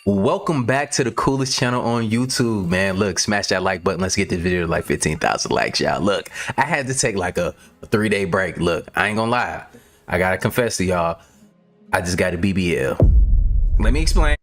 Welcome back to the coolest channel on YouTube, man. Look, smash that like button. Let's get this video to like 15,000 likes, y'all. Look, I had to take like a 3-day break. Look, I ain't gonna lie. I gotta confess to y'all, I just got a BBL. Let me explain.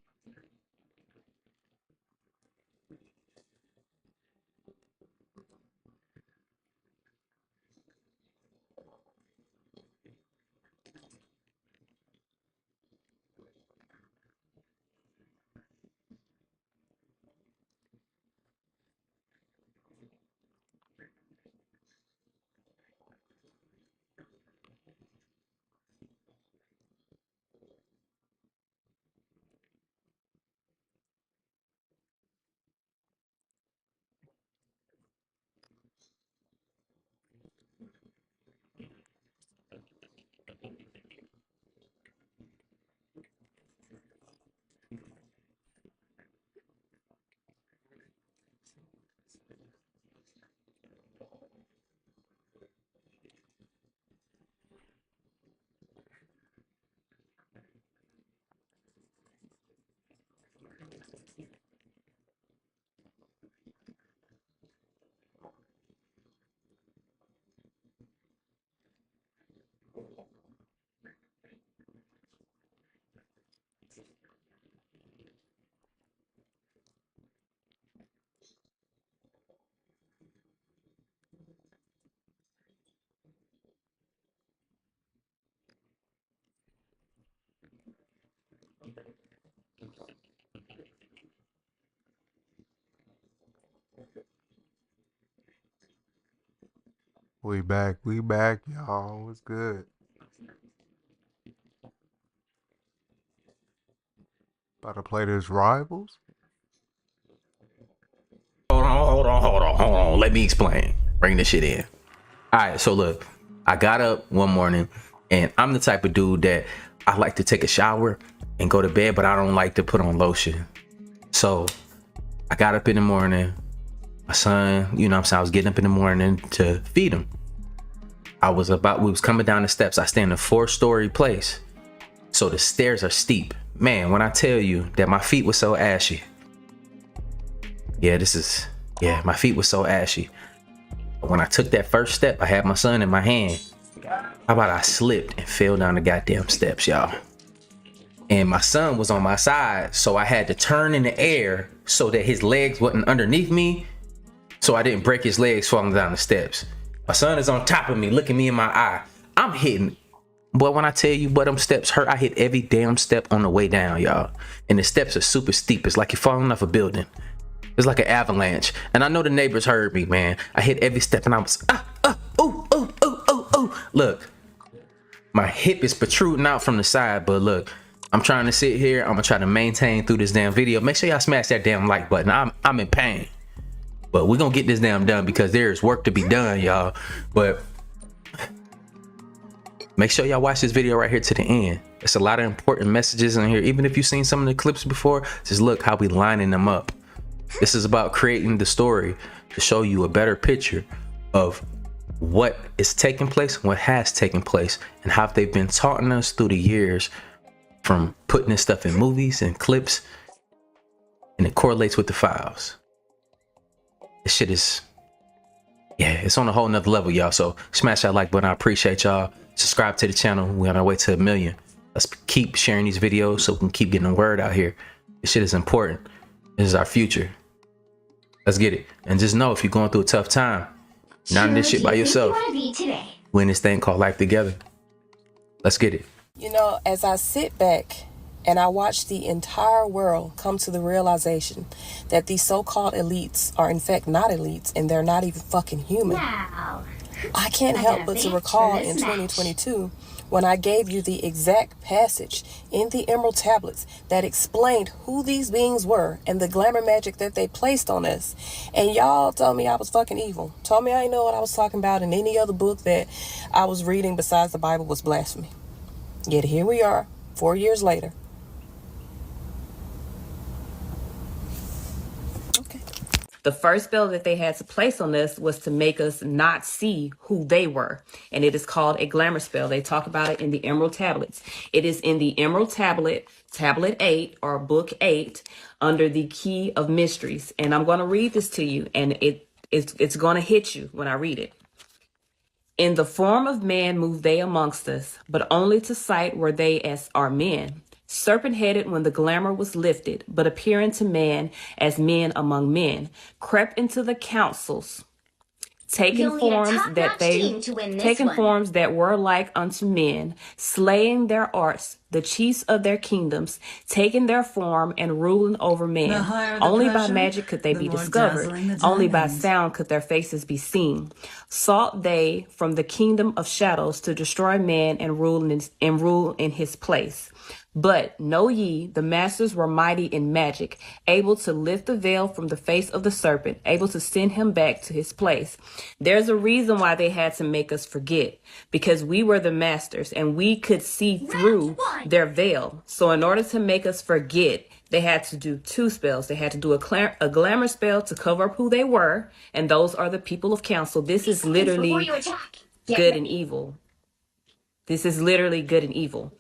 We back, y'all. What's good? About to play this Rivals? Hold on. Let me explain. Bring this shit in. All right, so look, I got up one morning and I'm the type of dude that I like to take a shower and go to bed, but I don't like to put on lotion. So I got up in the morning. My son, you know what I'm saying, I was getting up in the morning to feed him. We was coming down the steps. I stay in a 4-story place. So the stairs are steep. Man, when I tell you that my feet were so ashy. My feet were so ashy. When I took that first step, I had my son in my hand. How about I slipped and fell down the goddamn steps, y'all. And my son was on my side, so I had to turn in the air so that his legs wasn't underneath me, so I didn't break his legs falling down the steps. My son is on top of me, looking me in my eye. I'm hitting. But when I tell you, but them steps hurt, I hit every damn step on the way down, y'all. And the steps are super steep. It's like you're falling off a building. It's like an avalanche. And I know the neighbors heard me, man. I hit every step and I was, ooh. Look, my hip is protruding out from the side, but look, I'm trying to sit here. I'm gonna try to maintain through this damn video. Make sure y'all smash that damn like button. I'm in pain. But we're gonna get this damn done because there's work to be done, y'all. But make sure y'all watch this video right here to the end. There's a lot of important messages in here. Even if you've seen some of the clips before, just look how we lining them up. This is about creating the story to show you a better picture of what is taking place, what has taken place, and how they've been taught us through the years from putting this stuff in movies and clips, and it correlates with the files. This shit is, it's on a whole nother level, y'all. So smash that like button. I appreciate y'all. Subscribe to the channel. We're on our way to 1 million. Let's keep sharing these videos so we can keep getting the word out here. This shit is important. This is our future. Let's get it. And just know, if you're going through a tough time, not in this shit by yourself. We're in this thing called life together. Let's get it. You know, as I sit back and I watch the entire world come to the realization that these so-called elites are in fact not elites and they're not even fucking human. Wow. I can't help but to recall in 2022 when I gave you the exact passage in the Emerald Tablets that explained who these beings were and the glamour magic that they placed on us. And y'all told me I was fucking evil. Told me I didn't know what I was talking about, and any other book that I was reading besides the Bible was blasphemy. Yet here we are, 4 years later. Okay. The first spell that they had to place on us was to make us not see who they were. And it is called a glamour spell. They talk about it in the Emerald Tablets. It is in the Emerald Tablet, Tablet 8 or Book 8, under the Key of Mysteries. And I'm going to read this to you, and it's going to hit you when I read it. In the form of man moved they amongst us, but only to sight were they as are men. Serpent-headed when the glamour was lifted, but appearing to man as men among men, crept into the councils, taking forms that were like unto men, slaying their arts, the chiefs of their kingdoms, taking their form and ruling over men. Only by magic could they be discovered. Only by sound could their faces be seen. Sought they from the kingdom of shadows to destroy man and rule in his place. But know ye, the masters were mighty in magic, able to lift the veil from the face of the serpent, able to send him back to his place. There's a reason why they had to make us forget, because we were the masters and we could see through their veil. So in order to make us forget, they had to do two spells. They had to do a glamour spell to cover up who they were, and those are the people of council. This is literally good and evil. This is literally good and evil.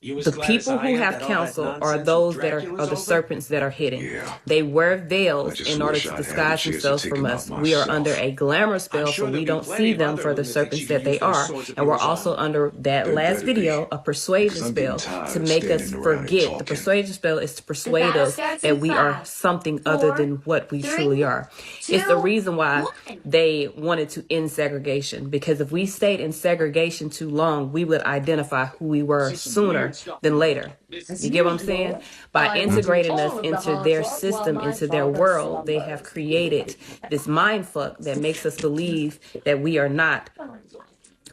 The people who have counsel are those that are the serpents that are hidden. Yeah. They wear veils in order to disguise themselves from us. We are under a glamour spell, so we don't see them for the serpents that they are. And we're also under that last video, a persuasion spell to make us forget. The persuasion spell is to persuade us that we are something other than what we truly are. It's the reason why they wanted to end segregation, because if we stayed in segregation too long, we would identify who we were sooner than later. You get what I'm saying? By integrating us into their system, into their world, they have created this mind fuck that makes us believe that we are not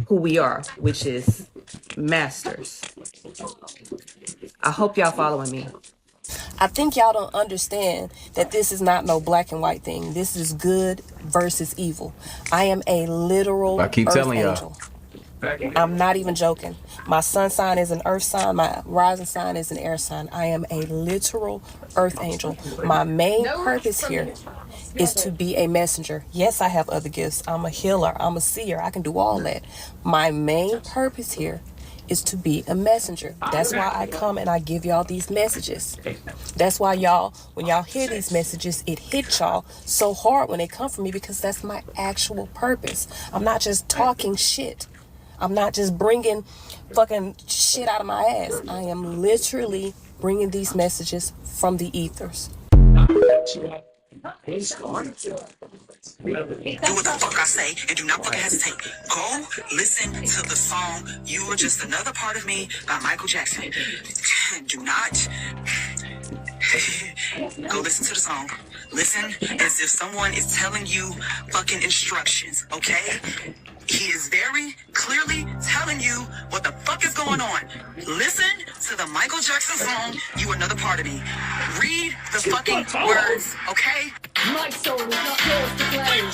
who we are, which is masters. I hope y'all following me. I think y'all don't understand that this is not no black and white thing. This is good versus evil. I am a literal I keep earth telling angel. y'all. I'm not even joking. My sun sign is an earth sign. My rising sign is an air sign. I am a literal earth angel. My main purpose here is to be a messenger. Yes, I have other gifts. I'm a healer. I'm a seer. I can do all that. My main purpose here is to be a messenger. That's why I come and I give y'all these messages. That's why y'all, when y'all hear these messages, it hits y'all so hard when they come from me, because that's my actual purpose. I'm not just talking shit. I'm not just bringing fucking shit out of my ass. I am literally bringing these messages from the ethers. Do what the fuck I say and do not fucking hesitate. Go listen to the song You Are Just Another Part of Me by Michael Jackson. Do not go listen to the song. Listen as if someone is telling you fucking instructions, okay? He is very clearly telling you what the fuck is going on. Listen to the Michael Jackson song, You Another Part of Me. Read the fucking words, okay? My soul is not yours to claim.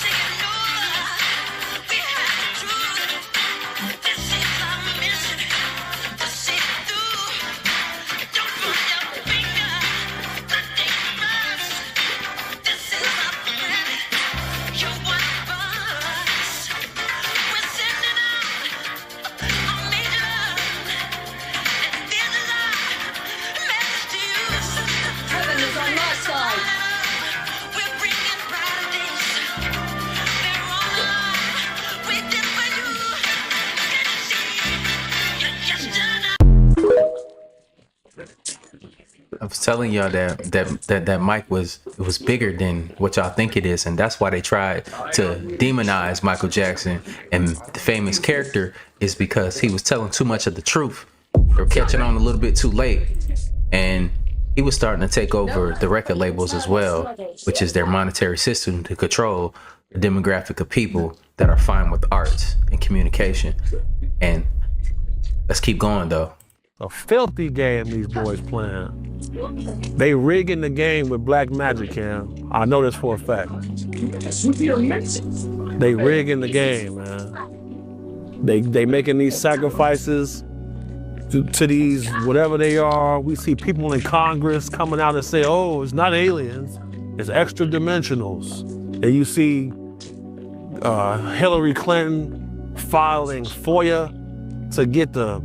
I was telling y'all that mic was bigger than what y'all think it is, and that's why they tried to demonize Michael Jackson. And the famous character is because he was telling too much of the truth. They were catching on a little bit too late, and he was starting to take over the record labels as well, which is their monetary system to control the demographic of people that are fine with arts and communication. And let's keep going though. A filthy game these boys playing. They rigging the game with black magic, Cam. I know this for a fact. They rigging the game, man. They making these sacrifices to these whatever they are. We see people in Congress coming out and say, "Oh, it's not aliens. It's extra dimensionals. And you see Hillary Clinton filing FOIA to get the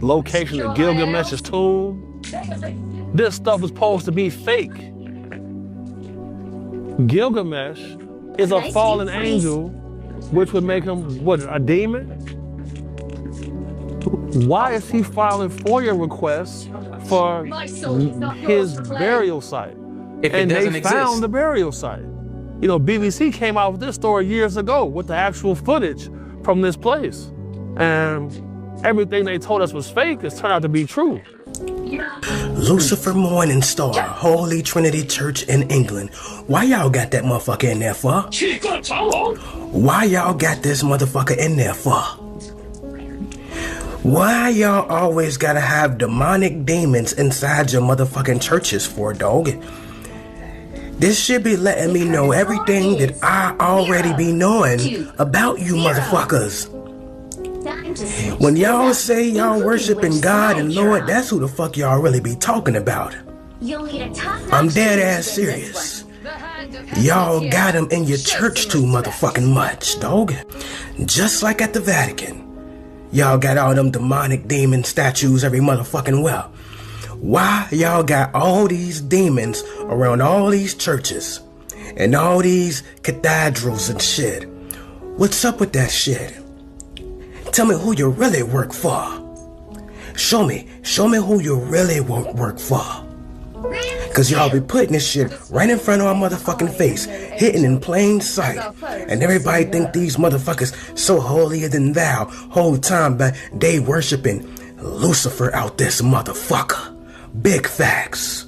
location of Gilgamesh's tomb. This stuff was supposed to be fake. Gilgamesh is a fallen angel, which would make him, what, a demon? Why is he filing FOIA requests for his burial site? If it And doesn't they exist. found the burial site. You know, BBC came out with this story years ago with the actual footage from this place. And everything they told us was fake, it's turned out to be true. Lucifer Morningstar, Holy Trinity Church in England. Why y'all got that motherfucker in there for? Why y'all got this motherfucker in there for? Why y'all always gotta have demonic demons inside your motherfucking churches for, dog? This should be letting me know everything that I already be knowing about you motherfuckers. When y'all say y'all worshiping God and Lord, that's who the fuck y'all really be talking about. I'm dead ass serious. Y'all got him in your church too motherfucking much, dog. Just like at the Vatican. Y'all got all them demonic demon statues every motherfucking well. Why y'all got all these demons around all these churches and all these cathedrals and shit? What's up with that shit? Tell me who you really work for. Show me who you really work for. Cause y'all be putting this shit right in front of our motherfucking face, hitting in plain sight. And everybody think these motherfuckers so holier than thou whole time, but they worshiping Lucifer out this motherfucker. Big facts.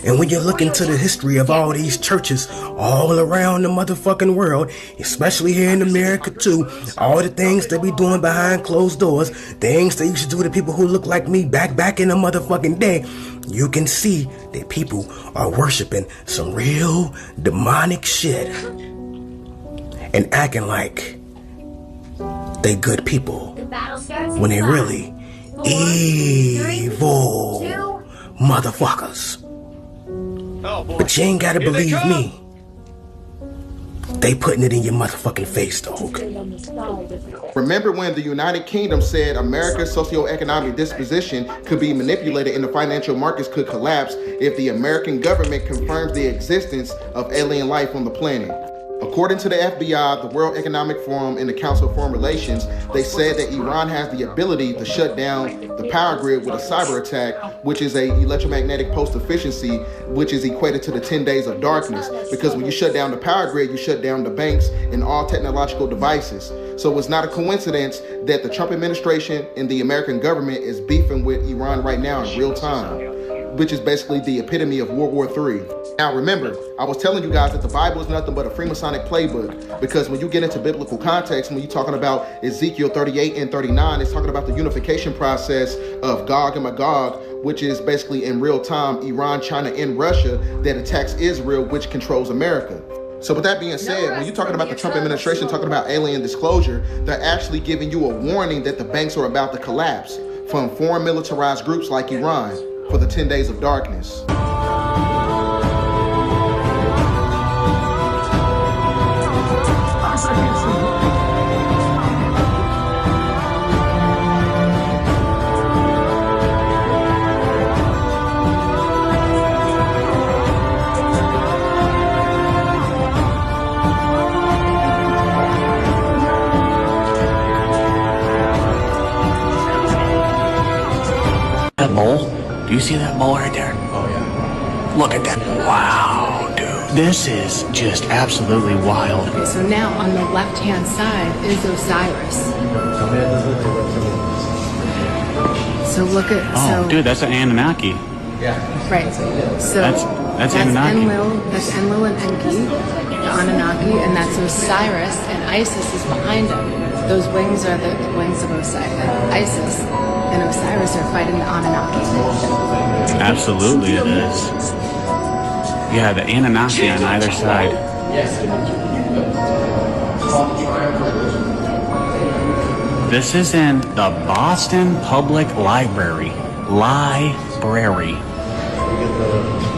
And when you look into the history of all these churches all around the motherfucking world, especially here in America too, all the things they be doing behind closed doors, things they used to do to people who look like me back in the motherfucking day, you can see that people are worshiping some real demonic shit and acting like they good people when they really evil motherfuckers. But you ain't gotta believe me. They putting it in your motherfucking face, dog. Remember when the United Kingdom said America's socioeconomic disposition could be manipulated and the financial markets could collapse if the American government confirms the existence of alien life on the planet? According to the FBI, the World Economic Forum, and the Council of Foreign Relations, they said that Iran has the ability to shut down the power grid with a cyber attack, which is a electromagnetic post-efficiency, which is equated to the 10 days of darkness. Because when you shut down the power grid, you shut down the banks and all technological devices. So it's not a coincidence that the Trump administration and the American government is beefing with Iran right now in real time, which is basically the epitome of World War III. Now remember, I was telling you guys that the Bible is nothing but a Freemasonic playbook, because when you get into biblical context, when you're talking about Ezekiel 38 and 39, it's talking about the unification process of Gog and Magog, which is basically in real time Iran, China, and Russia that attacks Israel, which controls America. So with that being said, when you're talking about the Trump administration, talking about alien disclosure, they're actually giving you a warning that the banks are about to collapse from foreign militarized groups like Iran for the 10 days of darkness. That mole? Do you see that mole right there? Oh yeah. Look at that. Wow, dude. This is just absolutely wild. Okay, so now on the left-hand side is Osiris. So look at Dude, that's an Anunnaki. right. So that's Anunnaki. That's Enlil and Enki, the Anunnaki, and that's Osiris, and Isis is behind them. Those wings are the wings of Isis, and Osiris are fighting the Anunnaki. Absolutely it is. Yeah, the Anunnaki on either side. This is in the Boston Public Library.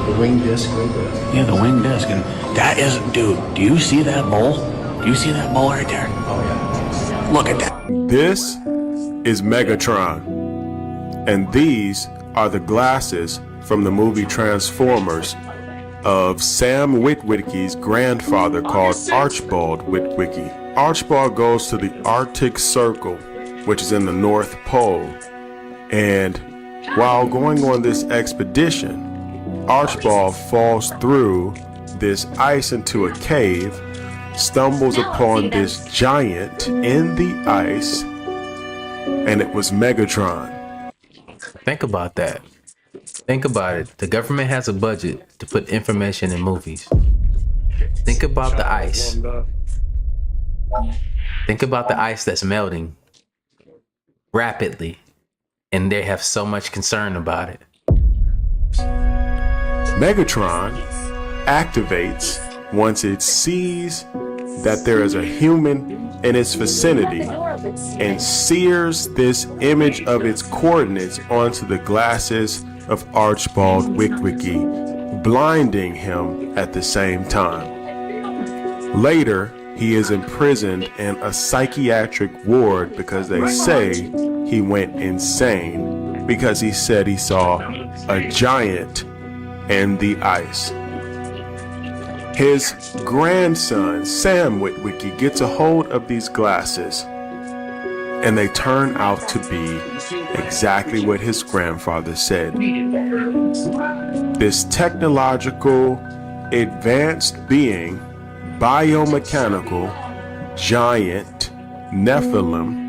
The winged disc right there. Yeah, the winged disc. And that is, dude, do you see that mole? Do you see that mole right there? Oh, yeah. Look at that. This is Megatron. And these are the glasses from the movie Transformers of Sam Witwicky's grandfather called Archibald Witwicky. Archibald goes to the Arctic Circle, which is in the North Pole. And while going on this expedition, Archibald falls through this ice into a cave, stumbles upon this giant in the ice, and it was Megatron. Think about that. Think about it. The government has a budget to put information in movies. Think about the ice. Think about the ice that's melting rapidly, and they have so much concern about it. Megatron activates once it sees that there is a human in its vicinity and sears this image of its coordinates onto the glasses of Archibald Witwicky, blinding him at the same time. Later, he is imprisoned in a psychiatric ward because they say he went insane because he said he saw a giant in the ice. His grandson, Sam Witwicky, gets a hold of these glasses, and they turn out to be exactly what his grandfather said. This technological, advanced being, biomechanical, giant Nephilim.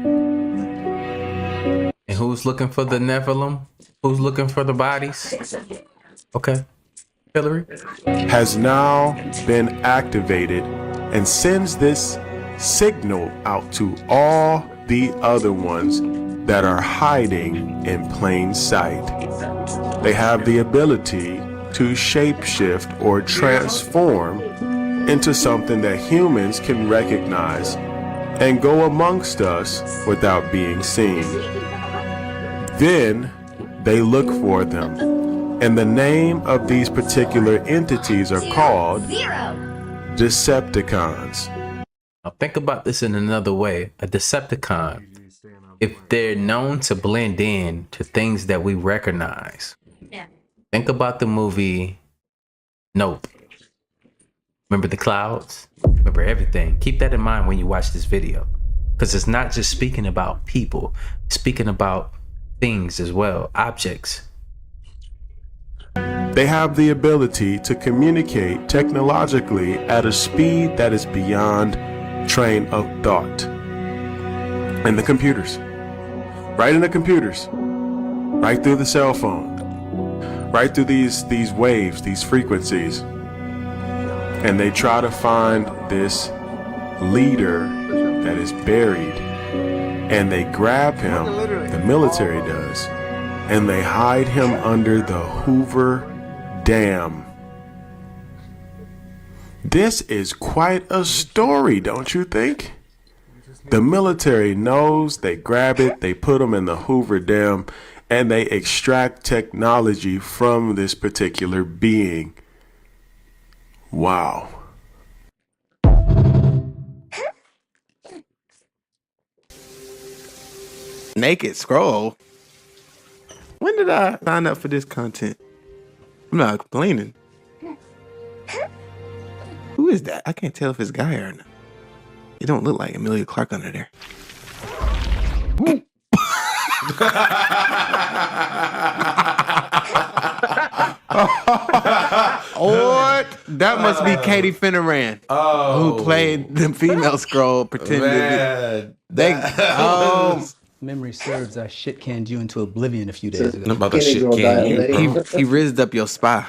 And who's looking for the Nephilim? Who's looking for the bodies? Okay. Hillary? Has now been activated and sends this signal out to all the other ones that are hiding in plain sight. They have the ability to shapeshift or transform into something that humans can recognize and go amongst us without being seen. Then they look for them. And the name of these particular entities are called Decepticons. Now think about this in another way. A Decepticon, if they're known to blend in to things that we recognize. Think about the movie Nope. Remember the clouds? Remember everything. Keep that in mind when you watch this video. Because it's not just speaking about people. It's speaking about things as well. Objects. They have the ability to communicate technologically at a speed that is beyond train of thought. In the computers. Right in the computers. Right through the cell phone. Right through these waves, these frequencies. And they try to find this leader that is buried. And they grab him, the military does, and they hide him under the Hoover Dam. This is quite a story, don't you think? The military knows, they grab it, they put him in the Hoover Dam, and they extract technology from this particular being. Wow. Naked Scroll? When did I sign up for this content? I'm not complaining. Who is that? I can't tell if it's a guy or not. It don't look like Emilia Clarke under there. Or that must be Katie Finneran, who played the female Scroll, pretending memory serves, I shit canned you into oblivion a few days ago. About the shit can he rizzed up your spy.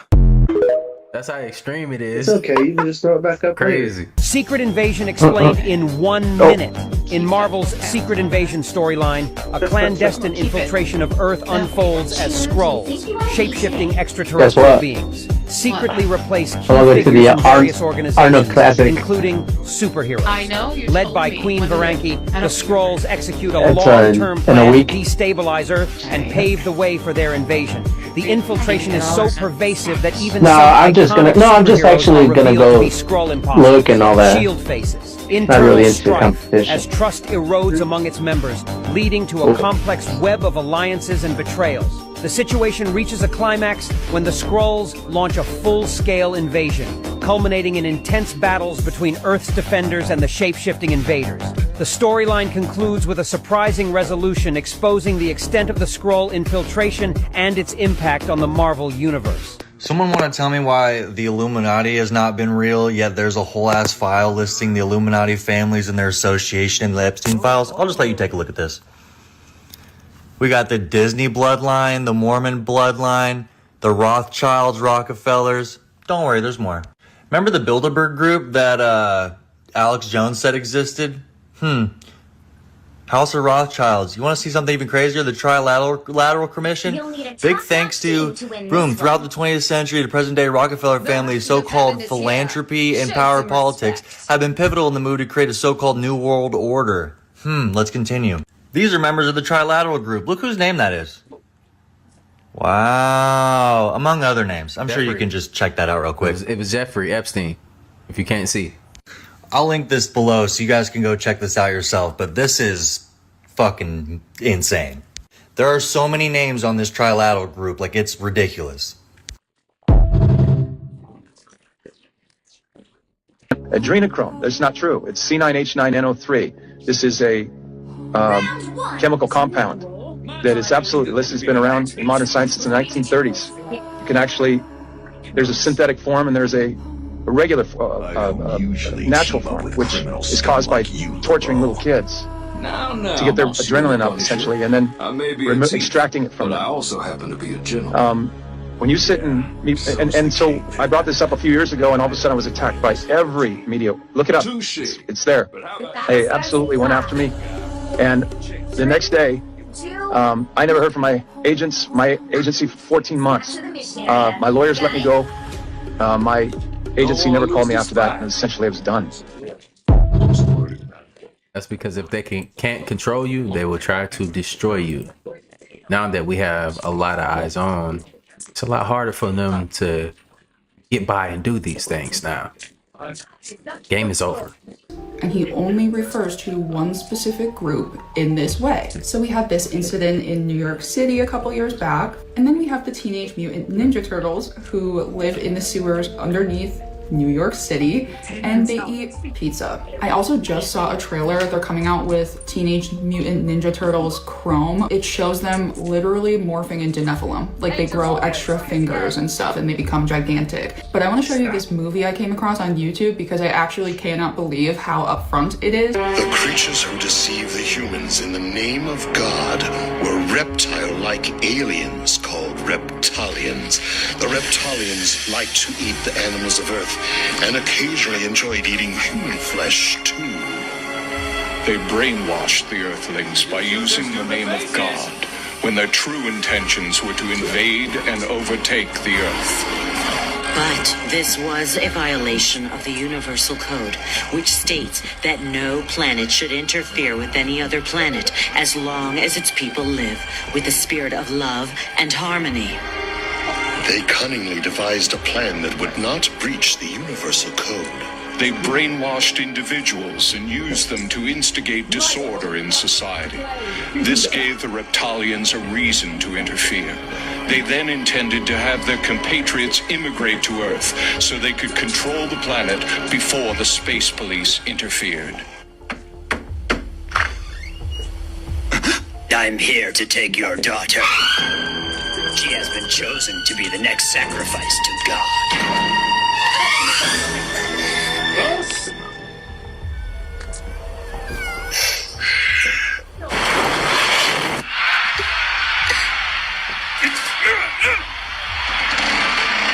That's how extreme it is. It's okay, you can just throw it back up. Crazy. Secret Invasion explained in 1 minute. In Marvel's Secret Invasion storyline, a clandestine infiltration of Earth unfolds as Skrulls, shape-shifting extraterrestrial beings. secretly replace key I'll go to figures the in various Arnold organizations, Classic. including superheroes. I know, you Led told by me Queen when you- Varanki, I the don't- Skrulls execute a That's, long-term in a plan to week. destabilize Earth and pave the way for their invasion. The infiltration is so pervasive that even No, some I'm just iconic gonna- no, I'm just superheroes actually are gonna revealed go to be Skrull imposters, look and all that. Shield faces, Not internal really into strife competition. as trust erodes among its members, leading to a complex web of alliances and betrayals. The situation reaches a climax when the Skrulls launch a full-scale invasion, culminating in intense battles between Earth's defenders and the shape-shifting invaders. The storyline concludes with a surprising resolution exposing the extent of the Skrull infiltration and its impact on the Marvel Universe. Someone want to tell me why the Illuminati has not been real, yet there's a whole ass file listing the Illuminati families and their association in the Epstein files? I'll just let you take a look at this. We got the Disney bloodline, the Mormon bloodline, the Rothschilds, Rockefellers. Don't worry, there's more. Remember the Bilderberg group that Alex Jones said existed? House of Rothschilds. You want to see something even crazier? The Trilateral Commission? Big thanks to, boom, throughout the 20th century, the present-day Rockefeller family's so-called philanthropy and power politics have been pivotal in the move to create a so-called New World Order. Let's continue. These are members of the Trilateral Group. Look whose name that is. Wow. Among other names. I'm sure you can just check that out real quick. It was Jeffrey Epstein, if you can't see. I'll link this below so you guys can go check this out yourself, but this is fucking insane. There are so many names on this Trilateral Group, like it's ridiculous. Adrenochrome. That's not true. It's C9H9NO3. This is a chemical compound that is absolutely listed. It's been around in modern science since the 1930s. You can actually, there's a synthetic form and there's a regular, natural form, which is caused by torturing little kids to get their adrenaline up, essentially, and then extracting it from them. I also happen to be a gentleman. When you sit and so I brought this up a few years ago, and all of a sudden I was attacked by every media. Look it up. It's there. They absolutely went after me. And the next day, I never heard from my agents, my agency for 14 months. My lawyers let me go. My agency never called me after that, and essentially I was done. That's because if they can't control you, they will try to destroy you. Now that we have a lot of eyes on, it's a lot harder for them to get by and do these things now. Game is over. And he only refers to one specific group in this way. So we had this incident in New York City a couple years back, and then we have the Teenage Mutant Ninja Turtles who live in the sewers underneath New York City, and they eat pizza. I also just saw a trailer. They're coming out with Teenage Mutant Ninja Turtles Chrome. It shows them literally morphing into Nephilim. Like they grow extra fingers and stuff and they become gigantic. But I want to show you this movie I came across on YouTube because I actually cannot believe how upfront it is. The creatures who deceive the humans in the name of God were reptile-like aliens called reptilians. The reptilians liked to eat the animals of Earth and occasionally enjoyed eating human flesh too. They brainwashed the Earthlings by using the name of God when their true intentions were to invade and overtake the Earth. But this was a violation of the Universal Code, which states that no planet should interfere with any other planet as long as its people live with a spirit of love and harmony. They cunningly devised a plan that would not breach the Universal Code. They brainwashed individuals and used them to instigate disorder in society. This gave the Reptilians a reason to interfere. They then intended to have their compatriots immigrate to Earth so they could control the planet before the space police interfered. I'm here to take your daughter. She has been chosen to be the next sacrifice to God.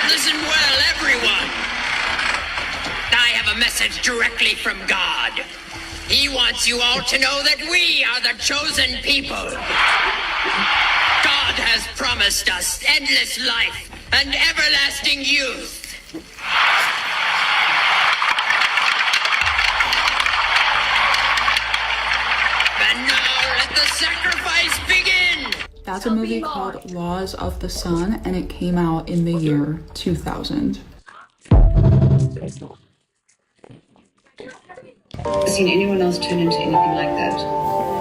Listen well, everyone. I have a message directly from God. He wants you all to know that we are the chosen people. God has promised us endless life and everlasting youth. And now let the sacrifice begin! That's a movie called Laws of the Sun, and it came out in the year 2000. Seen anyone else turn into anything like that,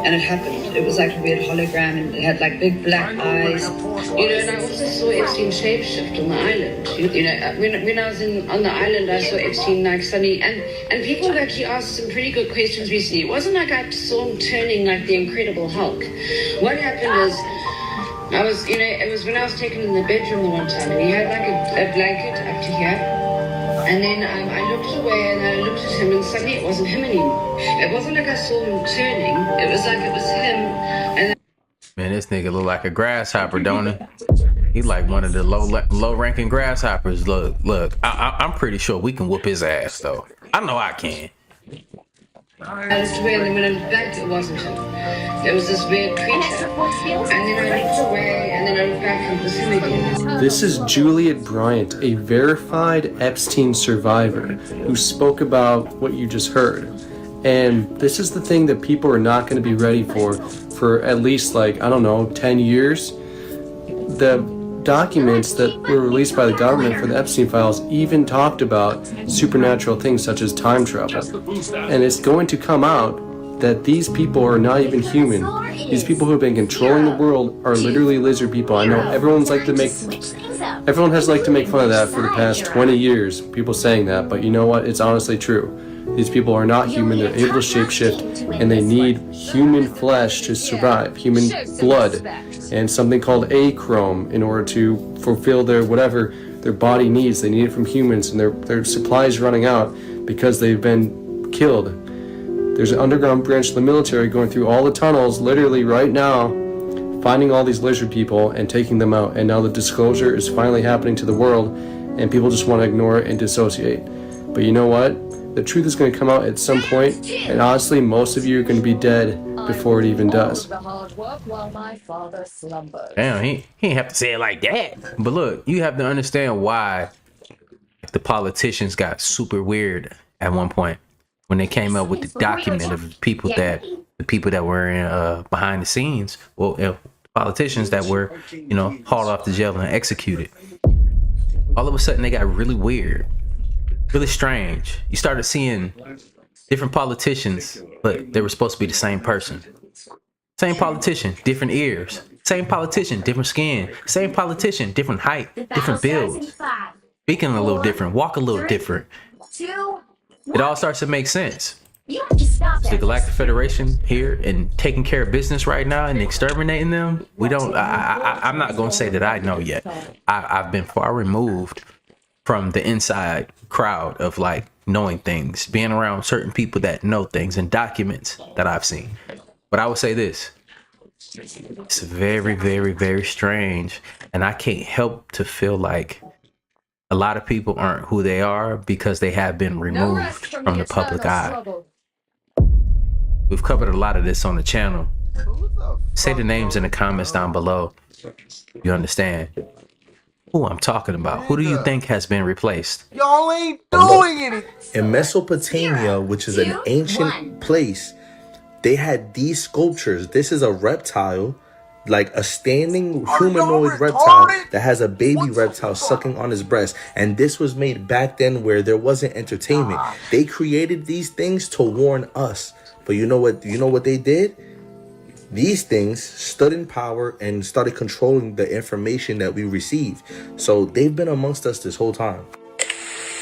and it happened. It was like a weird hologram, and it had like big black eyes. You know, and I also saw Epstein shapeshift on the island. You know, when I was on the island, I saw Epstein like suddenly, and people actually asked some pretty good questions recently. It wasn't like I saw him turning like the Incredible Hulk. What happened is, I was, you know, it was when I was taken in the bedroom the one time, and he had like a blanket up to here. And then I looked away and I looked at him, and suddenly it wasn't him anymore. It wasn't like I saw him turning. It was like it was him. And Man, this nigga look like a grasshopper, don't he? He like one of the low-ranking grasshoppers. Look. I'm pretty sure we can whoop his ass though. I know I can. I looked away, and then when I looked back, it wasn't him. There was this weird creature. And then I looked away, and then I looked back, and it was him again. This is Juliet Bryant, a verified Epstein survivor who spoke about what you just heard. And this is the thing that people are not going to be ready for at least, like, I don't know, 10 years. The documents that were released by the government for the Epstein files even talked about supernatural things such as time travel. And it's going to come out that these people are not even human. These people who have been controlling the world are literally lizard people. I know everyone has liked to make fun of that for the past 20 years, people saying that, but you know what? It's honestly true. These people are not human. They're able to shapeshift, and they need human flesh to survive, human blood, and something called achrome in order to fulfill their whatever their body needs. They need it from humans, and their supplies running out because they've been killed. There's an underground branch of the military going through all the tunnels, literally right now, finding all these lizard people and taking them out. And now the disclosure is finally happening to the world, and people just want to ignore it and dissociate. But you know what? The truth is going to come out at some point, and honestly, most of you are going to be dead before it even does. Damn, he ain't have to say it like that. But look, you have to understand why the politicians got super weird at one point when they came up with the document of the people that were in behind the scenes. Well, politicians that were, you know, hauled off to jail and executed. All of a sudden, they got really weird. Really strange. You started seeing different politicians, but they were supposed to be the same person. Same politician, different ears. Same politician, different skin. Same politician, different height, different build. Speaking a little different, walk a little different. It all starts to make sense. Is the Galactic Federation here and taking care of business right now and exterminating them? We don't. I'm not gonna say that I know yet. I've been far removed from the inside crowd of like knowing things, being around certain people that know things and documents that I've seen. But I would say this, it's very, very, very strange. And I can't help to feel like a lot of people aren't who they are because they have been removed from the public eye. We've covered a lot of this on the channel. Say the names in the comments down below. You understand who I'm talking about. Who do you think has been replaced? Y'all ain't doing anything. In Mesopotamia, which is an ancient place, they had these sculptures. This is a reptile, like a standing humanoid reptile that has a baby reptile sucking on his breast. And this was made back then where there wasn't entertainment. They created these things to warn us. But you know what they did? These things stood in power and started controlling the information that we received. So they've been amongst us this whole time.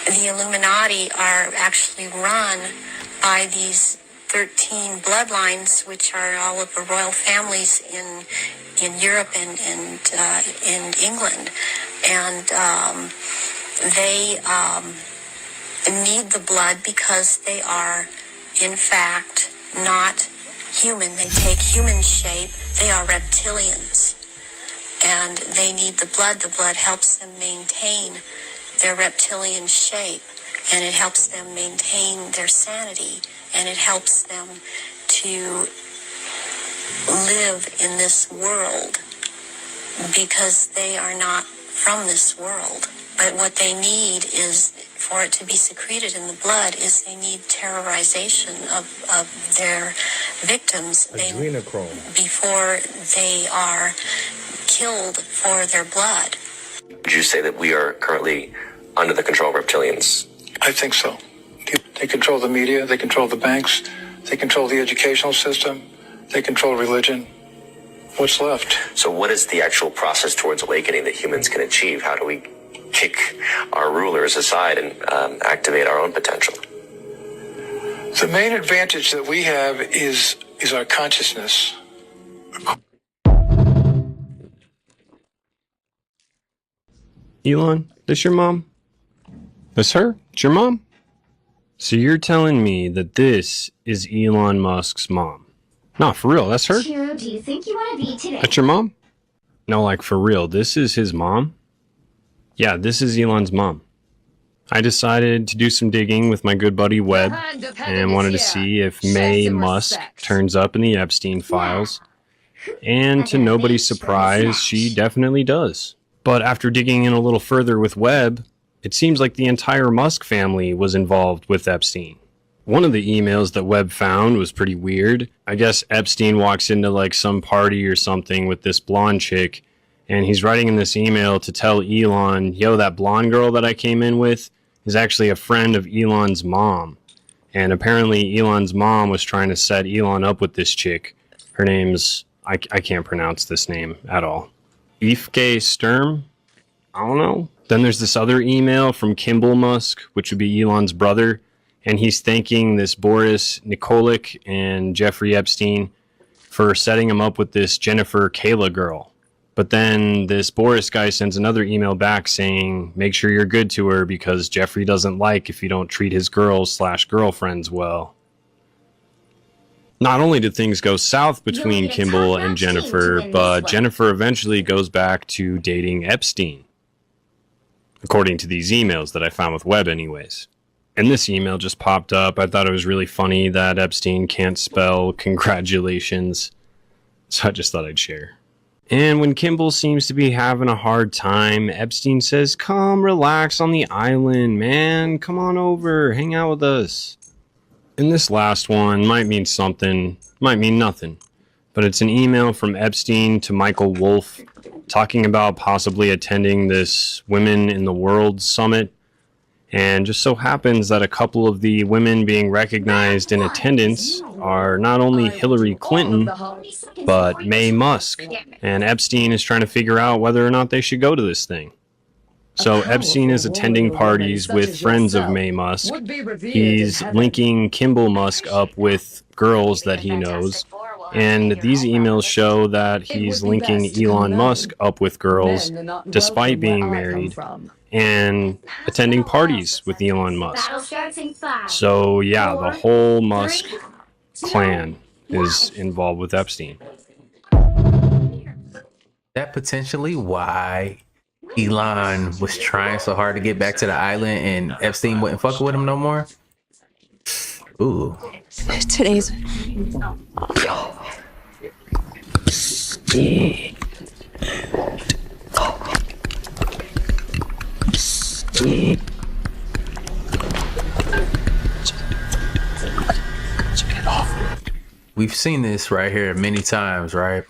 The Illuminati are actually run by these 13 bloodlines, which are all of the royal families in Europe and in England. And they need the blood because they are, in fact, not human. They take human shape. They are reptilians, and they need the blood. The blood helps them maintain their reptilian shape, and it helps them maintain their sanity, and it helps them to live in this world because they are not from this world. But what they need is, for it to be secreted in the blood, is they need terrorization of their victims Adrenochrome. before they are killed for their blood. Would you say that we are currently under the control of reptilians? I think so. They control the media, they control the banks, they control the educational system, they control religion. What's left? So what is the actual process towards awakening that humans can achieve? How do we kick our rulers aside and activate our own potential? The main advantage that we have is our consciousness. Elon, this your mom? This her? It's your mom? So you're telling me that this is Elon Musk's mom? No, for real, that's her? Who do you think you want to be today? That's your mom? No, like for real, this is his mom? Yeah, this is Elon's mom. I decided to do some digging with my good buddy Webb and wanted to see if May Musk turns up in the Epstein files. And to nobody's surprise, she definitely does. But after digging in a little further with Webb, it seems like the entire Musk family was involved with Epstein. One of the emails that Webb found was pretty weird. I guess Epstein walks into like some party or something with this blonde chick, and he's writing in this email to tell Elon, yo, that blonde girl that I came in with is actually a friend of Elon's mom. And apparently Elon's mom was trying to set Elon up with this chick. Her name's, I can't pronounce this name at all. Ifke Sturm? I don't know. Then there's this other email from Kimball Musk, which would be Elon's brother, and he's thanking this Boris Nikolic and Jeffrey Epstein for setting him up with this Jennifer Kayla girl. But then this Boris guy sends another email back saying, make sure you're good to her because Jeffrey doesn't like if you don't treat his girls/girlfriends well. Not only did things go south between Kimball and Jennifer, but Jennifer eventually goes back to dating Epstein. According to these emails that I found with Webb anyways. And this email just popped up. I thought it was really funny that Epstein can't spell congratulations. So I just thought I'd share. And when Kimball seems to be having a hard time, Epstein says, come relax on the island, man. Come on over, hang out with us. And this last one might mean something, might mean nothing. But it's an email from Epstein to Michael Wolff talking about possibly attending this Women in the World Summit. And just so happens that a couple of the women being recognized in attendance are not only Hillary Clinton, but May Musk. And Epstein is trying to figure out whether or not they should go to this thing. So Epstein is attending parties with friends of May Musk. He's linking Kimball Musk up with girls that he knows. And these emails show that he's linking Elon Musk up with girls despite being married and attending parties with Elon Musk. So yeah, the whole Musk clan is involved with Epstein. That potentially why Elon was trying so hard to get back to the island and Epstein wouldn't fuck with him no more? Ooh. Today's... We've seen this right here many times, right?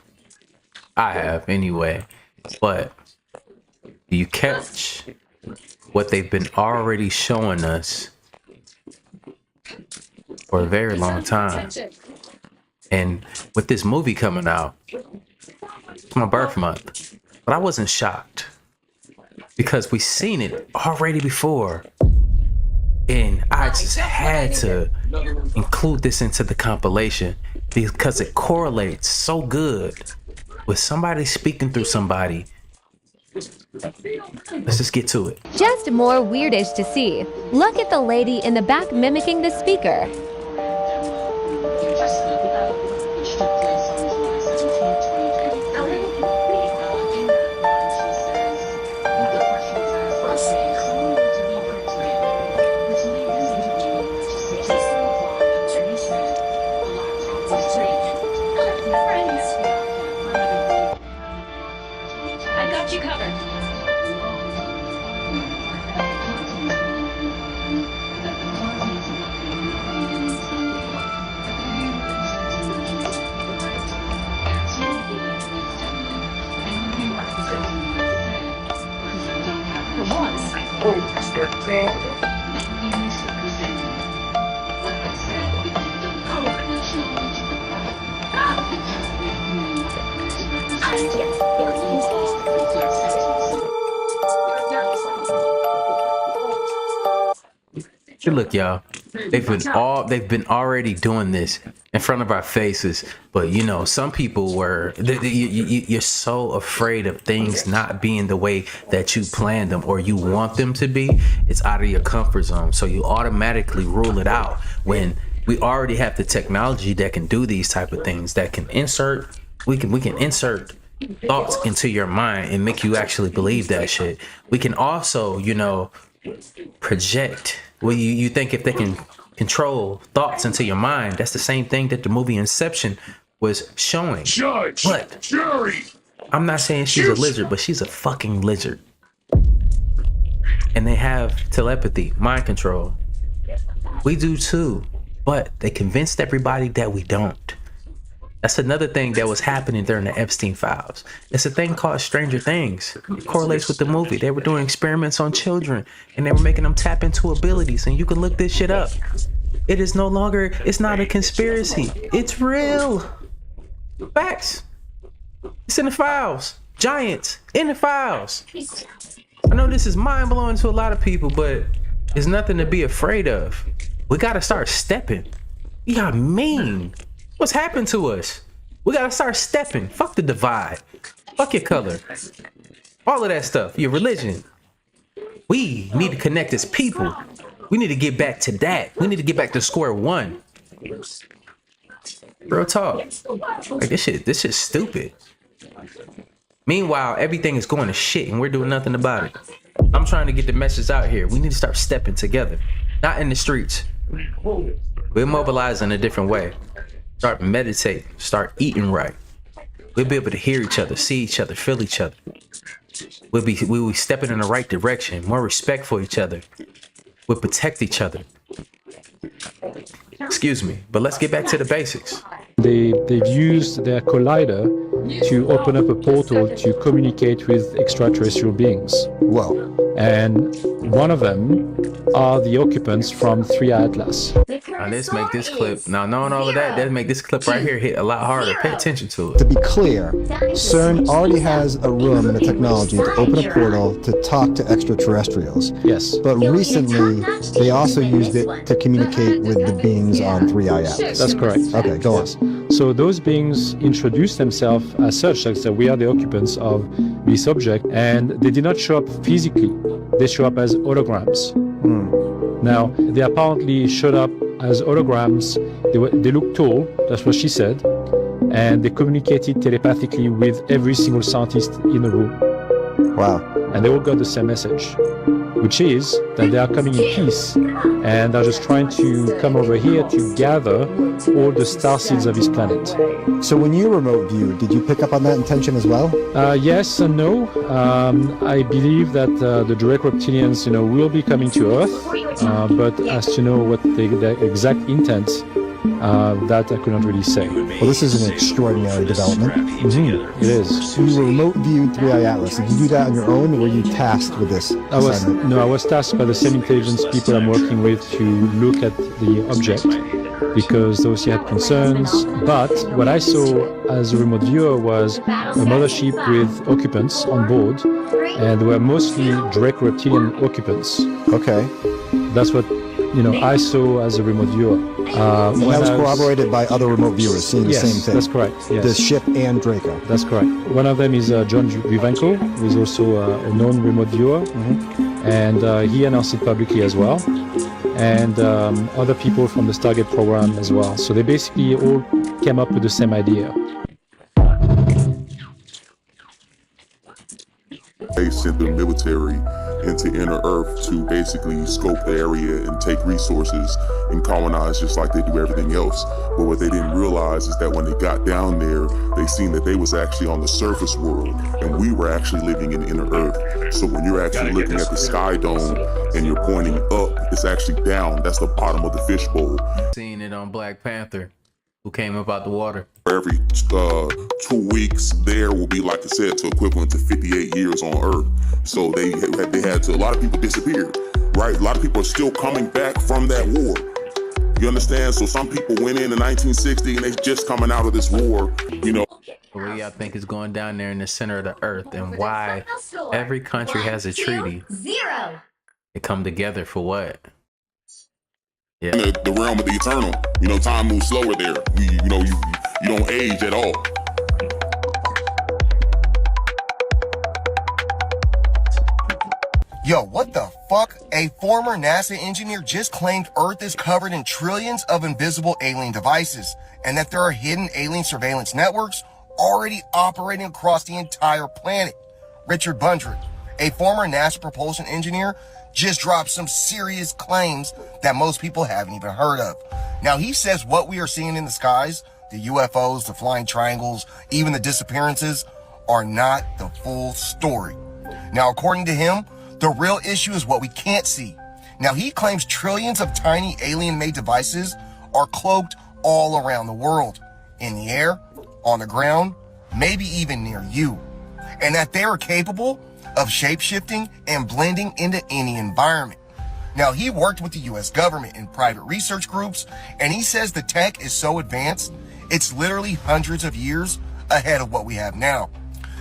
I have anyway. But do you catch what they've been already showing us for a very long time? And with this movie coming out, it's my birth month, but I wasn't shocked because we've seen it already before. And I just had to include this into the compilation because it correlates so good with somebody speaking through somebody. Let's just get to it. Just more weirdish to see. Look at the lady in the back mimicking the speaker. I got you covered. Hey, look, y'all. They've been already doing this in front of our faces, but you know, some people were. You're so afraid of things not being the way that you planned them or you want them to be. It's out of your comfort zone, so you automatically rule it out when we already have the technology that can do these type of things. That can insert. We can insert thoughts into your mind and make you actually believe that shit. We can also, you know, project. Well, you think if they can control thoughts into your mind, that's the same thing that the movie Inception was showing. Judge, but jury. I'm not saying she's a lizard, but she's a fucking lizard. And they have telepathy, mind control. We do too, but they convinced everybody that we don't. That's another thing that was happening during the Epstein files. It's a thing called Stranger Things. It correlates with the movie. They were doing experiments on children and they were making them tap into abilities, and you can look this shit up. It is no longer, it's not a conspiracy. It's real. Facts. It's in the files. Giants in the files. I know this is mind blowing to a lot of people, but it's nothing to be afraid of. We gotta start stepping. We got mean. What's happened to us? We gotta start stepping. Fuck the divide. Fuck your color. All of that stuff. Your religion. We need to connect as people. We need to get back to that. We need to get back to square one. Real talk. Like this shit's stupid. Meanwhile, everything is going to shit and we're doing nothing about it. I'm trying to get the message out here. We need to start stepping together. Not in the streets. We're mobilizing a different way. Start meditating, start eating right. We'll be able to hear each other, see each other, feel each other. We'll be stepping in the right direction, more respect for each other. We'll protect each other. Excuse me, but let's get back to the basics. They've used their collider to open up a portal to communicate with extraterrestrial beings. Whoa. And one of them are the occupants from 3i Atlas. Now let's make this clip, now knowing all of that, let's make this clip right here hit a lot harder. Pay attention to it. To be clear, CERN already has a room and a technology to open a portal to talk to extraterrestrials. Yes. But recently, they also used it to communicate with the beings on 3i Atlas. That's correct. Okay, go on. So those beings introduced themselves as such, like that we are the occupants of this object, and they did not show up physically. They show up as holograms. Now, they apparently showed up as holograms. They looked tall, that's what she said, and they communicated telepathically with every single scientist in the room. Wow. And they all got the same message, which is that they are coming in peace and they're just trying to come over here to gather all the star seeds of this planet. So when you remote viewed, did you pick up on that intention as well? Yes and no. I believe that the direct reptilians, will be coming to Earth, but as to know what the exact intent, that I could not really say. Well, this is an extraordinary development. It is. So you remote viewed 3i Atlas. Did you do that on your own, or were you tasked with this assignment? I was tasked by the same intelligence people I'm working with to look at the object, because those had concerns. But what I saw as a remote viewer was a mothership with occupants on board, and they were mostly direct reptilian occupants. Okay. That's what I saw as a remote viewer. And that was corroborated by other remote viewers seeing the same thing. That's correct. Yes. The ship and Draco. That's correct. One of them is John Vivanco, who is also a known remote viewer, and he announced it publicly as well. And other people from the Stargate program as well. So they basically all came up with the same idea. They sent the military into inner Earth to basically scope the area and take resources and colonize just like they do everything else. But what they didn't realize is that when they got down there, they seen that they was actually on the surface world and we were actually living in inner Earth. So when you're actually looking at the sky dome and you're pointing up, it's actually down. That's the bottom of the fishbowl. Seeing it on Black Panther, who came up out the water. Every 2 weeks there will be, like I said, to equivalent to 58 years on Earth. So they had to, a lot of people disappeared. right? A lot of people are still coming back from that war. You understand? So some people went in 1960 and they just coming out of this war, you know. What do y'all think is going down there in the center of the earth, and why every country has a treaty? They come together for what? Yeah. In the realm of the eternal, you know, time moves slower there. You don't age at all. Yo, what the fuck? A former NASA engineer just claimed Earth is covered in trillions of invisible alien devices, and that there are hidden alien surveillance networks already operating across the entire planet. Richard Bundred, a former NASA propulsion engineer, just dropped some serious claims that most people haven't even heard of. Now, he says what we are seeing in the skies, the UFOs, the flying triangles, even the disappearances, are not the full story. Now, according to him, the real issue is what we can't see. Now, he claims trillions of tiny alien-made devices are cloaked all around the world, in the air, on the ground, maybe even near you, and that they are capable of shape-shifting and blending into any environment. Now, he worked with the US government in private research groups, and he says the tech is so advanced, it's literally hundreds of years ahead of what we have now.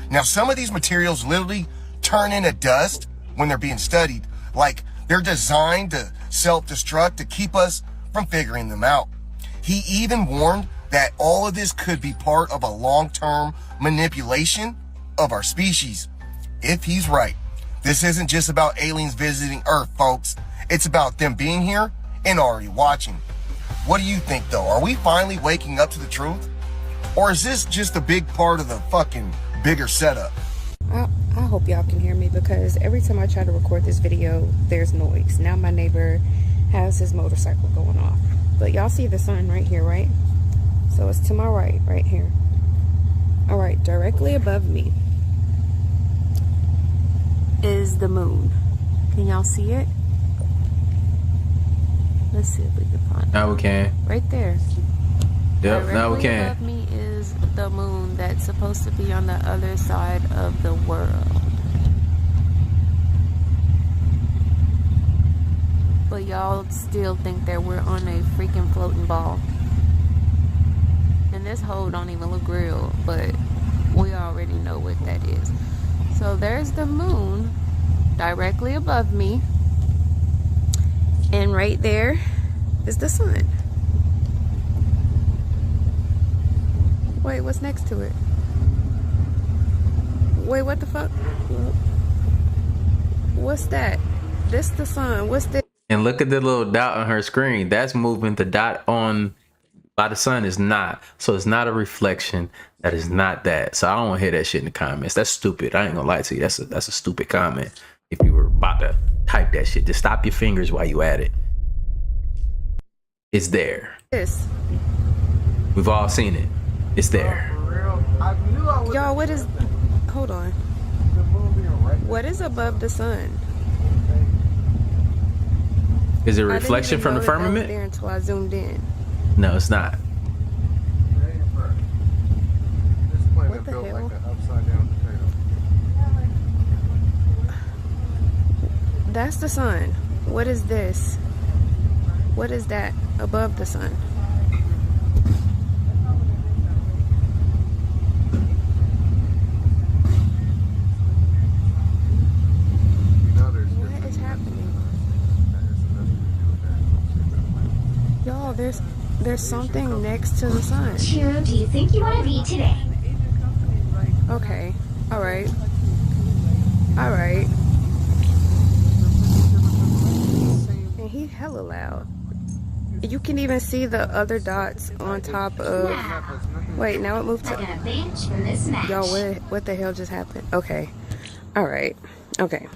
Now, some of these materials literally turn into dust when they're being studied, like they're designed to self-destruct to keep us from figuring them out. He even warned that all of this could be part of a long-term manipulation of our species. If he's right, this isn't just about aliens visiting Earth, folks. It's about them being here and already watching. What do you think, though? Are we finally waking up to the truth? Or is this just a big part of the fucking bigger setup? I hope y'all can hear me, because every time I try to record this video, there's noise. Now my neighbor has his motorcycle going off. But y'all see the sun right here, right? So it's to my right here. All right, directly above me is the moon. Can y'all see it? Let's see if we can find it. Now we can. Right there. Yep, now we can. Above me is the moon that's supposed to be on the other side of the world. But y'all still think that we're on a freaking floating ball. And this hole don't even look real, but we already know what that is. So there's the moon directly above me. And right there is the sun. Wait, what's next to it? Wait, what the fuck? What's that? This the sun. What's this? And look at the little dot on her screen. That's moving. The dot on by the sun is not. So it's not a reflection. That is not that. So I don't want to hear that shit in the comments. That's stupid. I ain't gonna lie to you. That's a stupid comment. If you were about to type that shit, just stop your fingers while you at it. It's there. This. We've all seen it. It's there. Y'all, what is... Hold on. What is above the sun? Is it a reflection from the firmament? There until I zoomed in. No, it's not. What the hell? That's the sun. What is this? What is that above the sun? What is happening? Y'all, there's something next to the sun. Who do you think you want to be today? Okay. Alright. Alright. And he hella loud. You can even see the other dots on top of... Wait, now it moved to... Y'all, what the hell just happened? Okay. Alright. Okay.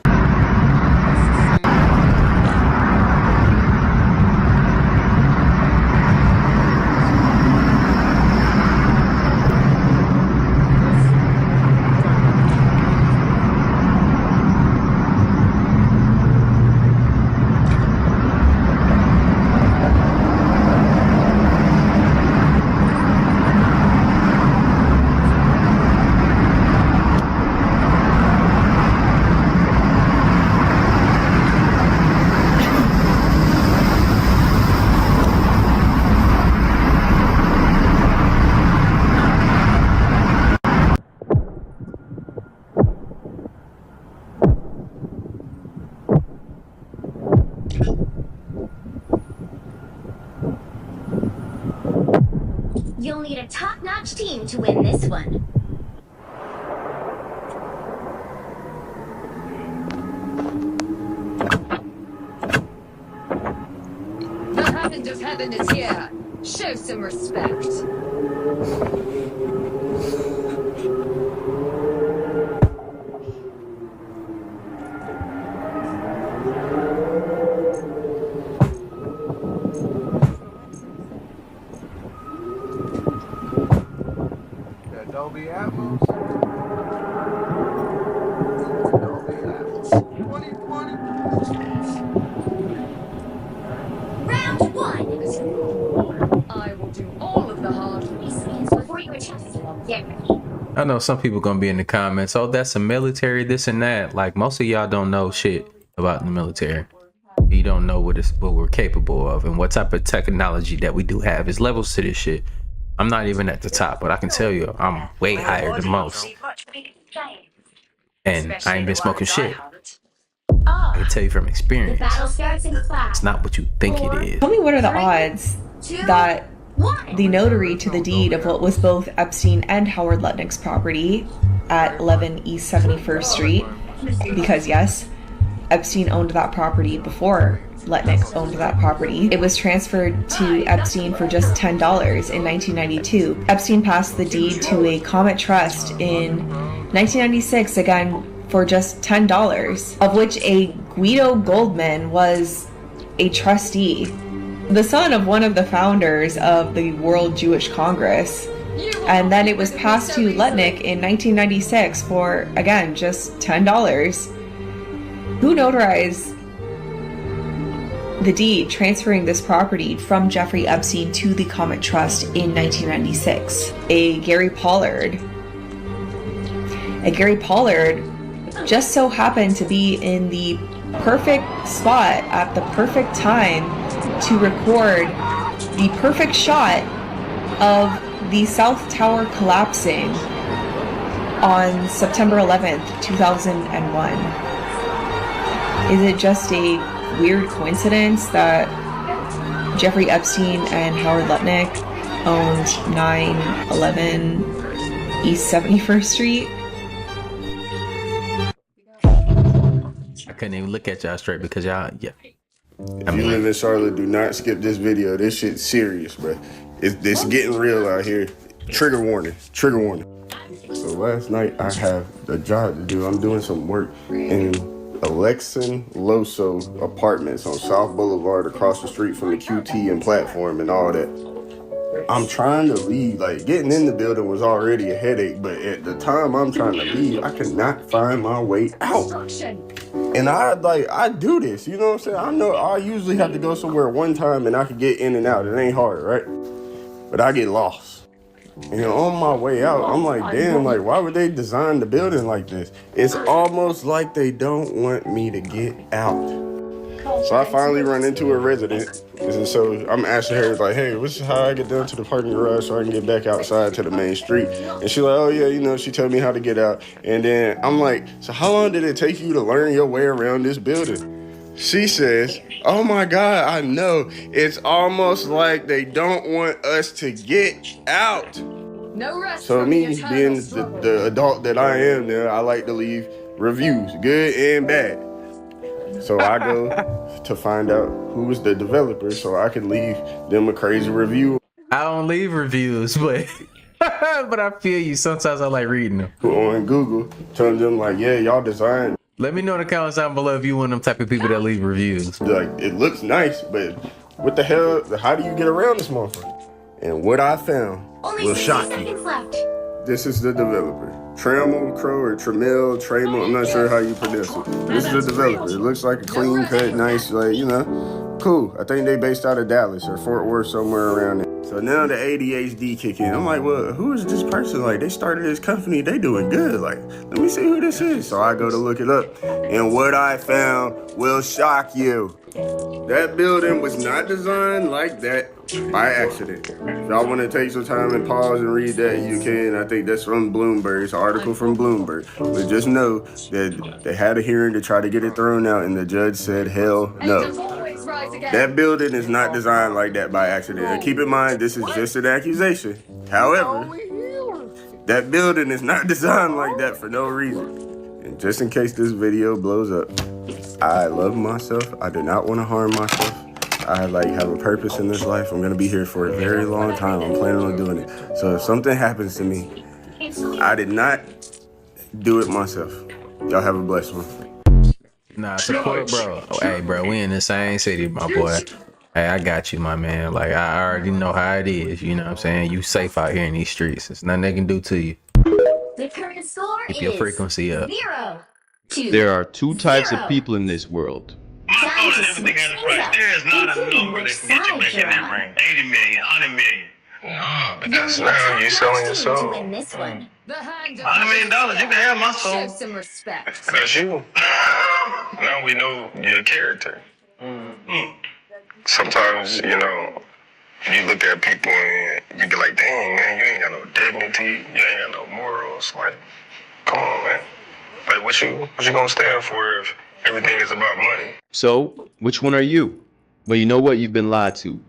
You'll need a top-notch team to win this one. The hand of heaven is here. Show some respect. Dolby Atmos. Dolby Atmos. 2020. Round one. I will do all of the hard work before you adjust. Get ready. I know some people gonna be in the comments, oh, that's a military, this and that. Like, most of y'all don't know shit about the military. You don't know what we're capable of and what type of technology that we do have. There's levels to this shit. I'm not even at the top, but I can tell you I'm way higher than most. And I ain't been smoking shit. I can tell you from experience. It's not what you think it is. Tell me, what are the odds that the notary to the deed of what was both Epstein and Howard Lutnick's property at 11 East 71st Street, because yes, Epstein owned that property before Lutnick owned that property. It was transferred to Epstein for just $10 in 1992. Epstein passed the deed to a Comet Trust in 1996, again for just $10, of which a Guido Goldman was a trustee, the son of one of the founders of the World Jewish Congress. And then it was passed to Lutnick in 1996 for, again, just $10. Who notarized the deed transferring this property from Jeffrey Epstein to the Comet Trust in 1996? A Gary Pollard. A Gary Pollard just so happened to be in the perfect spot at the perfect time to record the perfect shot of the South Tower collapsing on September 11th, 2001. Is it just a weird coincidence that Jeffrey Epstein and Howard Lutnick owned 911 East 71st Street? I couldn't even look at y'all straight because y'all, yeah. If you live in Charlotte, do not skip this video. This shit's serious, bro. It's getting real out here. Trigger warning. Trigger warning. So last night I have a job to do. I'm doing some work in Alexan Loso Apartments on South Boulevard across the street from the QT and platform and all that. I'm trying to leave. Like, getting in the building was already a headache, but at the time I'm trying to leave, I could not find my way out. And I do this, you know what I'm saying? I know I usually have to go somewhere one time and I can get in and out. It ain't hard, right? But I get lost. And on my way out, I'm like, damn, like, why would they design the building like this? It's almost like they don't want me to get out. So I finally run into a resident. And so I'm asking her, like, hey, what's how I get down to the parking garage so I can get back outside to the main street? And she's like, oh, yeah, you know, she told me how to get out. And then I'm like, so how long did it take you to learn your way around this building? She says, oh, my God, I know. It's almost like they don't want us to get out. No rest. So me being the adult that I am now, I like to leave reviews, good and bad. So I go to find out who was the developer so I can leave them a crazy review. I don't leave reviews, but but I feel you. Sometimes I like reading them. On Google, telling them like, yeah, y'all designed. Let me know in the comments down below if you one of them type of people that leave reviews. Like, it looks nice, but what the hell, how do you get around this motherfucker? And what I found will shock you. This is the developer. Trammell Crow or Trammell, I'm not sure how you pronounce it. This is the developer. It looks like a clean cut, nice, like, you know, cool. I think they based out of Dallas or Fort Worth, somewhere around there. So now the ADHD kick in. I'm like, well, who is this person? Like, they started this company, they doing good. Like, let me see who this is. So I go to look it up, and what I found will shock you. That building was not designed like that by accident. If y'all want to take some time and pause and read that, you can. I think that's from Bloomberg. It's an article from Bloomberg. But just know that they had a hearing to try to get it thrown out, and the judge said, hell no. That building is not designed like that by accident. And keep in mind, this is just an accusation. However, that building is not designed like that for no reason. And just in case this video blows up, I love myself. I do not want to harm myself. I have a purpose in this life. I'm gonna be here for a very long time. I'm planning on doing it. So if something happens to me, I did not do it myself. Y'all have a blessed one. Nah, support, bro. Oh, hey, bro, we in the same city, my boy. Hey, I got you, my man. Like, I already know how it is. You know what I'm saying? You safe out here in these streets. There's nothing they can do to you. The current score Keep your frequency up. 0-2. There are two types of people in this world. Time to switch things up, including which side you're on. 80 million, 100 million. No, but that's You'll not need you a selling your costume soul. to win this one. $100 million, you can have my soul. Show some respect. That's you. Now we know your character. Sometimes, you know, you look at people and you be like, dang, man, you ain't got no dignity, you ain't got no morals. Like, come on, man. Like, what you gonna stand for if everything is about money? So, which one are you? Well, you know what? You've been lied to.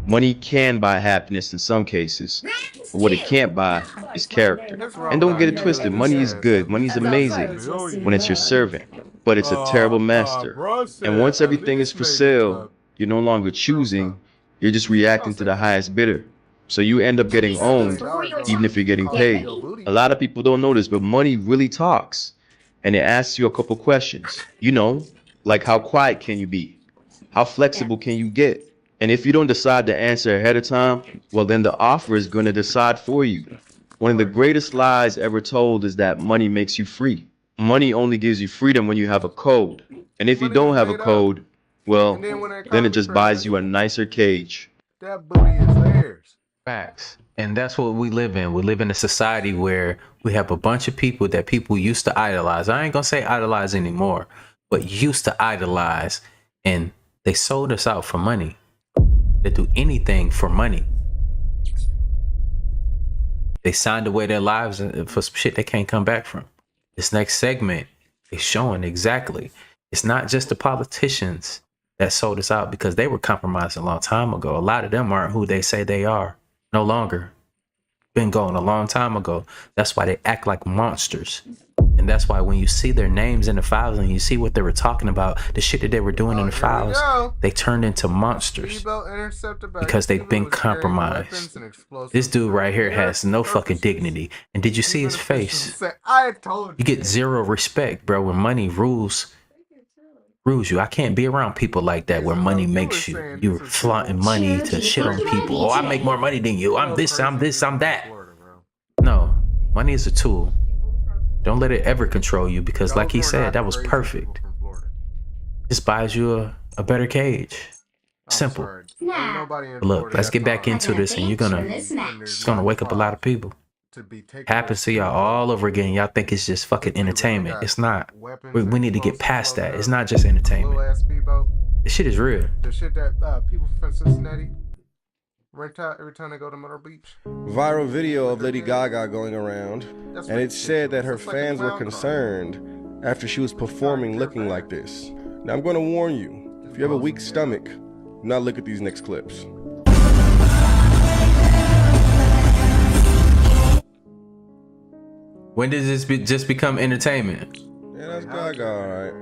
Money can buy happiness in some cases, but what it can't buy is character. And don't get it twisted, money is good, money is amazing when it's your servant, but it's a terrible master. And once everything is for sale, you're no longer choosing, you're just reacting to the highest bidder. So you end up getting owned, even if you're getting paid. A lot of people don't know this, but money really talks. And it asks you a couple questions. You know, like how quiet can you be? How flexible can you get? And if you don't decide to answer ahead of time, well, then the offer is going to decide for you. One of the greatest lies ever told is that money makes you free. Money only gives you freedom when you have a code. And if you don't have a code, well, then it just buys you a nicer cage. That booty is theirs. Facts. And that's what we live in. We live in a society where we have a bunch of people that people used to idolize. I ain't gonna say idolize anymore, but used to idolize. And they sold us out for money. They do anything for money. They signed away their lives for some shit they can't come back from. This next segment is showing exactly. It's not just the politicians that sold us out because they were compromised a long time ago. A lot of them aren't who they say they are. No longer. Been gone a long time ago. That's why they act like monsters. And that's why when you see their names in the files and you see what they were talking about, the shit that they were doing in the files, they turned into monsters because they've been compromised. This dude right here has no fucking dignity. And did you see his face? You get zero respect, bro, when money rules you. I can't be around people like that where money makes you. You're flaunting money to shit on people. Oh, I make more money than you. I'm this, I'm that. No, money is a tool. Don't let it ever control you because like he said, that was perfect. Just buys you a better cage. Simple. But look, let's get back into this and it's gonna wake up a lot of people. Happens to y'all all over again. Y'all think it's just fucking entertainment. It's not. We need to get past that. It's not just entertainment. This shit is real. The shit that people from Cincinnati rent out every time they go to Myrtle Beach. Viral video of Lady Gaga going around, and it said that her fans were concerned after she was performing looking like this. Now I'm going to warn you, if you have a weak stomach, do not look at these next clips. When does this just become entertainment? Yeah, that's Gaga, alright.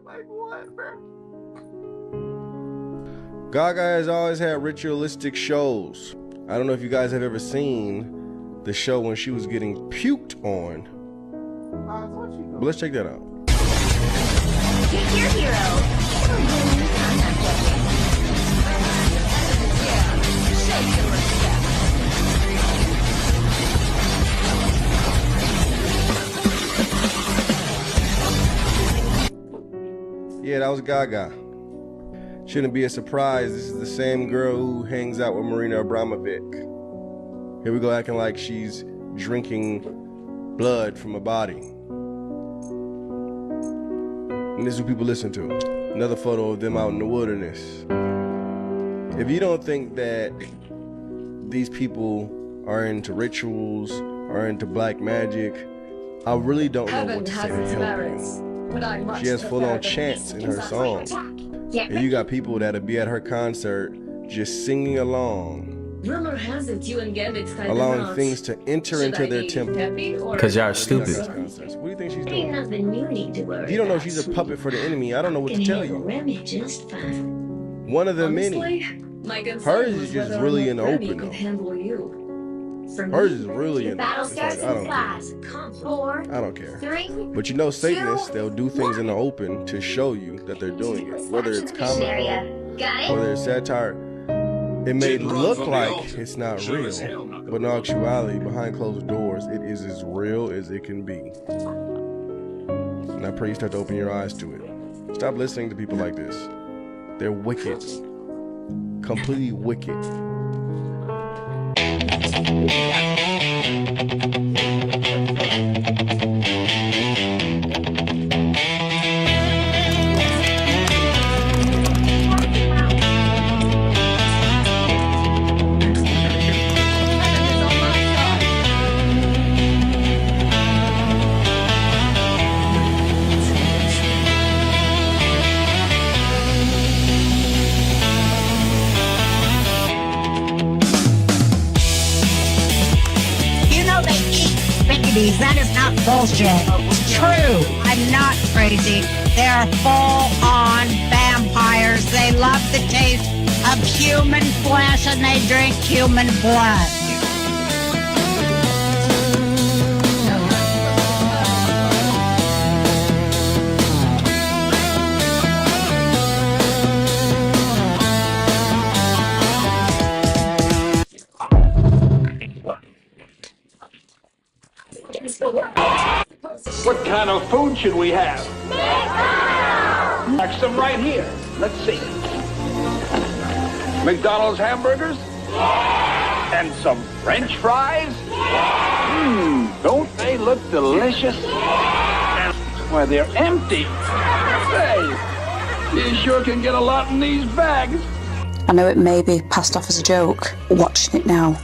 Like what, bro? Gaga has always had ritualistic shows. I don't know if you guys have ever seen the show when she was getting puked on. But let's check that out. Pick your hero. I'm not joking. Show some respect. Yeah, that was Gaga. Shouldn't be a surprise. This is the same girl who hangs out with Marina Abramovic. Here we go acting like she's drinking blood from a body. And this is what people listen to. Another photo of them out in the wilderness. If you don't think that these people are into rituals, are into black magic, I really don't know what to say to help you. She has full-on chants in her song. And you got people that'll be at her concert just singing along, Rumor has it you and Gambit's tied allowing the things to enter into their temple. Because y'all are stupid. What do you think she's Ain't doing? nothing you need to worry If you don't know about, she's a sweetie. puppet for the enemy, I don't know what to tell you. Remy just fine. One of the many. Honestly, my concern Hers was is just whether really or in the not Remy open could though. handle you. For Hers me, is really in the battle open. It's like, starts I in don't care. class. 4, I don't care. 3, But you know Satanists, they'll do things in the open to show you that they're doing it. Whether it's comic book, whether it's satire. It may look like it's not real, but in actuality, behind closed doors, it is as real as it can be. And I pray you start to open your eyes to it. Stop listening to people like this. They're wicked. Completely wicked. That is not bullshit. True. I'm not crazy. They're full-on vampires. They love the taste of human flesh and they drink human blood. What kind of food should we have? Like some right here. Let's see. McDonald's hamburgers? And some French fries? Don't they look delicious? And why, they're empty. Say, you sure can get a lot in these bags. I know it may be passed off as a joke. Watching it now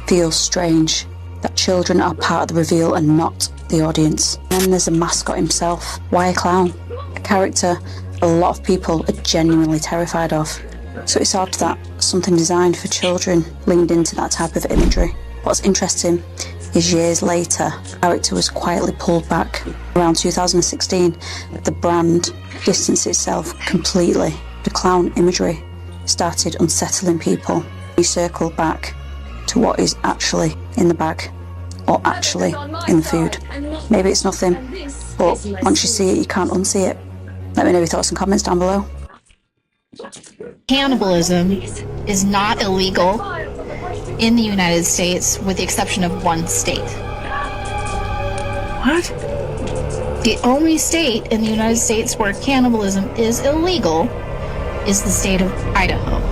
feels strange that children are part of the reveal and not the audience. And then there's the mascot himself. Why a clown? A character a lot of people are genuinely terrified of. So it's odd that something designed for children leaned into that type of imagery. What's interesting is years later, the character was quietly pulled back. Around 2016, the brand distanced itself completely. The clown imagery started unsettling people. We circle back to what is actually in the bag, or actually in the food. Maybe it's nothing, but once you see it, you can't unsee it. Let me know your thoughts and comments down below. Cannibalism is not illegal in the United States, with the exception of one state. What? The only state in the United States where cannibalism is illegal is the state of Idaho.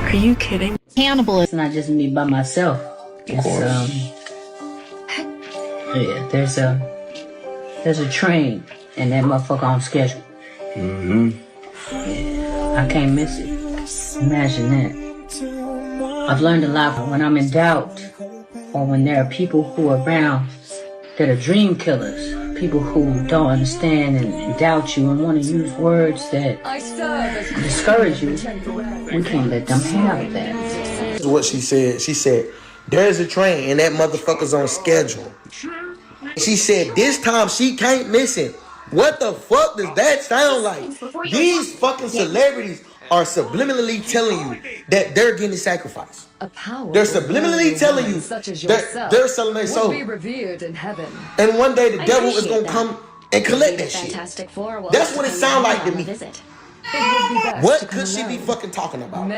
Are you kidding? Cannibalism. It's not just me by myself. It's, yeah, there's a train and that motherfucker on schedule. Yeah, I can't miss it. Imagine that. I've learned a lot when I'm in doubt, or when there are people who are around that are dream killers. People who don't understand and doubt you and want to use words that discourage you. We can't let them have that. This is what she said. She said, there's a train and that motherfucker's on schedule. She said this time she can't miss it. What the fuck does that sound like? These fucking celebrities are subliminally telling you that they're getting sacrificed. They're subliminally telling you that they're selling their soul. And one day the devil is going to come and collect that shit. That's what it sounds like to me. What could she be fucking talking about?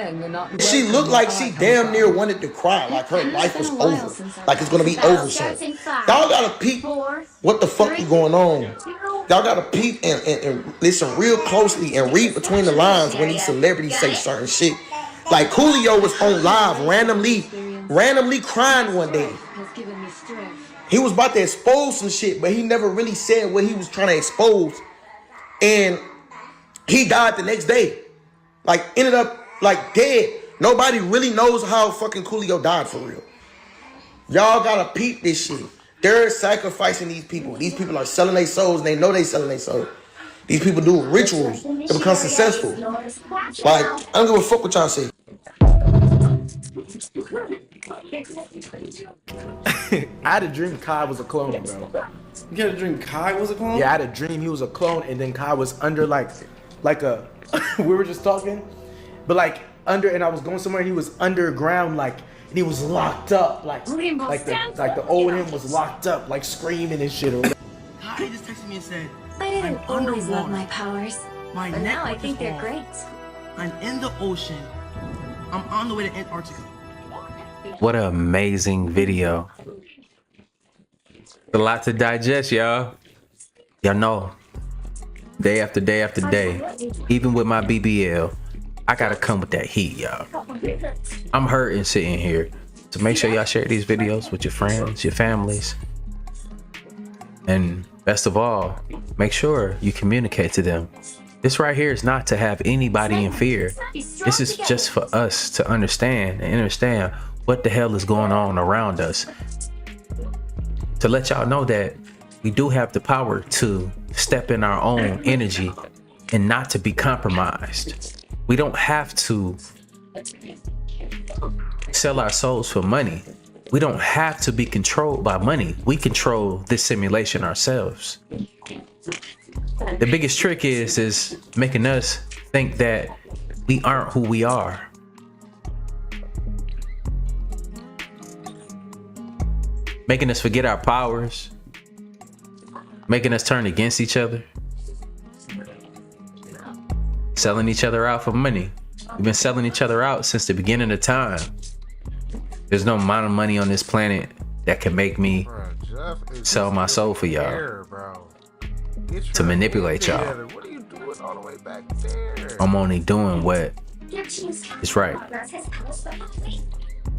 She looked like she damn near wanted to cry, like her life was over, like it's gonna be over soon. Y'all gotta peep what the fuck is going on. Y'all gotta peep and listen real closely and read between the lines when these celebrities say certain shit. Like Coolio was on live randomly crying one day. He was about to expose some shit, but he never really said what he was trying to expose. And he died the next day. Like, ended up, like, dead. Nobody really knows how fucking Coolio died for real. Y'all gotta peep this shit. They're sacrificing these people. These people are selling their souls, and they know they selling their souls. These people do rituals to become successful. Like, I don't give a fuck what y'all say. I had a dream Kai was a clone, bro. You had a dream Kai was a clone? Yeah, I had a dream he was a clone, and then Kai was under like a. We were just talking, but like under, and I was going somewhere. And he was underground, like, and he was locked up, like the old him was locked up, like screaming and shit. Kai just texted me and said, I didn't I'm always love underwater. my powers, My but now I network think is they're off. great. I'm in the ocean. I'm on the way to Antarctica. What an amazing video. A lot to digest, y'all. Y'all know, day after day after day, even with my BBL, I gotta come with that heat, y'all. I'm hurting sitting here. So make sure y'all share these videos with your friends, your families. And best of all, make sure you communicate to them. This right here is not to have anybody in fear. This is just for us to understand what the hell is going on around us. To let y'all know that we do have the power to step in our own energy and not to be compromised. We don't have to sell our souls for money. We don't have to be controlled by money. We control this simulation ourselves. The biggest trick is making us think that we aren't who we are. Making us forget our powers. Making us turn against each other. Selling each other out for money. We've been selling each other out since the beginning of time. There's no amount of money on this planet that can make me sell my soul for y'all. To manipulate y'all. What are you doing all the way back there? I'm only doing what is right.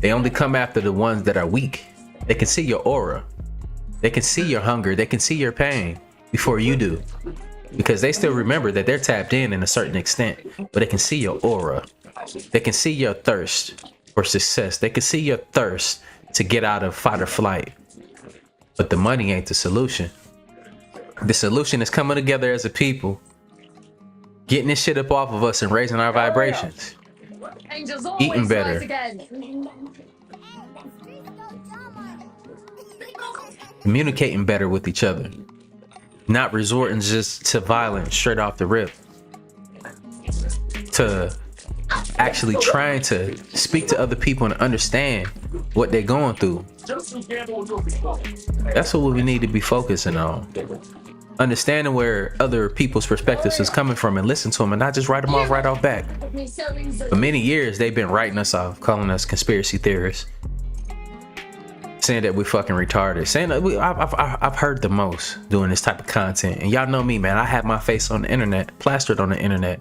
They only come after the ones that are weak. They can see your aura. They can see your hunger. They can see your pain before you do. Because they still remember that they're tapped in a certain extent. But they can see your aura. They can see your thirst for success. They can see your thirst to get out of fight or flight. But the money ain't the solution. The solution is coming together as a people, getting this shit up off of us and raising our vibrations, eating better, communicating better with each other, not resorting just to violence straight off the rip, to actually trying to speak to other people and understand what they're going through. That's what we need to be focusing on. Understanding where other people's perspectives is coming from and listen to them and not just write them off right off back. For many years, they've been writing us off, calling us conspiracy theorists, saying that we fucking retarded, saying that I've heard the most doing this type of content. And y'all know me, man. I have my face on the internet, plastered on the internet.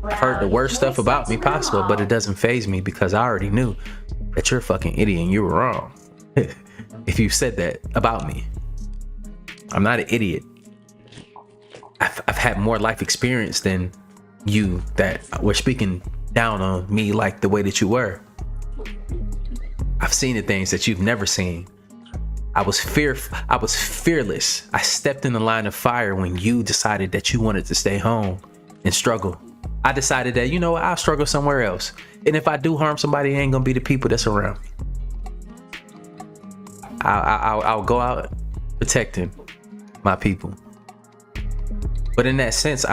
I've heard the worst stuff about me possible, but it doesn't faze me because I already knew that you're a fucking idiot and you were wrong. If you said that about me. I'm not an idiot. I've had more life experience than you that were speaking down on me like the way that you were. I've seen the things that you've never seen. I was fearless. I stepped in the line of fire when you decided that you wanted to stay home and struggle. I decided that, you know what, I'll struggle somewhere else. And if I do harm somebody, it ain't gonna be the people that's around me. I'll go out protecting my people. But in that sense,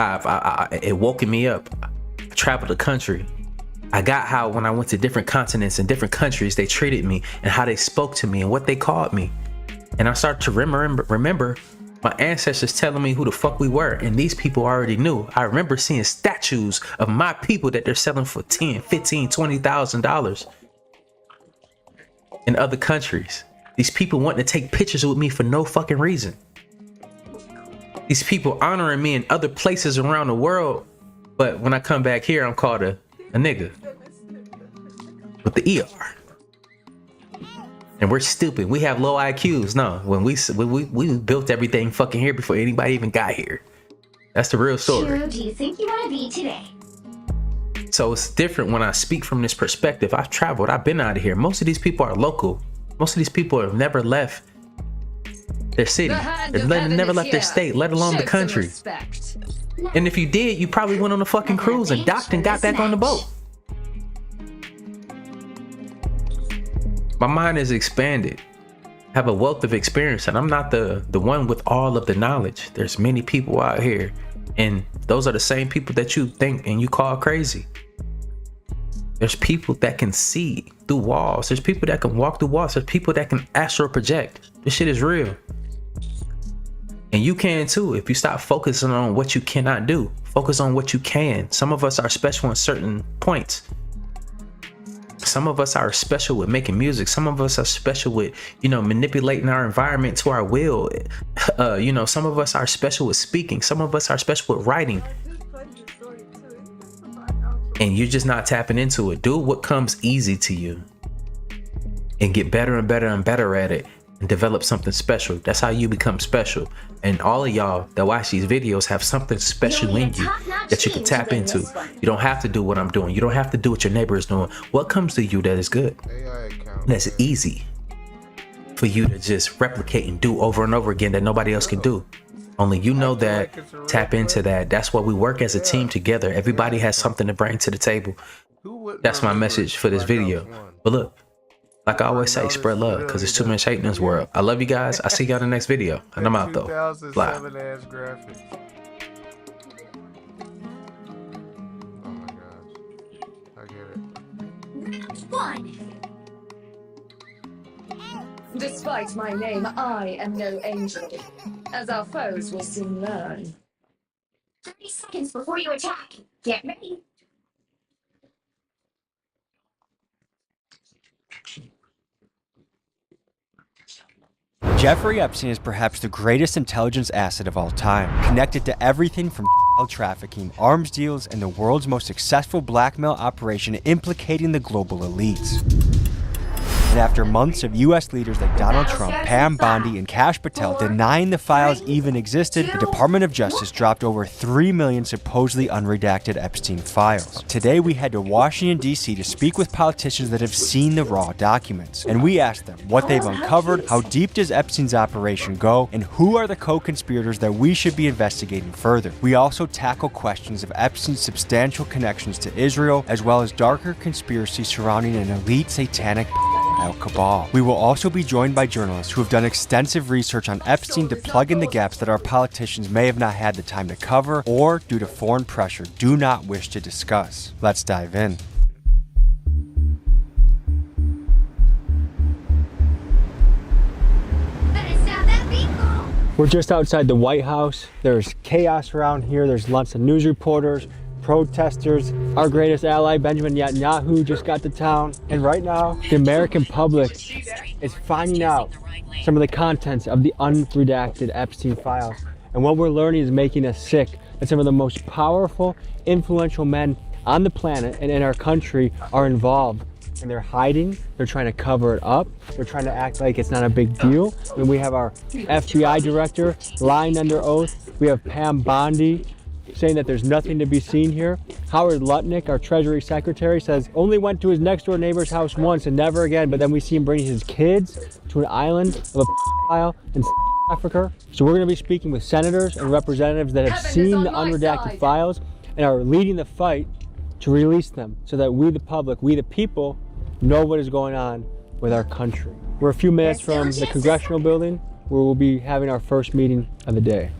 it woken me up. I traveled the country. I got how when I went to different continents and different countries, they treated me and how they spoke to me and what they called me. And I started to remember my ancestors telling me who the fuck we were. And these people already knew. I remember seeing statues of my people that they're selling for $10,000, $15,000, $20,000 in other countries. These people wanting to take pictures with me for no fucking reason. These people honoring me in other places around the world. But when I come back here, I'm called a nigga with the ER. And we're stupid. We have low IQs. No, when we built everything fucking here before anybody even got here. That's the real story. Who do you think you want to be today? So it's different when I speak from this perspective. I've traveled. I've been out of here. Most of these people are local. Most of these people have never left their city. They never left their state, let alone the country. And if you did, you probably went on a fucking cruise and docked and got back on the boat. My mind is expanded. I have a wealth of experience, and I'm not the one with all of the knowledge. There's many people out here, and those are the same people that you think and you call crazy. There's people that can see through walls. There's people that can walk through walls. There's people that can astral project. This shit is real. And you can too if you stop focusing on what you cannot do. Focus on what you can. Some of us are special in certain points. Some of us are special with making music. Some of us are special with, manipulating our environment to our will. Some of us are special with speaking. Some of us are special with writing. And you're just not tapping into it. Do what comes easy to you and get better and better and better at it and develop something special. That's how you become special. And all of y'all that watch these videos have something special in you that you can tap into. You don't have to do what I'm doing. You don't have to do what your neighbor is doing. What comes to you that is good, that's easy for you to just replicate and do over and over again that nobody else can do. Only you know that. Tap into that. That's why we work as a team together. Everybody has something to bring to the table. That's my message for this video. But look, like I always say, spread love, because there's too much hate in this world. I love you guys. I'll see y'all in the next video. And I'm out though. Bye. Oh my gosh. I get it. One. Despite my name, I am no angel, as our foes will soon learn. 30 seconds before you attack. Get ready. Jeffrey Epstein is perhaps the greatest intelligence asset of all time, connected to everything from child trafficking, arms deals, and the world's most successful blackmail operation implicating the global elites. And after months of U.S. leaders like Donald Trump, Pam Bondi, and Kash Patel denying the files even existed, the Department of Justice dropped over 3 million supposedly unredacted Epstein files. Today we head to Washington, D.C. to speak with politicians that have seen the raw documents. And we asked them what they've uncovered, how deep does Epstein's operation go, and who are the co-conspirators that we should be investigating further. We also tackle questions of Epstein's substantial connections to Israel, as well as darker conspiracies surrounding an elite satanic cabal. We will also be joined by journalists who have done extensive research on Epstein to plug in the gaps that our politicians may have not had the time to cover or, due to foreign pressure, do not wish to discuss. Let's dive in. We're just outside the White House. There's chaos around here. There's lots of news reporters, protesters. Our greatest ally, Benjamin Netanyahu, just got to town. And right now, the American public is finding out some of the contents of the unredacted Epstein files. And what we're learning is making us sick that some of the most powerful, influential men on the planet and in our country are involved. And they're hiding, they're trying to cover it up, they're trying to act like it's not a big deal. And we have our FBI director lying under oath. We have Pam Bondi saying that there's nothing to be seen here. Howard Lutnick, our Treasury Secretary, says only went to his next door neighbor's house once and never again, but then we see him bringing his kids to an island of a file in Africa. So we're going to be speaking with senators and representatives that have seen the unredacted files and are leading the fight to release them so that we, the public, we, the people, know what is going on with our country. We're a few minutes from the Congressional Building where we'll be having our first meeting of the day.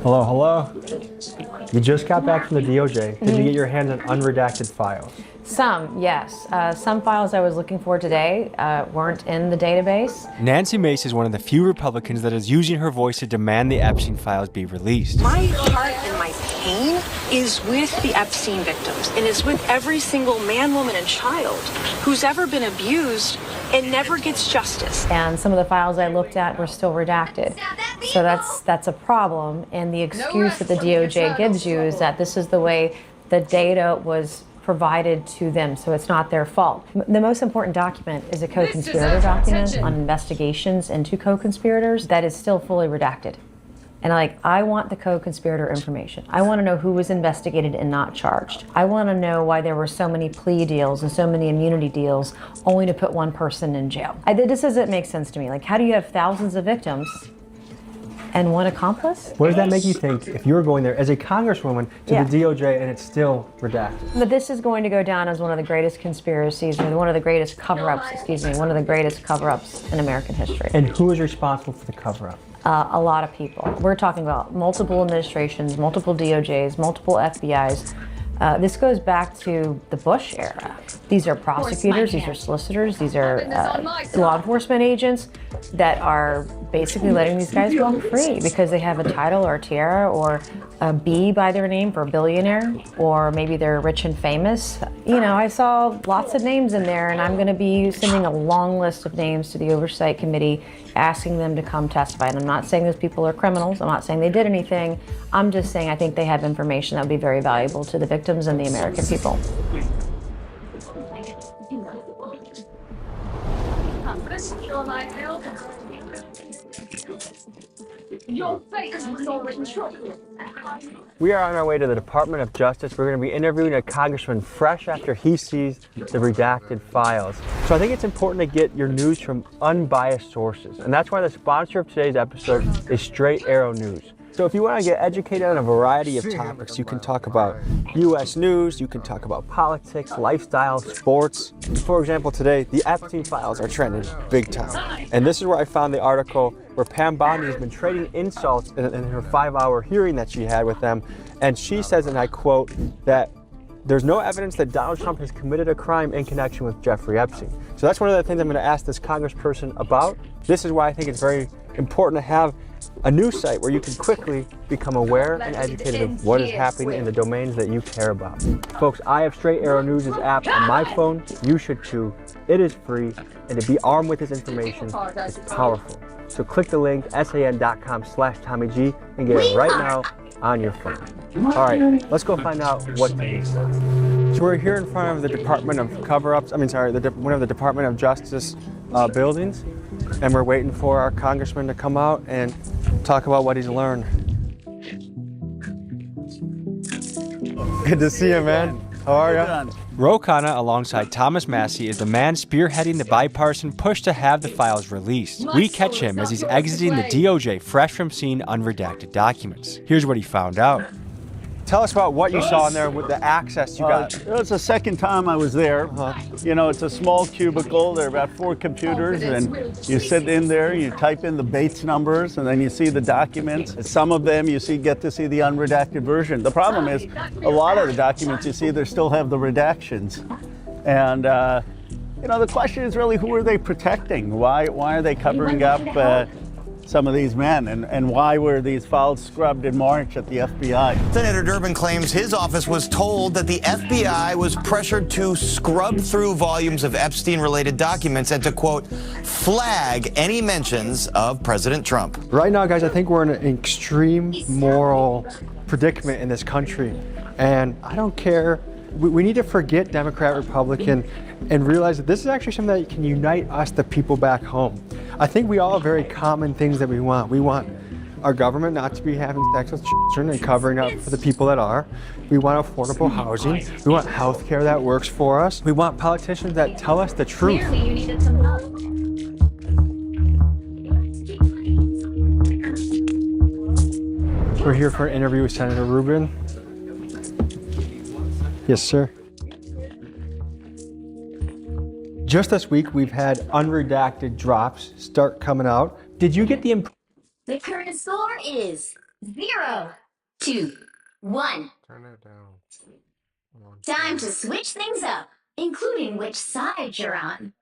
Hello, hello. You just got back from the DOJ. Did you get your hands on unredacted files? Some, yes. Some files I was looking for today weren't in the database. Nancy Mace is one of the few Republicans that is using her voice to demand the Epstein files be released. My heart and my pain is with the Epstein victims, and is with every single man, woman, and child who's ever been abused and never gets justice. And some of the files I looked at were still redacted. So that's a problem. And the excuse that the DOJ gives you is that this is the way the data was provided to them, so it's not their fault. The most important document is a co-conspirator document on investigations into co-conspirators that is still fully redacted. And I want the co-conspirator information. I want to know who was investigated and not charged. I want to know why there were so many plea deals and so many immunity deals only to put one person in jail. This doesn't make sense to me. How do you have thousands of victims and one accomplice? What does that make you think if you were going there as a congresswoman to the DOJ and it's still redacted? But this is going to go down as one of the greatest conspiracies, or one of the greatest cover-ups, one of the greatest cover-ups in American history. And who is responsible for the cover-up? A lot of people. We're talking about multiple administrations, multiple DOJs, multiple FBIs. This goes back to the Bush era. These are prosecutors, these are solicitors, these are law enforcement agents that are basically letting these guys go free because they have a title or a tiara or a B by their name for a billionaire, or maybe they're rich and famous. I saw lots of names in there, and I'm going to be sending a long list of names to the Oversight Committee asking them to come testify. And I'm not saying those people are criminals. I'm not saying they did anything. I'm just saying I think they have information that would be very valuable to the victims and the American people. We are on our way to the Department of Justice. We're going to be interviewing a congressman fresh after he sees the redacted files. So I think it's important to get your news from unbiased sources. And that's why the sponsor of today's episode is Straight Arrow News. So if you want to get educated on a variety of topics, you can talk about U.S. news, you can talk about politics, lifestyle, sports. For example, today, the Epstein files are trending big time. And this is where I found the article where Pam Bondi has been trading insults in her 5-hour hearing that she had with them. And she says, and I quote, that there's no evidence that Donald Trump has committed a crime in connection with Jeffrey Epstein. So that's one of the things I'm going to ask this congressperson about. This is why I think it's very important to have a news site where you can quickly become aware and educated of what is happening in the domains that you care about. Folks, I have Straight Arrow News' app on my phone. You should too. It is free, and to be armed with this information is powerful. So click the link, san.com/TommyG, and get it right now on your phone. All right, let's go find out what today says. So we're here in front of the Department of Cover-Ups, one of the Department of Justice buildings, and we're waiting for our congressman to come out and talk about what he's learned. Good to see you, man. How are you? Ro Khanna, alongside Thomas Massie, is the man spearheading the bipartisan push to have the files released. We catch him as he's exiting the DOJ fresh from seeing unredacted documents. Here's what he found out. Tell us about what you saw in there with the access you got. It was the second time I was there. It's a small cubicle. There are about 4 computers, and you sit in there, you type in the Bates numbers, and then you see the documents. Some of them you get to see the unredacted version. The problem is, a lot of the documents you see, they still have the redactions. And the question is really, who are they protecting? Why are they covering up some of these men, and why were these files scrubbed in March at the FBI? Senator Durbin claims his office was told that the FBI was pressured to scrub through volumes of Epstein-related documents and to, quote, flag any mentions of President Trump. Right now, guys, I think we're in an extreme moral predicament in this country, and I don't care. We need to forget Democrat, Republican, and realize that this is actually something that can unite us, the people back home. I think we all have very common things that we want. We want our government not to be having sex with children and covering up for the people that are. We want affordable housing. We want health care that works for us. We want politicians that tell us the truth. Clearly, you needed some help. We're here for an interview with Senator Rubin. Yes, sir. Just this week, we've had unredacted drops start coming out. Did you get the The current score is 0-1. Turn it down. Time to switch things up, including which side you're on.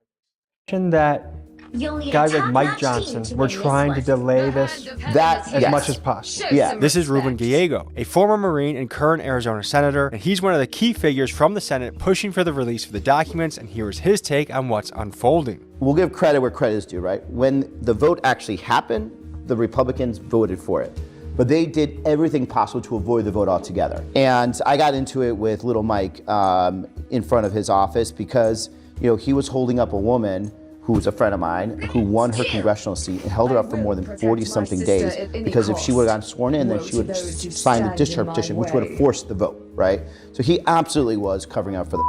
impression that You'll need a guys like top-notch Mike team Johnson to were win this trying to one. delay this as much as possible? Yeah. This is Ruben Gallego, a former Marine and current Arizona senator, and he's one of the key figures from the Senate pushing for the release of the documents, and here is his take on what's unfolding. We'll give credit where credit is due, right? When the vote actually happened, the Republicans voted for it. But they did everything possible to avoid the vote altogether. And I got into it with little Mike in front of his office because, he was holding up a woman who's a friend of mine, who won her congressional seat and held her up for more than 40-something days, because if she would have gotten sworn in, then she would have signed the discharge petition, which would have forced the vote, right? So he absolutely was covering up for the.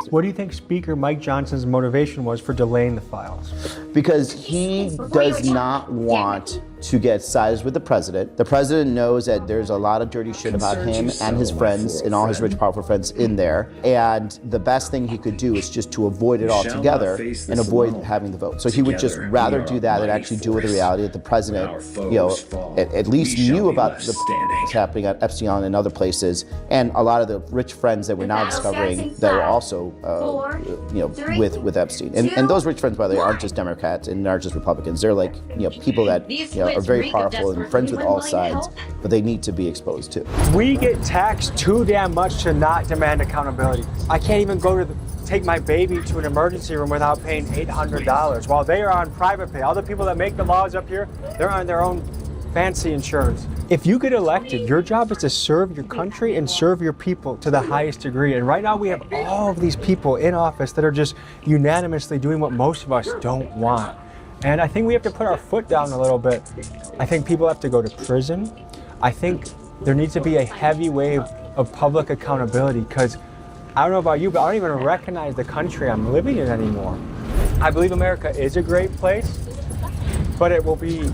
What do you think Speaker Mike Johnson's motivation was for delaying the files? Because he does not want to get sides with the president. The president knows that there's a lot of dirty shit about him and his friends and all his rich, powerful friends in there. And the best thing he could do is just to avoid it altogether and avoid having the vote. So he would just rather do that than actually deal with the reality that the president, at least knew about the what's happening at Epstein and other places, and a lot of the rich friends that we're now discovering that were also, with Epstein. And those rich friends, by the way, aren't just Democrats and aren't just Republicans. They're like, people that are very powerful and friends with all sides, but they need to be exposed too. We get taxed too damn much to not demand accountability. I can't even go to take my baby to an emergency room without paying $800 while they are on private pay. All the people that make the laws up here, they're on their own fancy insurance. If you get elected, your job is to serve your country and serve your people to the highest degree. And right now we have all of these people in office that are just unanimously doing what most of us don't want. And I think we have to put our foot down a little bit. I think people have to go to prison. I think there needs to be a heavy wave of public accountability, because I don't know about you, but I don't even recognize the country I'm living in anymore. I believe America is a great place, but it will be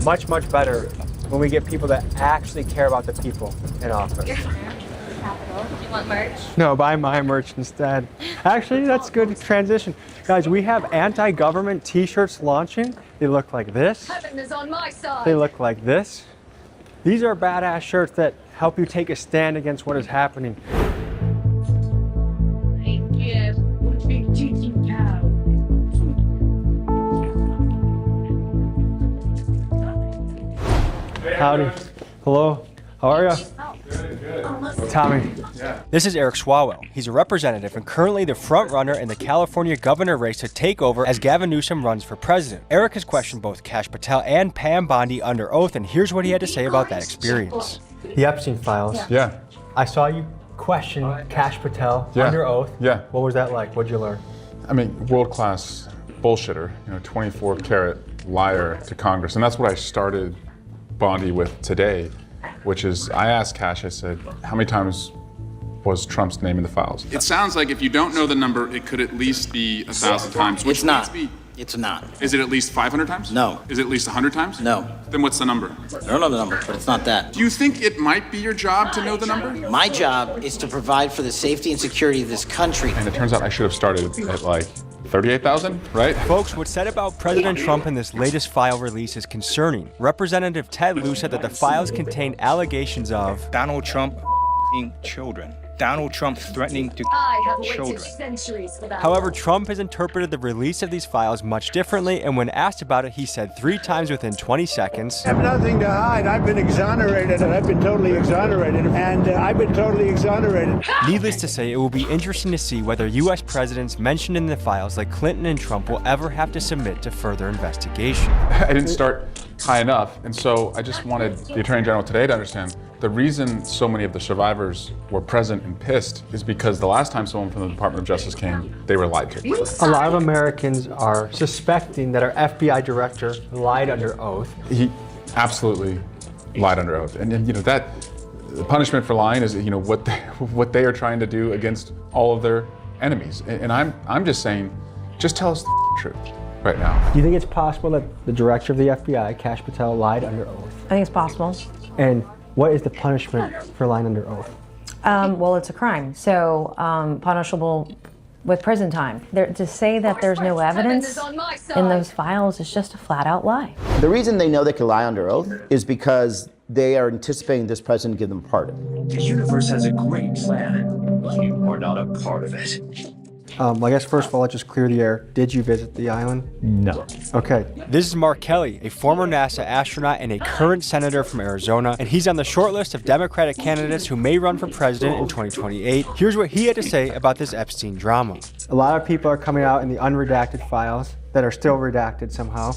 much, much better when we get people that actually care about the people in office. You want merch? No, buy my merch instead. Actually, that's a good transition. Guys, we have anti-government t-shirts launching. They look like this. Heaven is on my side. They look like this. These are badass shirts that help you take a stand against what is happening. Howdy. Hello. How are you? Tommy. This is Eric Swalwell. He's a representative and currently the front runner in the California governor race to take over as Gavin Newsom runs for president. Eric has questioned both Kash Patel and Pam Bondi under oath, and here's what he had to say about that experience. The Epstein files. Yeah. I saw you question Kash Patel under oath. Yeah. What was that like? What'd you learn? I mean, world-class bullshitter, 24-karat liar to Congress. And that's what I started Bondi with today, which is I asked Kash, I said, how many times was Trump's name in the files? It sounds like if you don't know the number, it could at least be 1,000 times. Which it's not. It's not. Is it at least 500 times? No. Is it at least 100 times? No. Then what's the number? I don't know the number, but it's not that. Do you think it might be your job to know the number? My job is to provide for the safety and security of this country. And it turns out I should have started at like 38,000, right? Folks, what's said about President Trump in this latest file release is concerning. Representative Ted Lieu said that the files contain allegations of Donald Trump children. Donald Trump threatening to children. However, Trump has interpreted the release of these files much differently, and when asked about it, he said 3 times within 20 seconds, I have nothing to hide. I've been exonerated, and I've been totally exonerated, and I've been totally exonerated. Needless to say, it will be interesting to see whether U.S. presidents mentioned in the files like Clinton and Trump will ever have to submit to further investigation. I didn't start high enough, and so I just wanted the Attorney General today to understand the reason so many of the survivors were present and pissed is because the last time someone from the Department of Justice came, they were lied to. A lot of Americans are suspecting that our FBI director lied under oath. He absolutely lied under oath. And that the punishment for lying is what they are trying to do against all of their enemies. And I'm just saying, just tell us the truth right now. Do you think it's possible that the director of the FBI, Kash Patel, lied under oath? I think it's possible. And what is the punishment for lying under oath? Well, it's a crime, so punishable with prison time. To say that there's no evidence in those files is just a flat-out lie. The reason they know they can lie under oath is because they are anticipating this president to give them a pardon. The universe has a great plan. You are not a part of it. I guess first of all, let's just clear the air. Did you visit the island? No. Okay. This is Mark Kelly, a former NASA astronaut and a current senator from Arizona, and he's on the short list of Democratic candidates who may run for president in 2028. Here's what he had to say about this Epstein drama. A lot of people are coming out in the unredacted files that are still redacted somehow.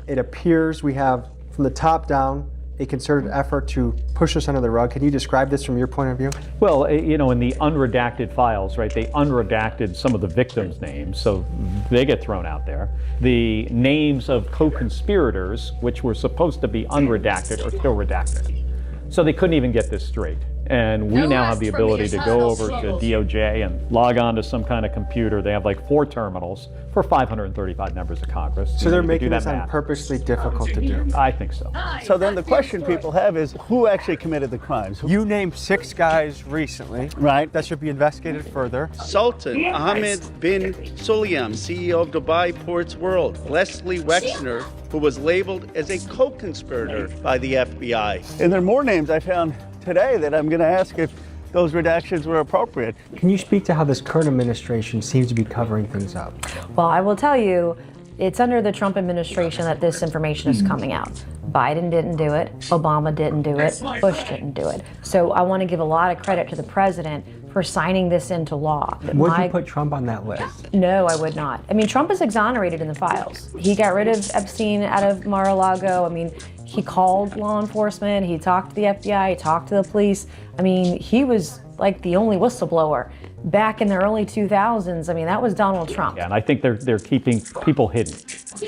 It appears we have, from the top down, a concerted effort to push this under the rug. Can you describe this from your point of view? Well, you know, in the unredacted files, right, they unredacted some of the victims' names, so they get thrown out there. The names of co-conspirators, which were supposed to be unredacted, are still redacted. So they couldn't even get this straight. And we now have the ability to go over to DOJ and log on to some kind of computer. They have like 4 terminals for 535 members of Congress. So they're making this purposely difficult to do. I think so. So then the question people have is, who actually committed the crimes? You named 6 guys recently. Right. That should be investigated further. Sultan Ahmed bin Sulayem, CEO of Dubai Ports World. Leslie Wexner, who was labeled as a co-conspirator by the FBI. And there are more names I found today that I'm going to ask if those redactions were appropriate. Can you speak to how this current administration seems to be covering things up? Well, I will tell you, it's under the Trump administration that this information is coming out. Biden didn't do it, Obama didn't do it, Bush didn't do it. So I want to give a lot of credit to the president for signing this into law. Would you put Trump on that list? No, I would not. I mean, Trump is exonerated in the files. He got rid of Epstein out of Mar-a-Lago. I mean, he called law enforcement, he talked to the FBI, he talked to the police. I mean, he was like the only whistleblower. Back in the early 2000s, I mean, that was Donald Trump. Yeah, and I think they're keeping people hidden,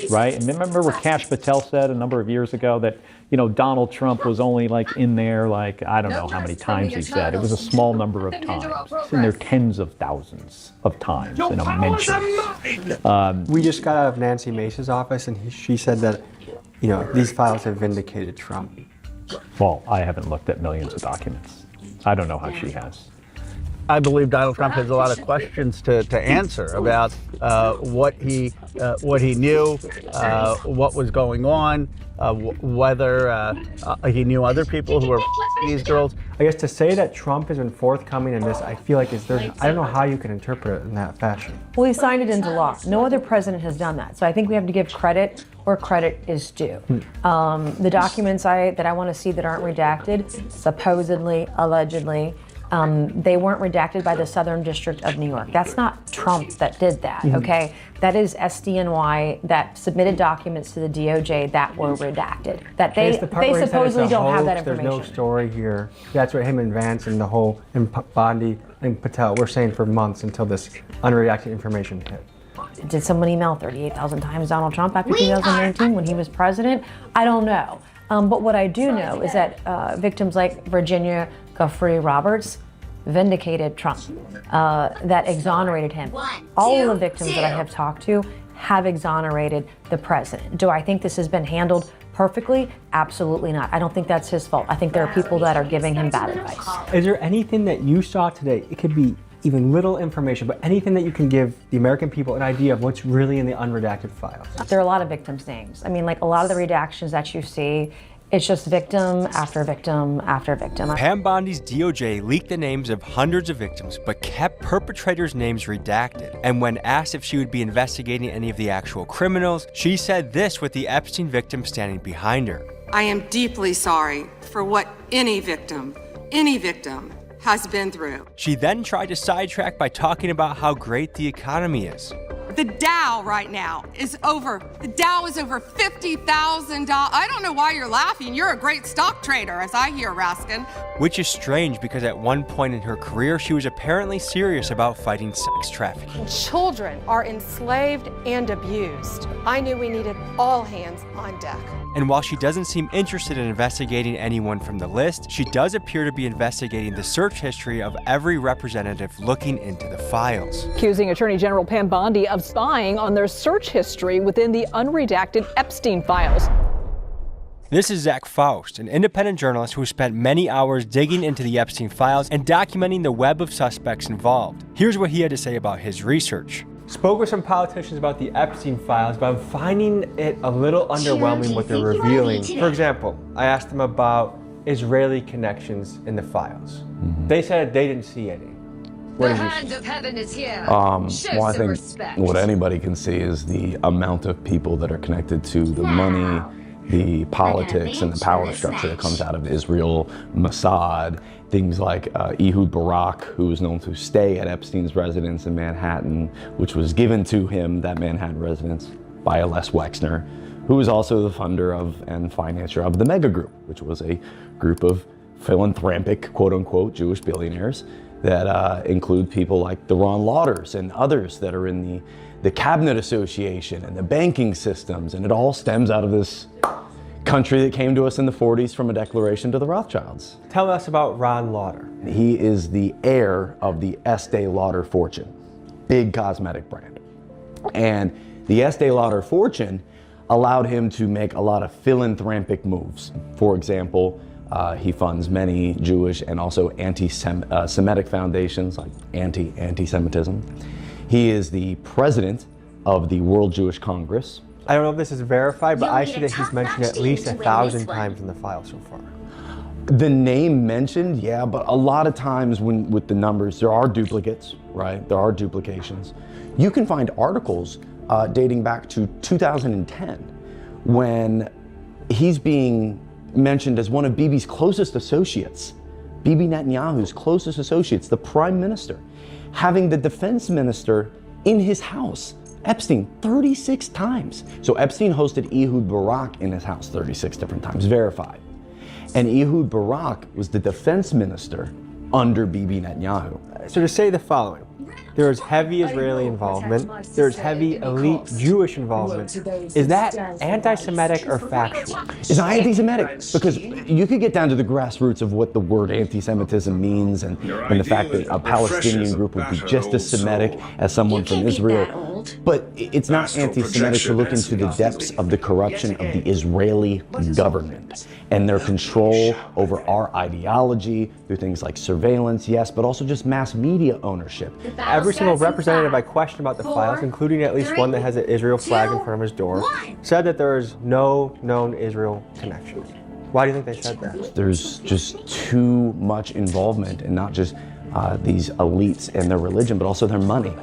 right? And remember what Kash Patel said a number of years ago that, you know, Donald Trump was only like in there, like, I don't know how many times he said. It was a small number of times. It's in there tens of thousands of times, you know, mentioned. We just got out of Nancy Mace's office, and she said that, you know, these files have vindicated Trump. Well, I haven't looked at millions of documents. I don't know how she has. I believe Donald Trump has a lot of questions to answer about what he knew, what was going on, whether he knew other people who were these girls. I guess to say that Trump has been forthcoming in this, I feel like I don't know how you can interpret it in that fashion. Well, he signed it into law. No other president has done that. So I think we have to give credit where credit is due. The documents that I want to see that aren't redacted, supposedly, allegedly, they weren't redacted by the Southern District of New York. That's not Trump that did that, okay? That is SDNY that submitted documents to the DOJ that were redacted. That they supposedly don't have that information. There's no story here. That's what him and Vance and the whole, and Bondi and Patel were saying for months until this unredacted information hit. Did someone email 38,000 times Donald Trump after 2019 when he was president? I don't know. But what I do know is that victims like Virginia Giuffre Roberts vindicated Trump, that exonerated him. All of the victims that I have talked to have exonerated the president. Do I think this has been handled perfectly? Absolutely not. I don't think that's his fault. I think there are people that are giving him bad advice. Is there anything that you saw today? It could be even little information, but anything that you can give the American people an idea of what's really in the unredacted files. There are a lot of victims' names. I mean, like a lot of the redactions that you see, it's just victim after victim after victim. Pam Bondi's DOJ leaked the names of hundreds of victims, but kept perpetrators' names redacted. And when asked if she would be investigating any of the actual criminals, she said this with the Epstein victim standing behind her. I am deeply sorry for what any victim has been through. She then tried to sidetrack by talking about how great the economy is. The Dow right now is over $50,000. I don't know why you're laughing. You're a great stock trader, as I hear, Raskin. Which is strange because at one point in her career, she was apparently serious about fighting sex trafficking. Children are enslaved and abused. I knew we needed all hands on deck. And while she doesn't seem interested in investigating anyone from the list, she does appear to be investigating the search history of every representative looking into the files. Accusing Attorney General Pam Bondi of spying on their search history within the unredacted Epstein files. This is Zach Faust, an independent journalist who spent many hours digging into the Epstein files and documenting the web of suspects involved. Here's what he had to say about his research. Spoke with some politicians about the Epstein files, but I'm finding it a little underwhelming what they're revealing. For example, I asked them about Israeli connections in the files. They said they didn't see any. What The did you hand see? of heaven is here. Well, I think respect. what anybody can see is the amount of people that are connected to the money, the politics, and the power structure that comes out of Israel, Mossad, things like Ehud Barak, who was known to stay at Epstein's residence in Manhattan, which was given to him, that Manhattan residence, by Les Wexner, who is also the funder of and financer of the Mega Group, which was a group of philanthropic, quote unquote, Jewish billionaires that include people like the Ron Lauders and others that are in the Cabinet Association and the banking systems. And it all stems out of this country that came to us in the 40s from a declaration to the Rothschilds. Tell us about Ron Lauder. He is the heir of the Estee Lauder fortune, big cosmetic brand. And the Estee Lauder fortune allowed him to make a lot of philanthropic moves. For example, he funds many Jewish and also anti-Semitic foundations like anti-Semitism. He is the president of the World Jewish Congress. I don't know if this is verified, but I see that he's mentioned at least 1,000 times in the file so far. The name mentioned, yeah, but a lot of times with the numbers, there are duplicates, right? There are duplications. You can find articles dating back to 2010 when he's being mentioned as one of Bibi's closest associates, Bibi Netanyahu's closest associates, the prime minister, having the defense minister in his house, Epstein, 36 times. So Epstein hosted Ehud Barak in his house 36 different times, verified. And Ehud Barak was the defense minister under Bibi Netanyahu. So to say the following, there is heavy Israeli involvement, there is heavy elite Jewish involvement. Is that anti-Semitic or factual? It's not anti-Semitic, because you could get down to the grassroots of what the word anti-Semitism means and the fact that a Palestinian group would be just as Semitic as someone from Israel. But it's not anti-Semitic to look into the depths of the corruption of the Israeli government and their control over our ideology through things like surveillance, yes, but also just mass media ownership. Every single representative I questioned about the files, including at least one that has an Israel flag in front of his door, said that there is no known Israel connection. Why do you think they said that? There's just too much involvement in not just these elites and their religion, but also their money.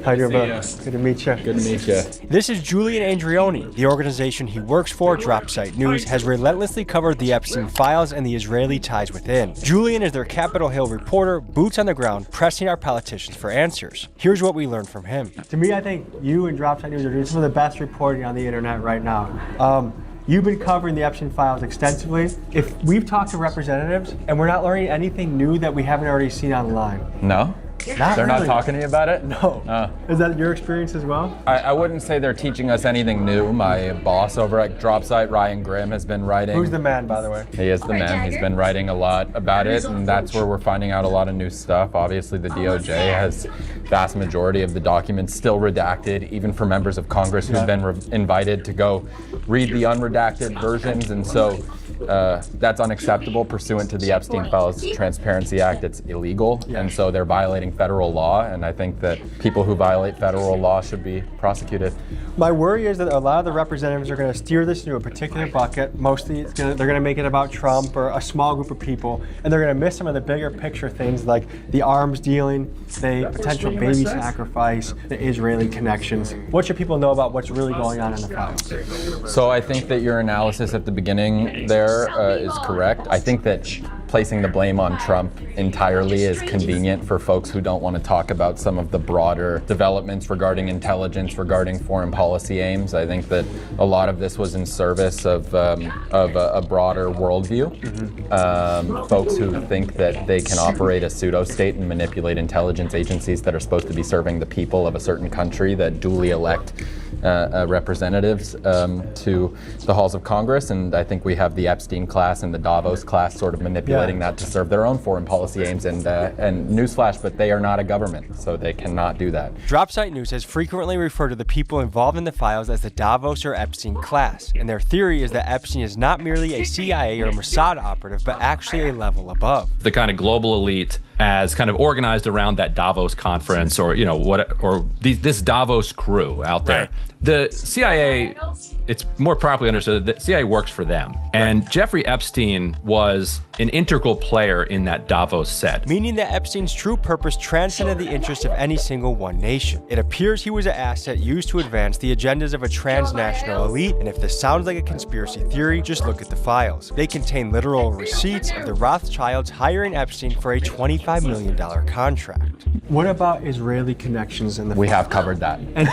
How you doing, brother? Good to meet you. Good to meet you. This is Julian Andrioni. The organization he works for, Dropsite News, has relentlessly covered the Epstein files and the Israeli ties within. Julian is their Capitol Hill reporter, boots on the ground, pressing our politicians for answers. Here's what we learned from him. To me, I think you and Dropsite News are doing some of the best reporting on the internet right now. You've been covering the Epstein files extensively. If we've talked to representatives and we're not learning anything new that we haven't already seen online. No? They're not talking to you about it? No. Is that your experience as well? I wouldn't say they're teaching us anything new. My boss over at Dropsite, Ryan Grimm, has been writing. Who's the man, by the way? He is the man. He's been writing a lot about it, and that's where we're finding out a lot of new stuff. Obviously, the DOJ has vast majority of the documents still redacted, even for members of Congress who've been invited to go read the unredacted versions, and so that's unacceptable pursuant to the Epstein Files Transparency Act. It's illegal, and so they're violating federal law, and I think that people who violate federal law should be prosecuted. My worry is that a lot of the representatives are going to steer this into a particular bucket. Mostly they're going to make it about Trump or a small group of people, and they're going to miss some of the bigger picture things like the arms dealing, the potential baby sacrifice, the Israeli connections. What should people know about what's really going on in the files? So I think that your analysis at the beginning there is correct. I think that placing the blame on Trump entirely is convenient for folks who don't want to talk about some of the broader developments regarding intelligence, regarding foreign policy aims. I think that a lot of this was in service of a broader worldview. Folks who think that they can operate a pseudo-state and manipulate intelligence agencies that are supposed to be serving the people of a certain country that duly elect representatives to the halls of Congress, and I think we have the Epstein class and the Davos class sort of manipulating that to serve their own foreign policy aims, and newsflash, but they are not a government, so they cannot do that. Dropsite News has frequently referred to the people involved in the files as the Davos or Epstein class, and their theory is that Epstein is not merely a CIA or Mossad operative, but actually a level above. The kind of global elite as kind of organized around that Davos conference, or this Davos crew out there. Right. The CIA, it's more properly understood that CIA works for them. And Jeffrey Epstein was an integral player in that Davos set. Meaning that Epstein's true purpose transcended the interests of any single one nation. It appears he was an asset used to advance the agendas of a transnational elite, and if this sounds like a conspiracy theory, just look at the files. They contain literal receipts of the Rothschilds hiring Epstein for a $25 million contract. What about Israeli connections in the We have covered that. And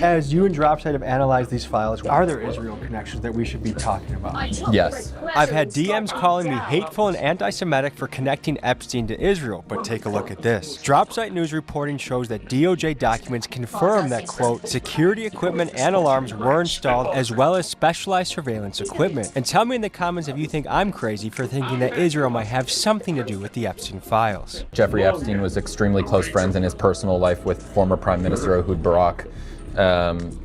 as you and Dropsite have analyzed these files, are there Israel connections that we should be talking about? Yes. I've had DMs calling me hateful and anti-Semitic for connecting Epstein to Israel, but take a look at this. Dropsite news reporting shows that DOJ documents confirm that, quote, security equipment and alarms were installed, as well as specialized surveillance equipment. And tell me in the comments if you think I'm crazy for thinking that Israel might have something to do with the Epstein files. Jeffrey Epstein was extremely close friends in his personal life with former Prime Minister Ehud Barak.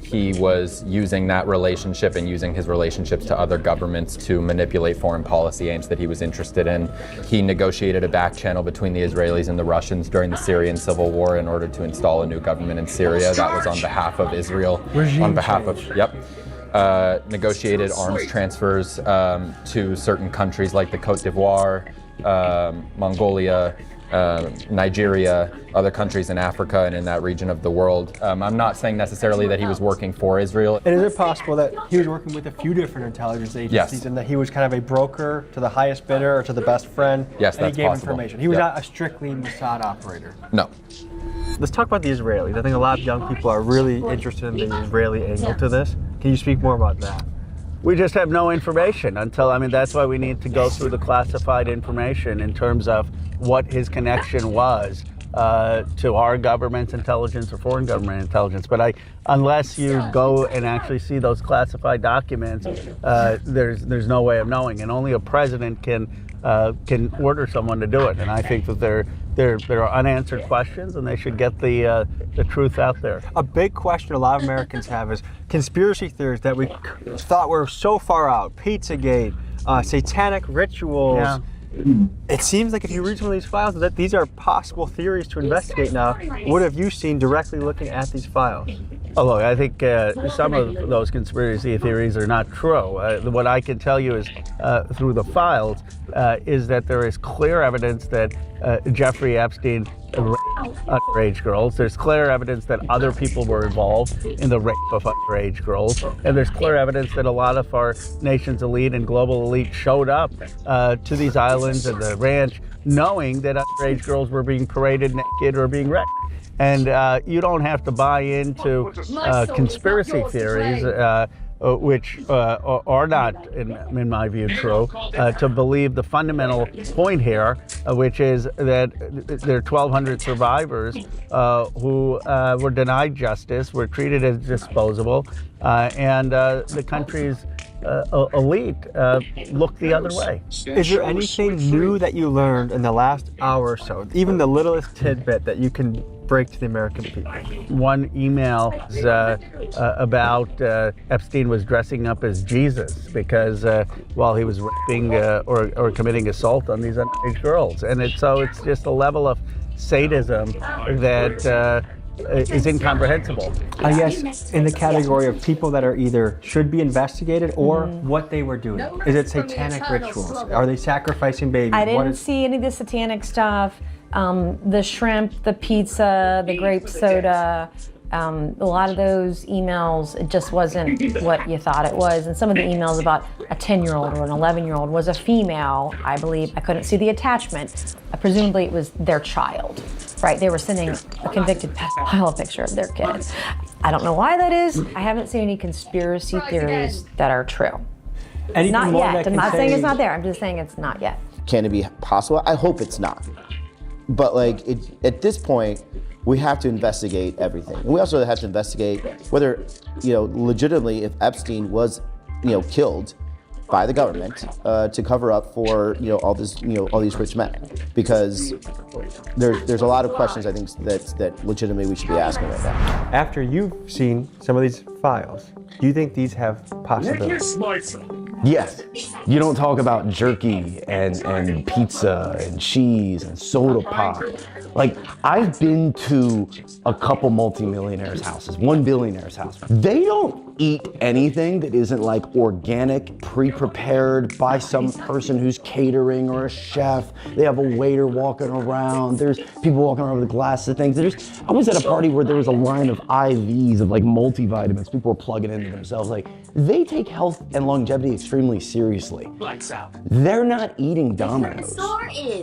He was using that relationship and using his relationships to other governments to manipulate foreign policy aims that he was interested in. He negotiated a back channel between the Israelis and the Russians during the Syrian civil war in order to install a new government in Syria. That was on behalf of Israel. Negotiated arms transfers to certain countries like the Côte d'Ivoire, Mongolia, Nigeria, other countries in Africa and in that region of the world. I'm not saying necessarily that he was working for Israel. And is it possible that he was working with a few different intelligence agencies and that he was kind of a broker to the highest bidder or to the best friend? Yes, and that's he gave possible. information. He was not a strictly Mossad operator. No. Let's talk about the Israelis. I think a lot of young people are really interested in the Israeli angle to this. Can you speak more about that? We just have no information that's why we need to go through the classified information in terms of what his connection was to our government's intelligence or foreign government intelligence. But unless you go and actually see those classified documents, there's no way of knowing. And only a president can order someone to do it. And I think that there are unanswered questions, and they should get the truth out there. A big question a lot of Americans have is conspiracy theories that we thought were so far out. Pizzagate, satanic rituals. Yeah. It seems like if you read some of these files that these are possible theories to investigate now. What have you seen directly looking at these files? Oh, look, I think some of those conspiracy theories are not true. What I can tell you is through the files is that there is clear evidence that Jeffrey Epstein raped underage girls. There's clear evidence that other people were involved in the rape of underage girls. And there's clear evidence that a lot of our nation's elite and global elite showed up to these islands and the ranch knowing that underage girls were being paraded naked or being raped. And you don't have to buy into conspiracy theories, which are not, in my view, true, to believe the fundamental point here, which is that there are 1,200 survivors who were denied justice, were treated as disposable, and the country's elite look the other way. Is there anything new that you learned in the last hour or so, even the littlest tidbit that you can break to the American people? One email is, about Epstein was dressing up as Jesus because while he was raping or committing assault on these underage girls. And it's just a level of sadism that is incomprehensible. I guess in the category of people that are either should be investigated or what they were doing. Is it satanic rituals? Are they sacrificing babies? I didn't see any of the satanic stuff. The shrimp, the pizza, the grape soda, a lot of those emails, it just wasn't what you thought it was. And some of the emails about a 10-year-old or an 11-year-old was a female, I believe. I couldn't see the attachment. Presumably it was their child, right? They were sending a convicted pedophile picture of their kid. I don't know why that is. I haven't seen any conspiracy theories that are true. Anything not more yet. I'm not saying it's not there. I'm just saying it's not yet. Can it be possible? I hope it's not. But at this point, we have to investigate everything. And we also have to investigate whether, legitimately, if Epstein was, killed by the government to cover up for, all these rich men. Because there's a lot of questions, I think, that legitimately we should be asking right now. After you've seen some of these files, do you think these have possibilities? Yes, you don't talk about jerky and pizza and cheese and soda pop. Like, I've been to a couple multimillionaires' houses, one billionaire's house. They don't eat anything that isn't like organic, pre-prepared by some person who's catering or a chef. They have a waiter walking around. There's people walking around with glasses of things. I was at a party where there was a line of IVs of like multivitamins. People were plugging into themselves. Like, they take health and longevity extremely seriously. They're not eating Domino's.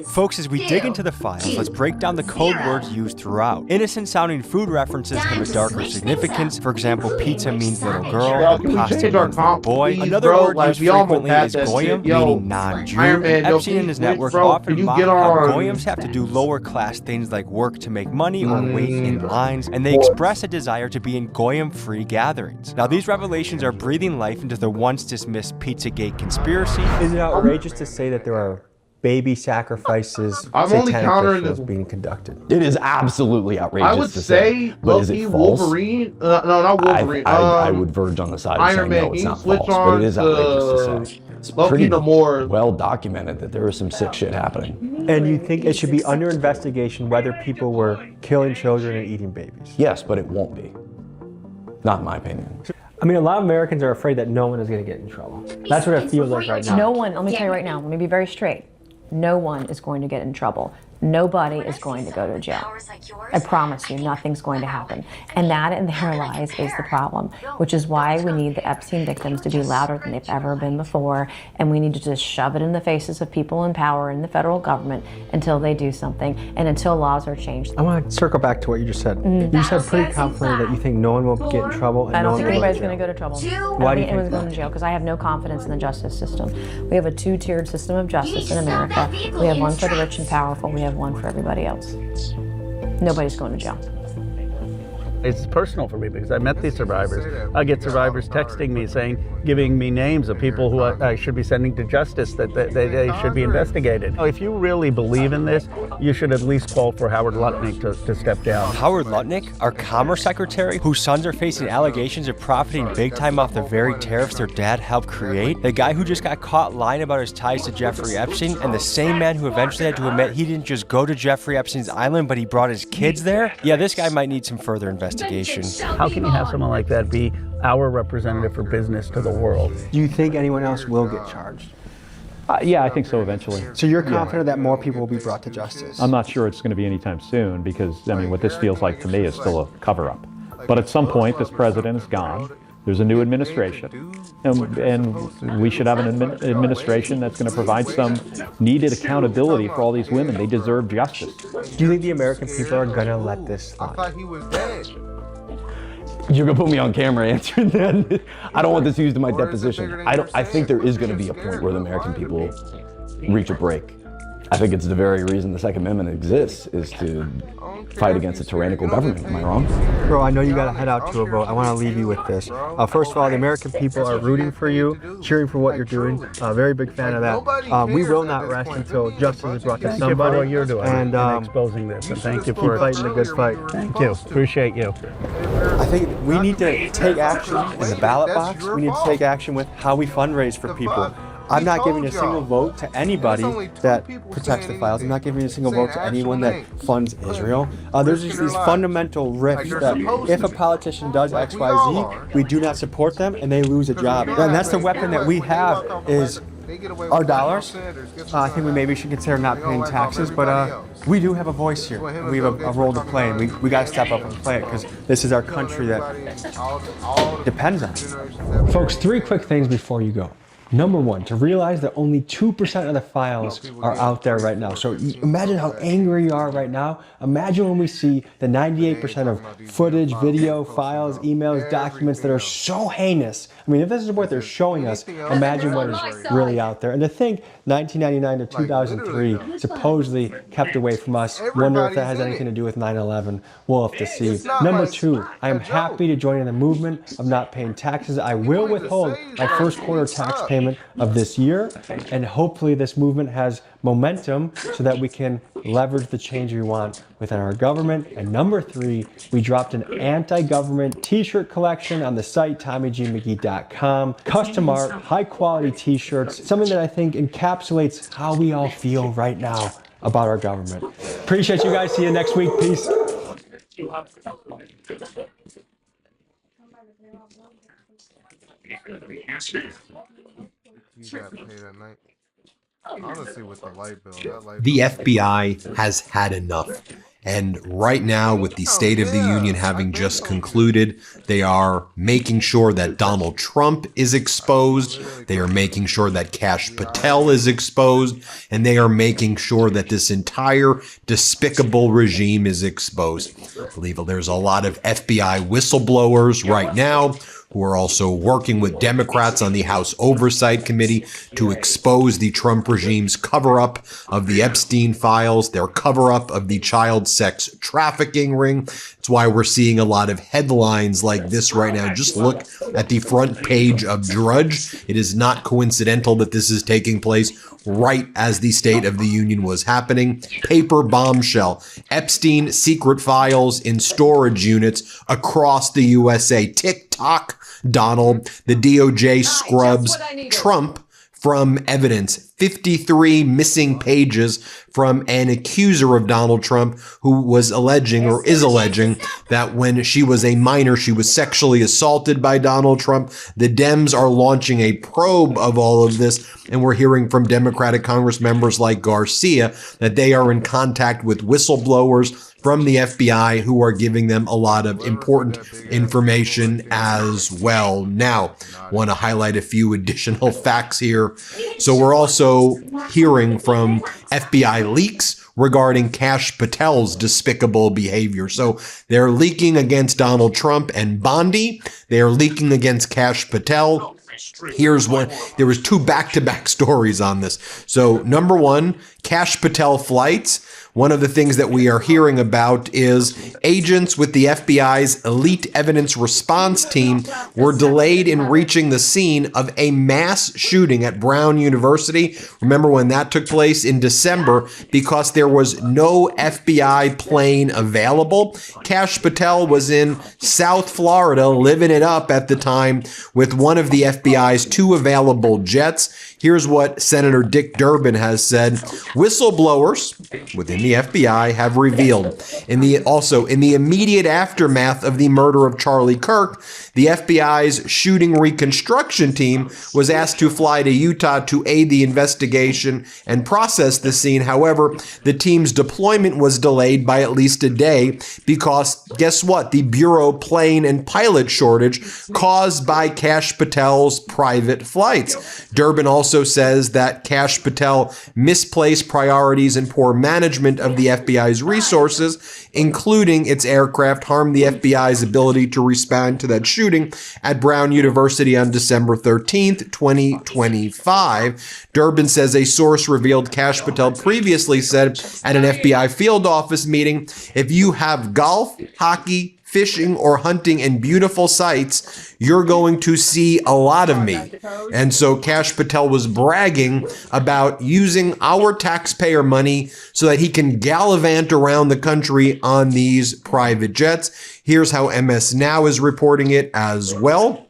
Folks, as we dig into the files, let's break down the code words used throughout. Innocent sounding food references have a darker significance. For example, pizza means little girl, pasta means little boy. Another word used frequently is goyim, meaning non-Jew. Epstein and his network often mock how goyims have to do lower class things like work to make money or wait in lines, and they express a desire to be in goyim-free gatherings. Now, these revelations are breathing life into the once dismissed Pizzagate conspiracy. Is it outrageous to say that there are baby sacrifices, satanic rituals being conducted? It is absolutely outrageous. I would to say, but is it false? Wolverine. No, not Wolverine. I would verge on the side of saying no, it's not false, but it is outrageous to say. It's pretty well documented that there is some sick shit happening. And you think it should be under investigation whether people were killing children and eating babies? Yes, but it won't be. Not in my opinion. I mean, a lot of Americans are afraid that no one is going to get in trouble. That's what it feels like right now. No one, let me tell you right now, let me be very straight. No one is going to get in trouble. Nobody is going to go to jail. I promise you, nothing's going to happen. And that in their lies is the problem, which is why we need the Epstein victims to be louder than they've ever been before. And we need to just shove it in the faces of people in power in the federal government until they do something and until laws are changed. I want to circle back to what you just said. You said pretty confidently that you think no one will get in trouble. And I don't no think anybody's going to go to trouble. Why do you think anyone's going to jail? Because I have no confidence in the justice system. We have a two-tiered system of justice in America. We have one for the rich and powerful. We have one for everybody else. Nobody's going to jail. It's personal for me because I met these survivors. I get survivors texting me saying, giving me names of people who I should be sending to justice, that they should be investigated. If you really believe in this, you should at least call for Howard Lutnick to step down. Howard Lutnick, our Commerce Secretary, whose sons are facing allegations of profiting big time off the very tariffs their dad helped create, the guy who just got caught lying about his ties to Jeffrey Epstein, and the same man who eventually had to admit he didn't just go to Jeffrey Epstein's island, but he brought his kids there? Yeah, this guy might need some further investigation. How can you have someone like that be our representative for business to the world? Do you think anyone else will get charged? Yeah, I think so eventually. So you're confident that more people will be brought to justice? I'm not sure it's going to be anytime soon because, I mean, what this feels like to me is still a cover-up. But at some point, this president is gone. There's a new administration, and we should have an administration that's going to provide some needed accountability for all these women. They deserve justice. Do you think the American people are going to let this slide? I thought he was dead. You're gonna put me on camera answering that. I don't want this used in my deposition. I think there is gonna be a point where the American people reach a break. I think it's the very reason the Second Amendment exists, is to fight against a tyrannical government. Am I wrong? Bro, I know you got to head out to a vote. I want to leave you with this. First of all, the American people are rooting for you, cheering for what you're doing. Very big fan of that. We will not rest until justice is brought to somebody. Thank you for what you're doing and exposing this. And thank you keep for fighting the good fight. Thank you. Appreciate you. I think we need to take action in the ballot box. We need to take action with how we fundraise for people. I'm not giving a single vote to anybody that protects the files. I'm not giving a single vote to anyone that funds Israel. There's just these fundamental rifts that if a politician does X, Y, Z, we do not support them and they lose a job. And that's the weapon that we have, is our dollars. I think we maybe should consider not paying taxes, but we do have a voice here. We have a role to play, and we got to step up and play it because this is our country that depends on it. Folks, 3 quick things before you go. Number 1, to realize that only 2% of the files are out there right now. So imagine how angry you are right now. Imagine when we see the 98% of footage, video, files, emails, documents that are so heinous. I mean, if this is what they're showing us, imagine what is really out there. And to think 1999 to 2003 supposedly kept away from us. Wonder if that has anything to do with 9/11. We'll have to see. Number 2, I am happy to join in the movement of not paying taxes. I will withhold my first quarter tax payment entertainment of this year. And hopefully this movement has momentum so that we can leverage the change we want within our government. And number 3, we dropped an anti-government t-shirt collection on the site, TommyGMcGee.com. Custom art, high quality t-shirts, something that I think encapsulates how we all feel right now about our government. Appreciate you guys. See you next week. Peace. You got paid at night. Honestly, with the light bill, the FBI has had enough. And right now, with the State of the Union having just concluded, they are making sure that Donald Trump is exposed, they are making sure that Kash Patel is exposed, and they are making sure that this entire despicable regime is exposed. I believe there's a lot of FBI whistleblowers right now who are also working with Democrats on the House Oversight Committee to expose the Trump regime's cover-up of the Epstein files, their cover-up of the child sex trafficking ring. That's why we're seeing a lot of headlines like this right now. Just look at the front page of Drudge. It is not coincidental that this is taking place right as the State of the Union was happening. Paper bombshell. Epstein secret files in storage units across the USA. TikTok, Donald. The DOJ scrubs Trump from evidence. 53 missing pages from an accuser of Donald Trump who was alleging or is alleging that when she was a minor, she was sexually assaulted by Donald Trump. The Dems are launching a probe of all of this, and we're hearing from Democratic Congress members like Garcia that they are in contact with whistleblowers from the FBI who are giving them a lot of important information as well. Now, I want to highlight a few additional facts here. So we're also hearing from FBI leaks regarding Kash Patel's despicable behavior. So they're leaking against Donald Trump and Bondi. They are leaking against Kash Patel. Here's one. There was 2 back-to-back stories on this. So number 1, Kash Patel flights. One of the things that we are hearing about is agents with the FBI's Elite Evidence Response Team were delayed in reaching the scene of a mass shooting at Brown University. Remember when that took place in December because there was no FBI plane available. Kash Patel was in South Florida living it up at the time with one of the FBI's 2 available jets. Here's what Senator Dick Durbin has said. Whistleblowers within the FBI have revealed in the immediate aftermath of the murder of Charlie Kirk, the FBI's shooting reconstruction team was asked to fly to Utah to aid the investigation and process the scene. However, the team's deployment was delayed by at least a day because, guess what? The Bureau plane and pilot shortage caused by Kash Patel's private flights. Durbin also says that Kash Patel misplaced priorities and poor management of the FBI's resources, including its aircraft, harmed the FBI's ability to respond to that shooting at Brown University on December 13th, 2025. Durbin says a source revealed Kash Patel previously said at an FBI field office meeting, if you have golf, hockey, fishing, or hunting in beautiful sites, you're going to see a lot of me. And so Kash Patel was bragging about using our taxpayer money so that he can gallivant around the country on these private jets. Here's how MS Now is reporting it as well.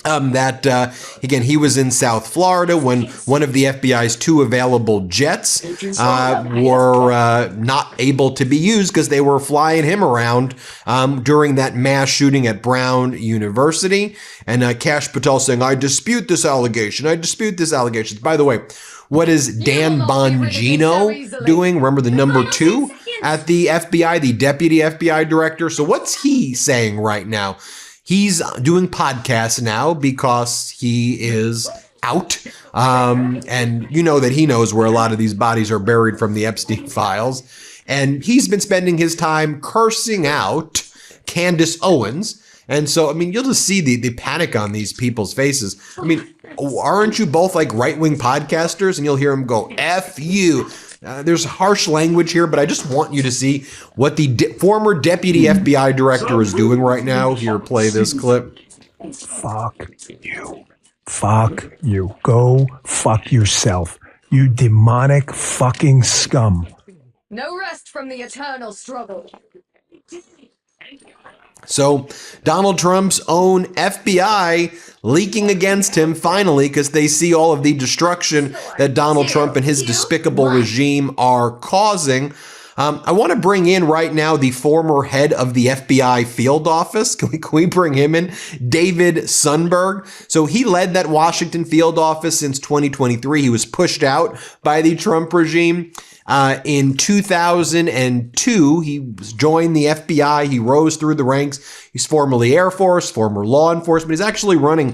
Again, he was in South Florida when one of the FBI's 2 available jets were not able to be used because they were flying him around during that mass shooting at Brown University. And Kash Patel saying, I dispute this allegation. I dispute this allegation. By the way, what is Dan Bongino doing? Remember the number 2 at the FBI, the deputy FBI director? So what's he saying right now? He's doing podcasts now because he is out. And you know that he knows where a lot of these bodies are buried from the Epstein files. And he's been spending his time cursing out Candace Owens. And so, I mean, you'll just see the panic on these people's faces. I mean, aren't you both like right-wing podcasters? And you'll hear them go, F you. There's harsh language here, but I just want you to see what the former deputy FBI director is doing right now. Here, play this clip. Fuck you. Fuck you. Go fuck yourself. You demonic fucking scum. No rest from the eternal struggle. So Donald Trump's own FBI leaking against him finally because they see all of the destruction that Donald Trump and his despicable regime are causing. I want to bring in right now the former head of the FBI field office. Can we bring him in? David Sundberg. So he led that Washington field office since 2023. He was pushed out by the Trump regime. In 2002, he joined the FBI. He rose through the ranks. He's formerly Air Force, former law enforcement. He's actually running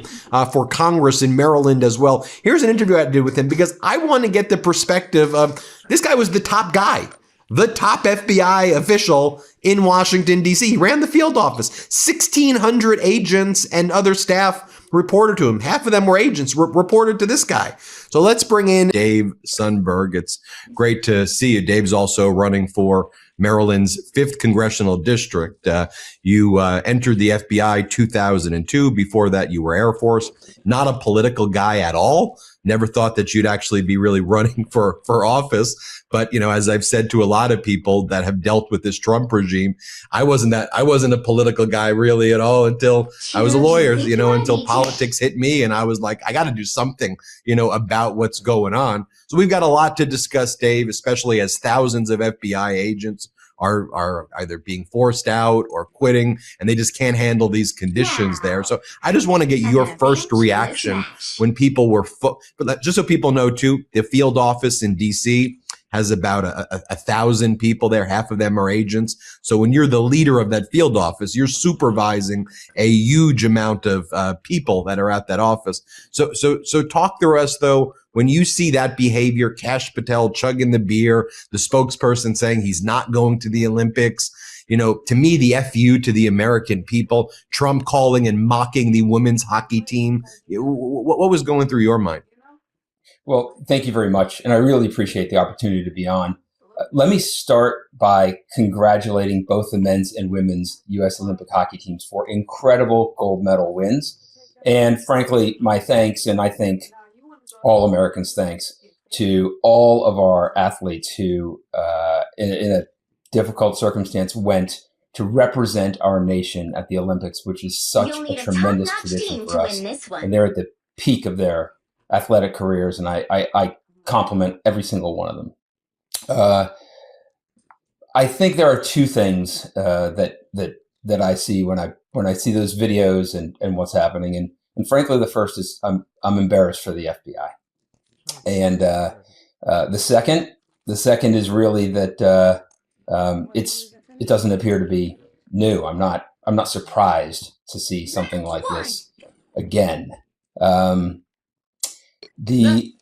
for Congress in Maryland as well. Here's an interview I did with him because I want to get the perspective of this guy was the top guy, the top FBI official in Washington, D.C. He ran the field office. 1,600 agents and other staff reported to him. Half of them were agents reported to this guy. So let's bring in Dave Sundberg. It's great to see you. Dave's also running for Maryland's 5th Congressional District. You entered the FBI 2002. Before that, you were Air Force. Not a political guy at all. Never thought that you'd actually be really running for office. But, you know, as I've said to a lot of people that have dealt with this Trump regime, I wasn't a political guy really at all until I was a lawyer, you know, until politics hit me. And I was like, I got to do something, you know, about what's going on. So we've got a lot to discuss, Dave, especially as thousands of FBI agents are either being forced out or quitting, and they just can't handle these conditions there. So I just want to get your first reaction when people were, but just so people know too, the field office in DC has about 1,000 people there. Half of them are agents. So when you're the leader of that field office, you're supervising a huge amount of people that are at that office. So talk to us though, when you see that behavior, Kash Patel chugging the beer, the spokesperson saying he's not going to the Olympics, you know, to me, the FU to the American people, Trump calling and mocking the women's hockey team. What was going through your mind? Well, thank you very much. And I really appreciate the opportunity to be on. Let me start by congratulating both the men's and women's U.S. Olympic hockey teams for incredible gold medal wins. And frankly, my thanks, and I think all Americans' thanks to all of our athletes who, in a difficult circumstance, went to represent our nation at the Olympics, which is such a tremendous tradition for us. And they're at the peak of their athletic careers, and I compliment every single one of them. I think there are two things that I see when I see those videos and what's happening, and frankly, the first is I'm embarrassed for the FBI, and the second is really that it doesn't appear to be new. I'm not surprised to see something like this again. The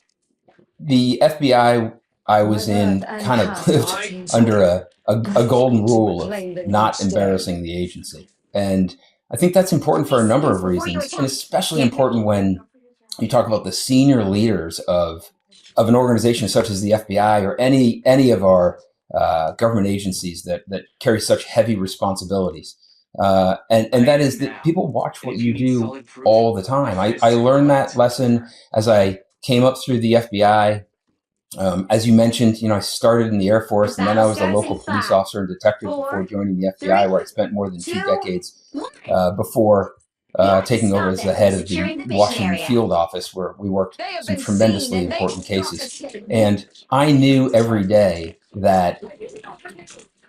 FBI I was in kind of lived under a golden rule of not embarrassing the agency. And I think that's important for a number of reasons, and especially important when you talk about the senior leaders of an organization such as the FBI or any of our government agencies that carry such heavy responsibilities. And that is that people watch what you do all the time. I learned that lesson as I came up through the FBI. As you mentioned, you know, I started in the Air Force, and then I was a local police officer and detective before joining the FBI, where I spent more than 2 decades before taking over as the head of the Washington field office, where we worked some tremendously important cases. And I knew every day that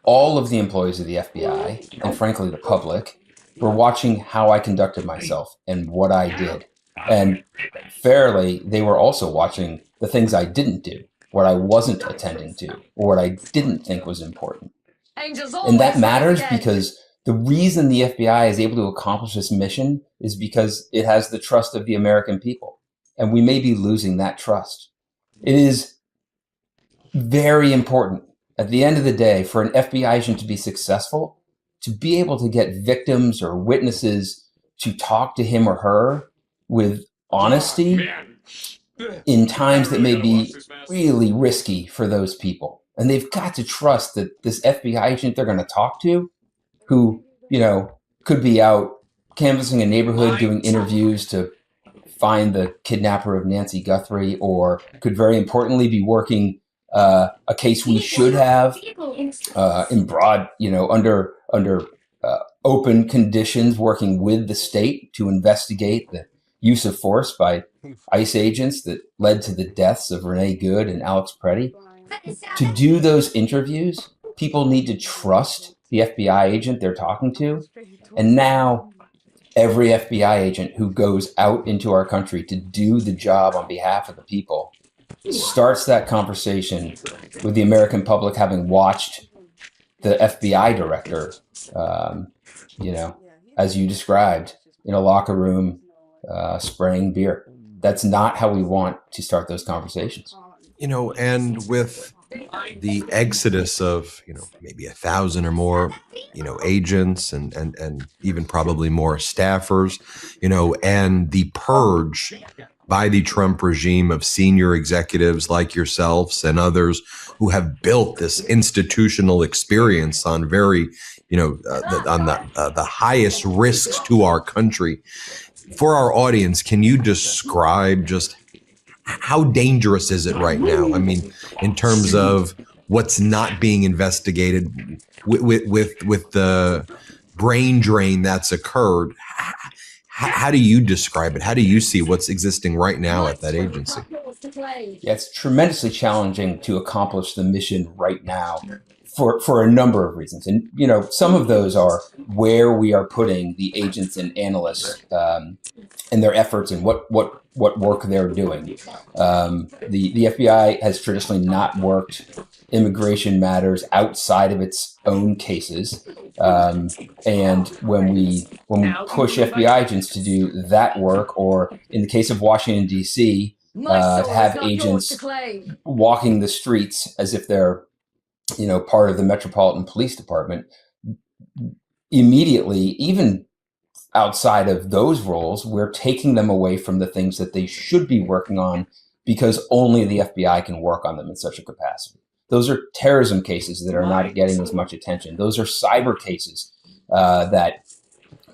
all of the employees of the FBI, and frankly the public, were watching how I conducted myself and what I did. And fairly, they were also watching the things I didn't do, what I wasn't attending to, or what I didn't think was important. And that matters because the reason the FBI is able to accomplish this mission is because it has the trust of the American people. And we may be losing that trust. It is very important at the end of the day for an FBI agent to be successful, to be able to get victims or witnesses to talk to him or her with honesty in times that may be really risky for those people. And they've got to trust that this FBI agent they're going to talk to, who, you know, could be out canvassing a neighborhood, doing interviews to find the kidnapper of Nancy Guthrie, or could very importantly be working a case we should have in broad, under open conditions, working with the state to investigate the use of force by ICE agents that led to the deaths of Renee Good and Alex Preddy. To do those interviews, people need to trust the FBI agent they're talking to. And now every FBI agent who goes out into our country to do the job on behalf of the people starts that conversation with the American public having watched the FBI director, as you described, in a locker room spraying beer. That's not how we want to start those conversations. And with the exodus of, maybe 1,000 or more, agents and even probably more staffers, and the purge by the Trump regime of senior executives like yourselves and others who have built this institutional experience on very, on the highest risks to our country. For our audience, can you describe just how dangerous is it right now? I mean, in terms of what's not being investigated with the brain drain that's occurred. How do you describe it? How do you see what's existing right now at that agency? Yeah, it's tremendously challenging to accomplish the mission right now for a number of reasons. And, some of those are where we are putting the agents and analysts and their efforts and what work they're doing. The FBI has traditionally not worked immigration matters outside of its own cases. And when we push FBI agents to do that work, or in the case of Washington, D.C., to have agents walking the streets as if they're, part of the Metropolitan Police Department, immediately, even outside of those roles, we're taking them away from the things that they should be working on because only the FBI can work on them in such a capacity. Those are terrorism cases that are not getting as much attention. Those are cyber cases that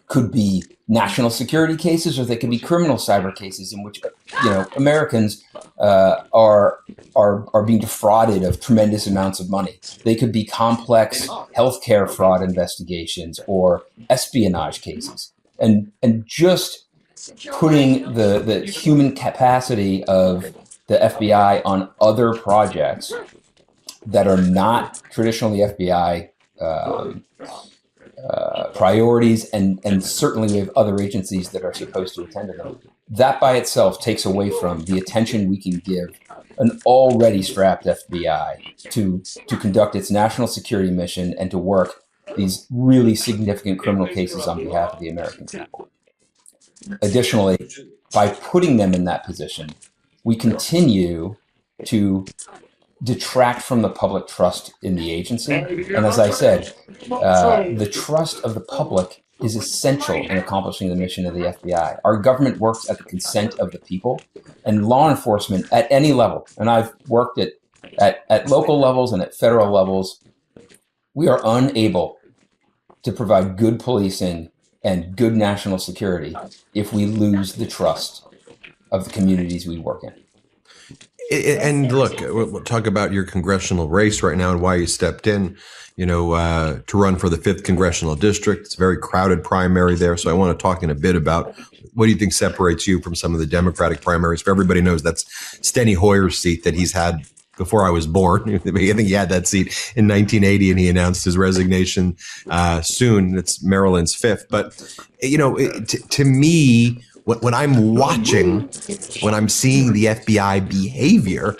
could be national security cases, or they could be criminal cyber cases in which Americans are being defrauded of tremendous amounts of money. They could be complex healthcare fraud investigations or espionage cases. And just putting the human capacity of the FBI on other projects that are not traditionally FBI priorities, and certainly we have other agencies that are supposed to attend to them. That by itself takes away from the attention we can give an already strapped FBI to conduct its national security mission and to work these really significant criminal cases on behalf of the American people. Additionally, by putting them in that position, we continue to detract from the public trust in the agency. And as I said, the trust of the public is essential in accomplishing the mission of the FBI. Our government works at the consent of the people, and law enforcement at any level, and I've worked at local levels and at federal levels, we are unable to provide good policing and good national security if we lose the trust of the communities we work in. And look, we'll talk about your congressional race right now and why you stepped in, to run for the 5th Congressional District. It's a very crowded primary there. So I want to talk in a bit about what do you think separates you from some of the Democratic primaries. For everybody knows, that's Steny Hoyer's seat that he's had before I was born. I think he had that seat in 1980 and he announced his resignation soon. It's Maryland's 5th. But, to me, when I'm watching, when I'm seeing the FBI behavior,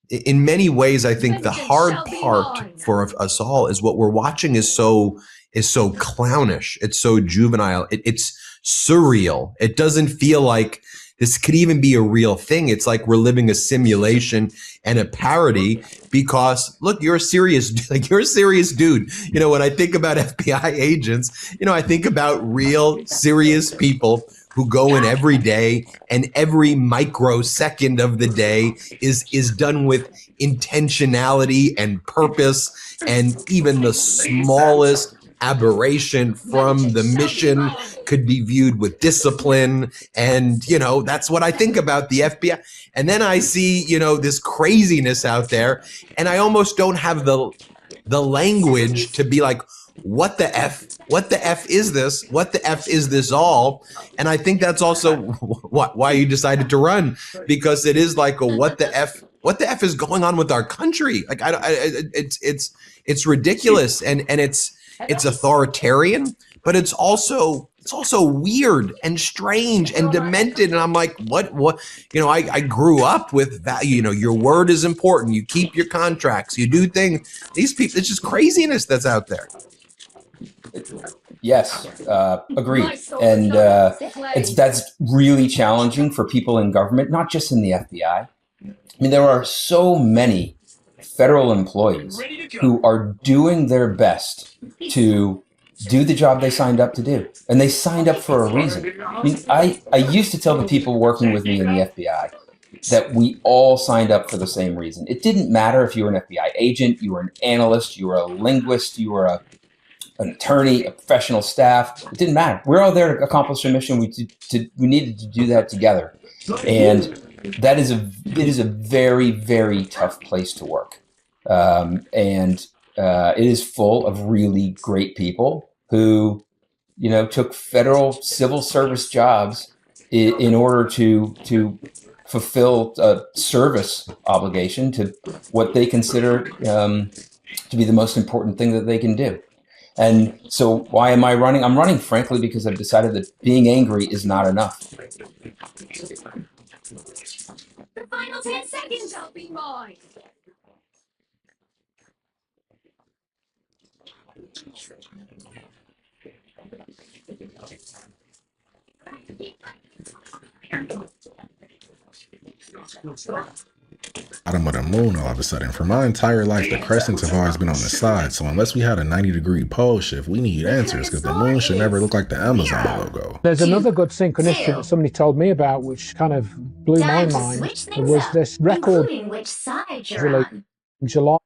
in many ways, I think the hard part for us all is what we're watching is so clownish. It's so juvenile. It's surreal. It doesn't feel like this could even be a real thing. It's like we're living a simulation and a parody because, look, you're a serious dude. When I think about FBI agents, I think about real serious people who go in every day, and every microsecond of the day is done with intentionality and purpose, and even the smallest aberration from the mission, could be viewed with discipline. And, that's what I think about the FBI. And then I see, this craziness out there, and I almost don't have the language to be like, what the F is this? What the F is this all? And I think that's also why you decided to run, because it is like what the F is going on with our country? Like, it's ridiculous, and it's authoritarian, but it's also weird and strange and demented. And I'm like, what, I grew up with value. Your word is important. You keep your contracts, you do things. These people, it's just craziness that's out there. Yes, agreed. And that's really challenging for people in government, not just in the FBI. I mean, there are so many federal employees who are doing their best to do the job they signed up to do. And they signed up for a reason. I mean, I used to tell the people working with me in the FBI that we all signed up for the same reason. It didn't matter if you were an FBI agent, you were an analyst, you were a linguist, you were an attorney, a professional staff. It didn't matter. We're all there to accomplish a mission. We needed to do that together. And it is a very, very tough place to work. It is full of really great people who, took federal civil service jobs in order to fulfill a service obligation to what they consider to be the most important thing that they can do. And so why am I running? I'm running, frankly, because I've decided that being angry is not enough. The final 10 seconds, I'll be mine. Bottom of the moon all of a sudden. For my entire life, the crescents have always been on the side. So unless we had a 90-degree pole shift, we need answers, because the moon should never look like the Amazon logo. There's another good synchronicity that somebody told me about, which kind of blew my mind. It was this record Which side you're released on. in July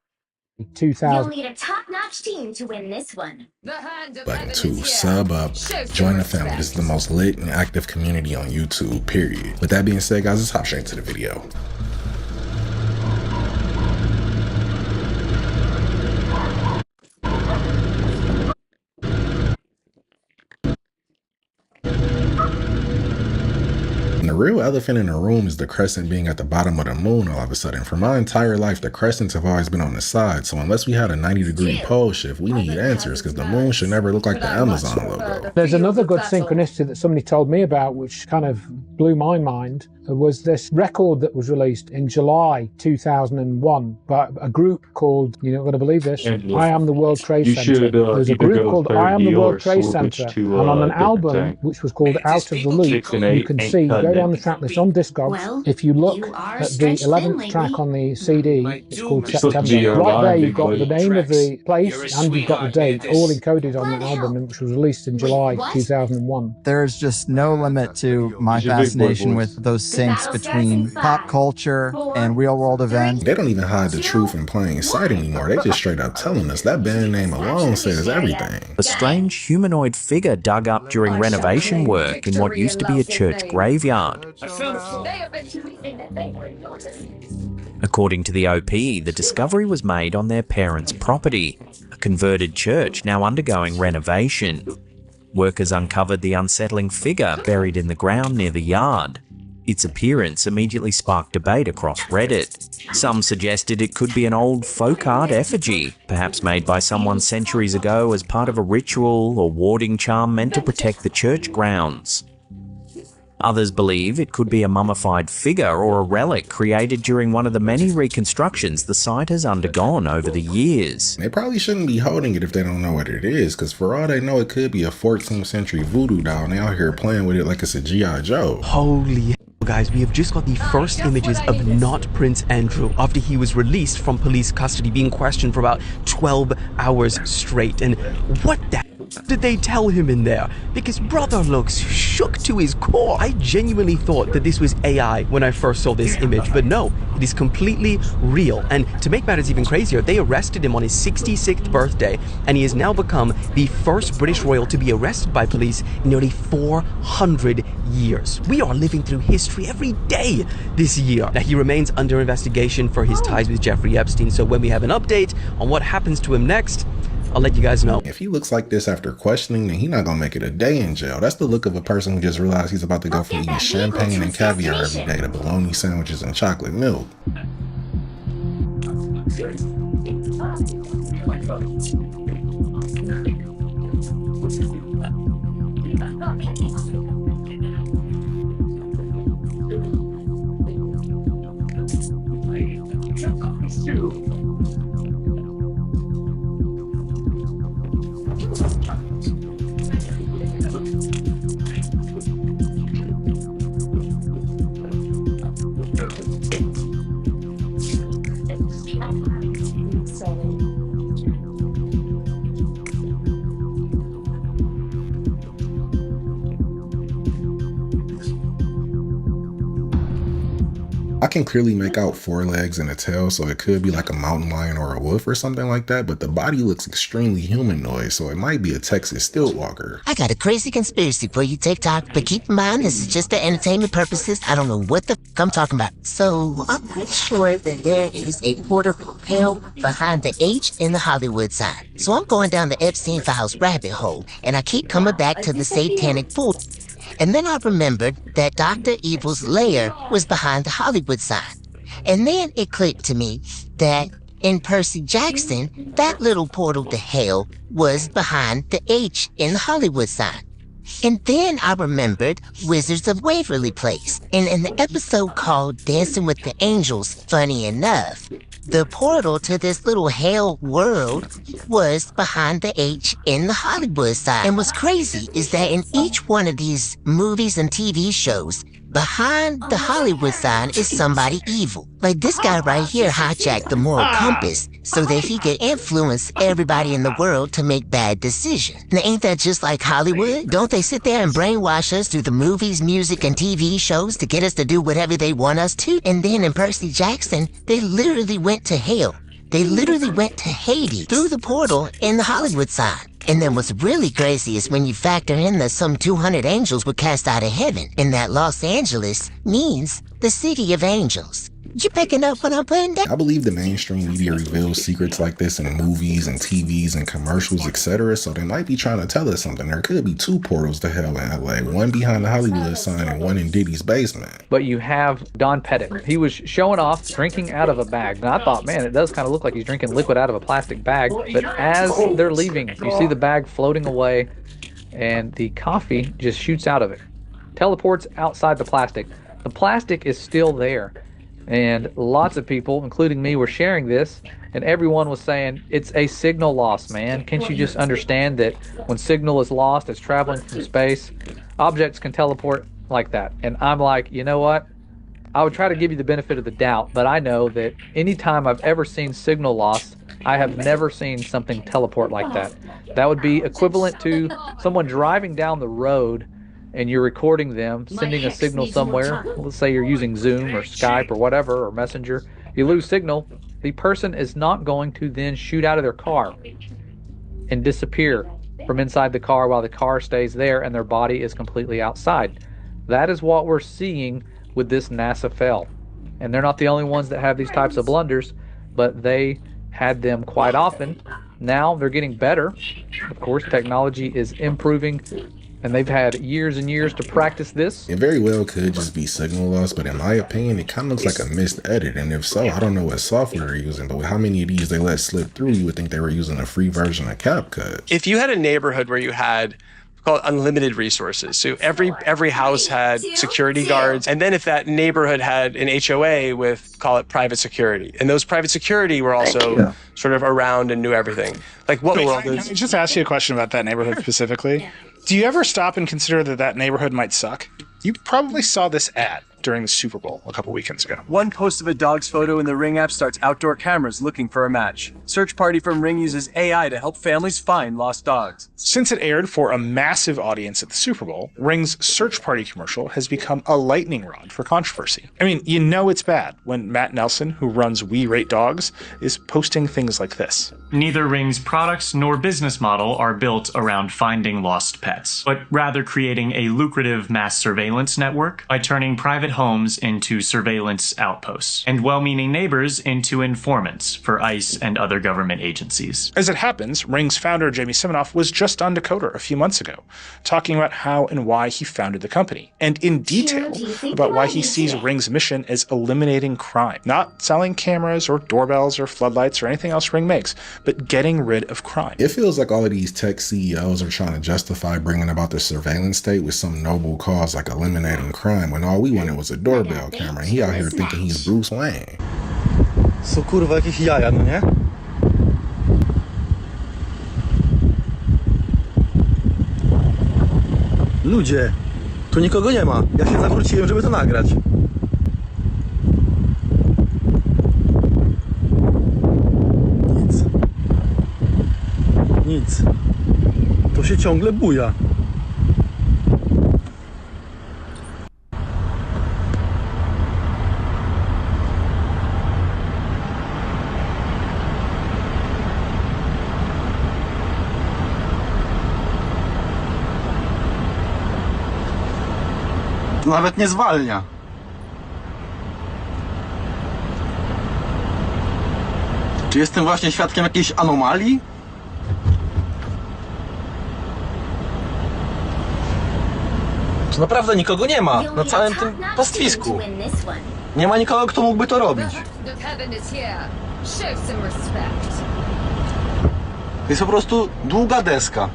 2000. You'll need a top-notch team to win this one. Button 2, sub up, join the family. This is the most lit and active community on YouTube, period. With that being said, guys, let's hop straight into the video. The real elephant in the room is the crescent being at the bottom of the moon all of a sudden. For my entire life, the crescents have always been on the side. So unless we had a 90-degree pole shift, we need answers, because the moon should never look like the Amazon logo. There's another good synchronicity that somebody told me about, which kind of blew my mind. It was this record that was released in July 2001 by a group called, you're not going to believe this, I Am the World Trade Center. There's a group called I Am the World Trade Center, and on an album which was called Out of the Loop, you can see, go down the track list on Discogs. If you look at the 11th track on the CD, it's called September. Right there, you've got the name of the place and you've got the date, all encoded on the album, which was released in July 2001. There's just no limit to my fascination with those syncs between pop culture and real world events. They don't even hide the truth in plain sight anymore. They just straight up telling us that band name alone says everything. A strange humanoid figure dug up during renovation work in what used to be a church graveyard. According to the OP, the discovery was made on their parents' property, a converted church now undergoing renovation. Workers uncovered the unsettling figure buried in the ground near the yard. Its appearance immediately sparked debate across Reddit. Some suggested it could be an old folk art effigy, perhaps made by someone centuries ago as part of a ritual or warding charm meant to protect the church grounds. Others believe it could be a mummified figure or a relic created during one of the many reconstructions the site has undergone over the years. They probably shouldn't be holding it if they don't know what it is, because for all they know, it could be a 14th century voodoo doll and they out here playing with it like it's a G.I. Joe. Holy guys, we have just got the first images of not Prince Andrew after he was released from police custody, being questioned for about 12 hours straight. And what the did they tell him in there? Because brother looks shook to his core. I genuinely thought that this was AI when I first saw this image, but no, it is completely real. And to make matters even crazier, they arrested him on his 66th birthday, and he has now become the first British royal to be arrested by police in nearly 400 years. We are living through history every day this year. Now, he remains under investigation for his ties with Jeffrey Epstein, so when we have an update on what happens to him next, I'll let you guys know. If he looks like this after questioning, then he's not gonna make it a day in jail. That's the look of a person who just realized he's about to go from eating champagne and caviar every day to bologna sandwiches and chocolate milk. I can clearly make out 4 legs and a tail, so it could be like a mountain lion or a wolf or something like that, but the body looks extremely humanoid, so it might be a Texas stiltwalker. I got a crazy conspiracy for you, TikTok, but keep in mind this is just for entertainment purposes. I don't know what the f I'm talking about. So I'm pretty sure that there is a portal of hell behind the H in the Hollywood sign. So I'm going down the Epstein Files rabbit hole, and I keep coming back to the satanic pool. And then I remembered that Dr. Evil's lair was behind the Hollywood sign. And then it clicked to me that in Percy Jackson, that little portal to hell was behind the H in the Hollywood sign. And then I remembered Wizards of Waverly Place. And in the episode called Dancing with the Angels, funny enough, the portal to this little hell world was behind the H in the Hollywood sign. And what's crazy is that in each one of these movies and TV shows, behind the Hollywood sign is somebody evil. Like this guy right here hijacked the moral compass so that he could influence everybody in the world to make bad decisions. Now, ain't that just like Hollywood? Don't they sit there and brainwash us through the movies, music, and TV shows to get us to do whatever they want us to? And then in Percy Jackson, they literally went to hell. They literally went to Hades through the portal in the Hollywood sign. And then what's really crazy is when you factor in that some 200 angels were cast out of heaven, and that Los Angeles means the city of angels. You picking up what I'm putting down? I believe the mainstream media reveals secrets like this in movies and TVs and commercials, etc. So they might be trying to tell us something. There could be 2 portals to hell in LA, one behind the Hollywood sign and one in Diddy's basement. But you have Don Pettit. He was showing off drinking out of a bag. And I thought, man, it does kind of look like he's drinking liquid out of a plastic bag. But as they're leaving, you see the bag floating away and the coffee just shoots out of it. Teleports outside the plastic. The plastic is still there. And lots of people, including me, were sharing this, and everyone was saying, it's a signal loss, man. Can't you just understand that when signal is lost, it's traveling from space, objects can teleport like that? And I'm like, you know what? I would try to give you the benefit of the doubt, but I know that anytime I've ever seen signal loss, I have never seen something teleport like that. That would be equivalent to someone driving down the road and you're recording them, sending a signal somewhere. Let's say you're using Zoom or Skype or whatever, or Messenger. You lose signal, the person is not going to then shoot out of their car and disappear from inside the car while the car stays there and their body is completely outside. That is what we're seeing with this NASA FEL. And they're not the only ones that have these types of blunders, but they had them quite often. Now they're getting better. Of course, technology is improving, and they've had years and years to practice this. It very well could just be signal loss, but in my opinion, it kind of looks like a missed edit. And if so, I don't know what software they're using, but with how many of these they let slip through, you would think they were using a free version of CapCut. If you had a neighborhood where you had call it unlimited resources, so every house had security guards, and then if that neighborhood had an HOA with, call it private security, and those private security were also sort of around and knew everything. Like what world is... Can I just ask you a question about that neighborhood specifically? Do you ever stop and consider that that neighborhood might suck? You probably saw this ad. during the Super Bowl a couple weekends ago. One post of a dog's photo in the Ring app starts outdoor cameras looking for a match. Search Party from Ring uses AI to help families find lost dogs. Since it aired for a massive audience at the Super Bowl, Ring's Search Party commercial has become a lightning rod for controversy. I mean, you know it's bad when Matt Nelson, who runs We Rate Dogs, is posting things like this. Neither Ring's products nor business model are built around finding lost pets, but rather creating a lucrative mass surveillance network by turning private homes into surveillance outposts and well-meaning neighbors into informants for ICE and other government agencies. As it happens, Ring's founder, Jamie Siminoff, was just on Decoder a few months ago, talking about how and why he founded the company, and in detail about why he sees Ring's mission as eliminating crime. Not selling cameras or doorbells or floodlights or anything else Ring makes, but getting rid of crime. It feels like all of these tech CEOs are trying to justify bringing about the surveillance state with some noble cause like eliminating crime, when all we wanted was a doorbell camera, and he out here thinking he's Bruce Wayne. So kurwa jakieś jaja, no nie? Ludzie, tu nikogo nie ma. Ja się zawróciłem, żeby to nagrać. Nic. To się ciągle buja. Nawet nie zwalnia. Czy jestem właśnie świadkiem jakiejś anomalii? Tu naprawdę nikogo nie ma na całym tym pastwisku. Nie ma nikogo, kto mógłby to robić. To jest po prostu długa deska.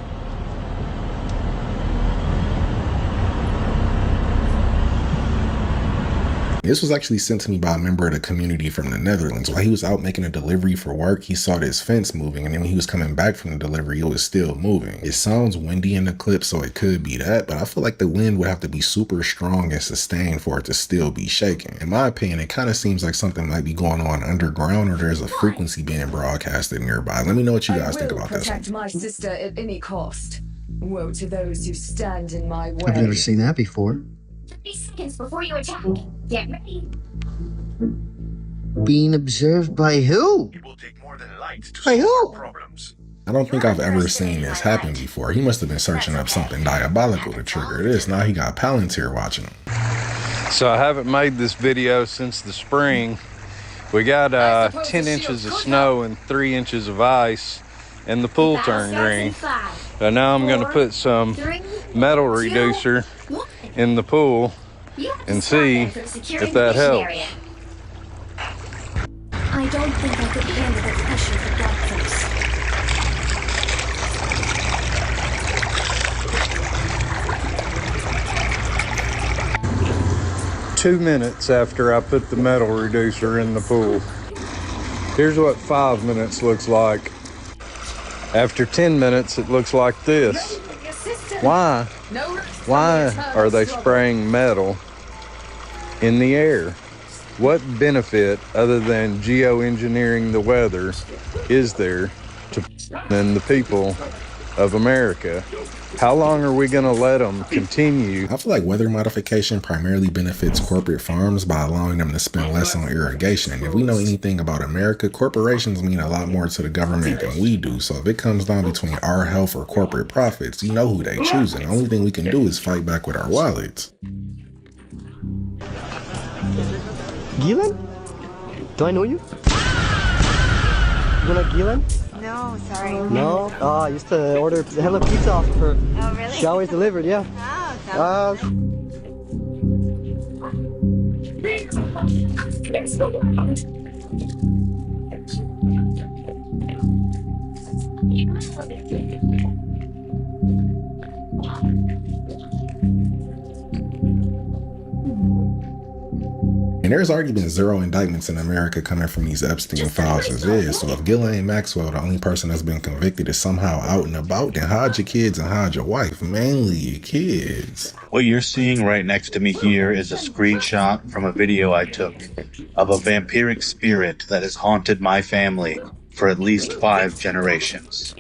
This was actually sent to me by a member of the community from the Netherlands. While he was out making a delivery for work, he saw this fence moving, and then when he was coming back from the delivery, it was still moving. It sounds windy in the clip, so it could be that, but I feel like the wind would have to be super strong and sustained for it to still be shaking. In my opinion, it kind of seems like something might be going on underground, or there's a frequency being broadcasted nearby. Let me know what you guys think about this one. Protect my sister at any cost. Woe to those who stand in my way. I've never seen that before. 30 seconds before you attack. Get ready. Being observed by who? By who? I don't think I've ever seen this happen before. He must have been searching up something diabolical to trigger this. Now he got Palantir watching him. So I haven't made this video since the spring. We got 10 inches of snow and 3 inches of ice, and the pool turned green. And now I'm going to put some metal reducer in the pool and see if that helps. I don't think I could handle the pressure for breakfast. 2 minutes after I put the metal reducer in the pool. Here's what 5 minutes looks like. After 10 minutes, it looks like this. Why? Why are they spraying metal in the air? What benefit other than geoengineering the weather is there to the people of America? How long are we going to let them continue? I feel like weather modification primarily benefits corporate farms by allowing them to spend less on irrigation. And if we know anything about America, corporations mean a lot more to the government than we do. So if it comes down between our health or corporate profits, you know who they choose. And the only thing we can do is fight back with our wallets. Gilan? Do I know you? You like Gilan? No, sorry. No? Oh, I used to order Hello Pizza off of her. Oh, really? She always delivered, yeah. Oh, And there's already been 0 indictments in America coming from these Epstein files as is. So if Ghislaine Maxwell, the only person that's been convicted, is somehow out and about, then hide your kids and hide your wife. Mainly your kids. What you're seeing right next to me here is a screenshot from a video I took of a vampiric spirit that has haunted my family for at least 5 generations.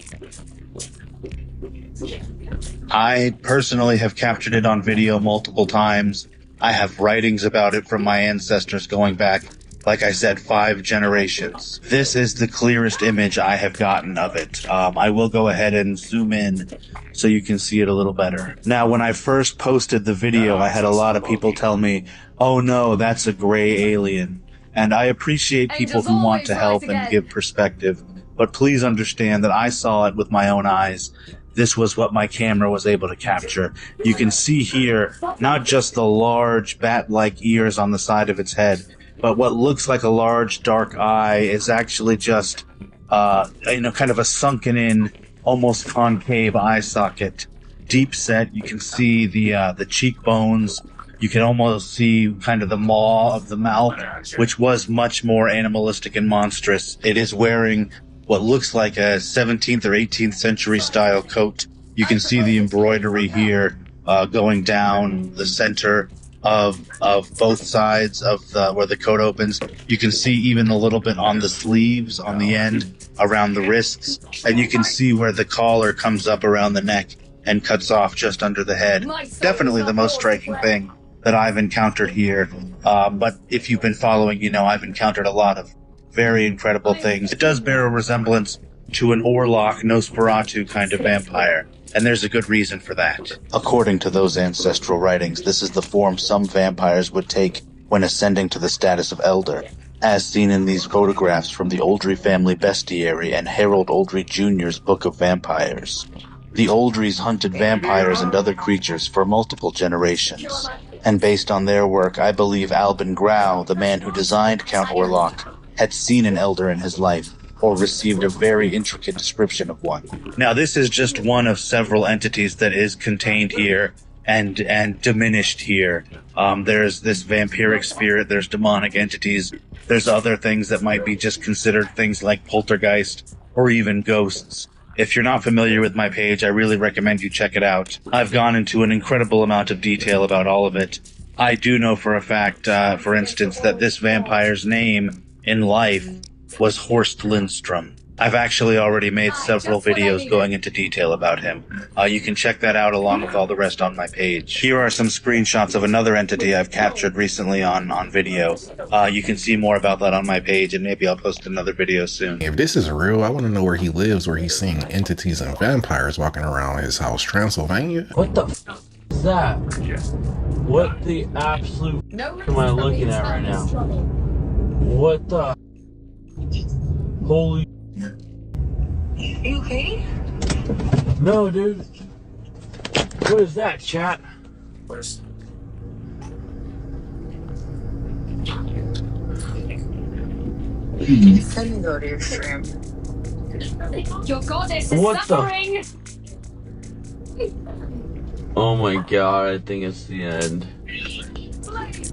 I personally have captured it on video multiple times. I have writings about it from my ancestors going back, like I said, 5 generations. This is the clearest image I have gotten of it. I will go ahead and zoom in so you can see it a little better. Now, when I first posted the video, I had a lot of people tell me, oh no, that's a gray alien. And I appreciate people who want to help and give perspective, but please understand that I saw it with my own eyes. This was what my camera was able to capture. You can see here, not just the large bat-like ears on the side of its head, but what looks like a large dark eye is actually just, kind of a sunken in, almost concave eye socket. Deep set, you can see the cheekbones. You can almost see kind of the maw of the mouth, which was much more animalistic and monstrous. It is wearing what looks like a 17th or 18th century style coat. You can see the embroidery here going down the center of both sides of where the coat opens. You can see even a little bit on the sleeves, on the end, around the wrists, and you can see where the collar comes up around the neck and cuts off just under the head. Definitely the most striking thing that I've encountered here. But if you've been following, you know I've encountered a lot of very incredible things. It does bear a resemblance to an Orlok Nosferatu kind of vampire, and there's a good reason for that. According to those ancestral writings, this is the form some vampires would take when ascending to the status of elder, as seen in these photographs from the Oldry family bestiary and Harold Oldry Jr.'s Book of Vampires. The Oldrys hunted vampires and other creatures for multiple generations, and based on their work, I believe Albin Grau, the man who designed Count Orlok, had seen an elder in his life, or received a very intricate description of one. Now, this is just one of several entities that is contained here and diminished here. There's this vampiric spirit, there's demonic entities, there's other things that might be just considered things like poltergeist or even ghosts. If you're not familiar with my page, I really recommend you check it out. I've gone into an incredible amount of detail about all of it. I do know for a fact, for instance, that this vampire's name in life was Horst Lindstrom. I've actually already made several videos going into detail about him. You can check that out along with all the rest on my page. Here are some screenshots of another entity I've captured recently on video. You can see more about that on my page, and maybe I'll post another video soon. If this is real, I want to know where he lives, where he's seeing entities and vampires walking around his house, Transylvania. What the f is that? What the absolute f am I looking at right now? What the? Holy. You okay? No, dude. What is that, chat? Let me go to your stream. Your goddess is What the- suffering! Oh my god, I think it's the end.